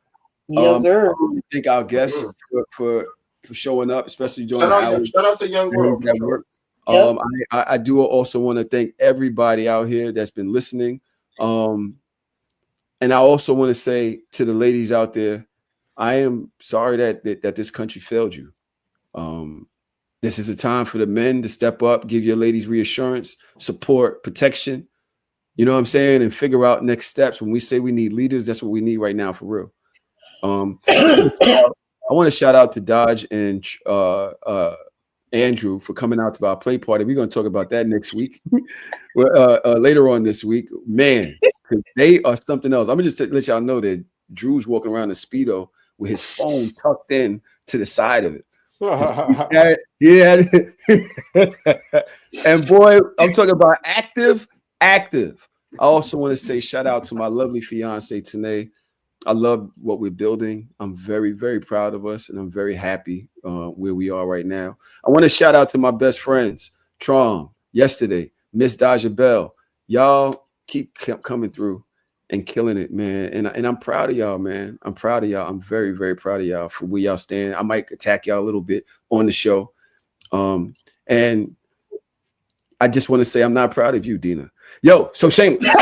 Yes, sir. I really thank our guests for showing up, especially during shout out to Young World. at work. I do also want to thank everybody out here that's been listening. And I also want to say to the ladies out there, I am sorry that this country failed you. This is a time for the men to step up, give your ladies reassurance, support, protection. You know what I'm saying? And figure out next steps. When we say we need leaders, that's what we need right now for real. I want to shout out to Dodge and Andrew for coming out to our play party. We're going to talk about that next week. Later on this week. Man, they are something else. I'm going to just let y'all know that Drew's walking around in Speedo with his phone tucked in to the side of it. Yeah. And boy, I'm talking about active. I also want to say shout out to my lovely fiance, Tanae. I love what we're building. I'm very, very proud of us, and I'm very happy where we are right now. I want to shout out to my best friends, Trom, yesterday, Miss Daja Bell. Y'all keep coming through and killing it, man. And I'm proud of y'all, man. I'm proud of y'all. I'm very, very proud of y'all for where y'all stand. I might attack y'all a little bit on the show. And I just want to say I'm not proud of you, Dina. Yo, so Shameless.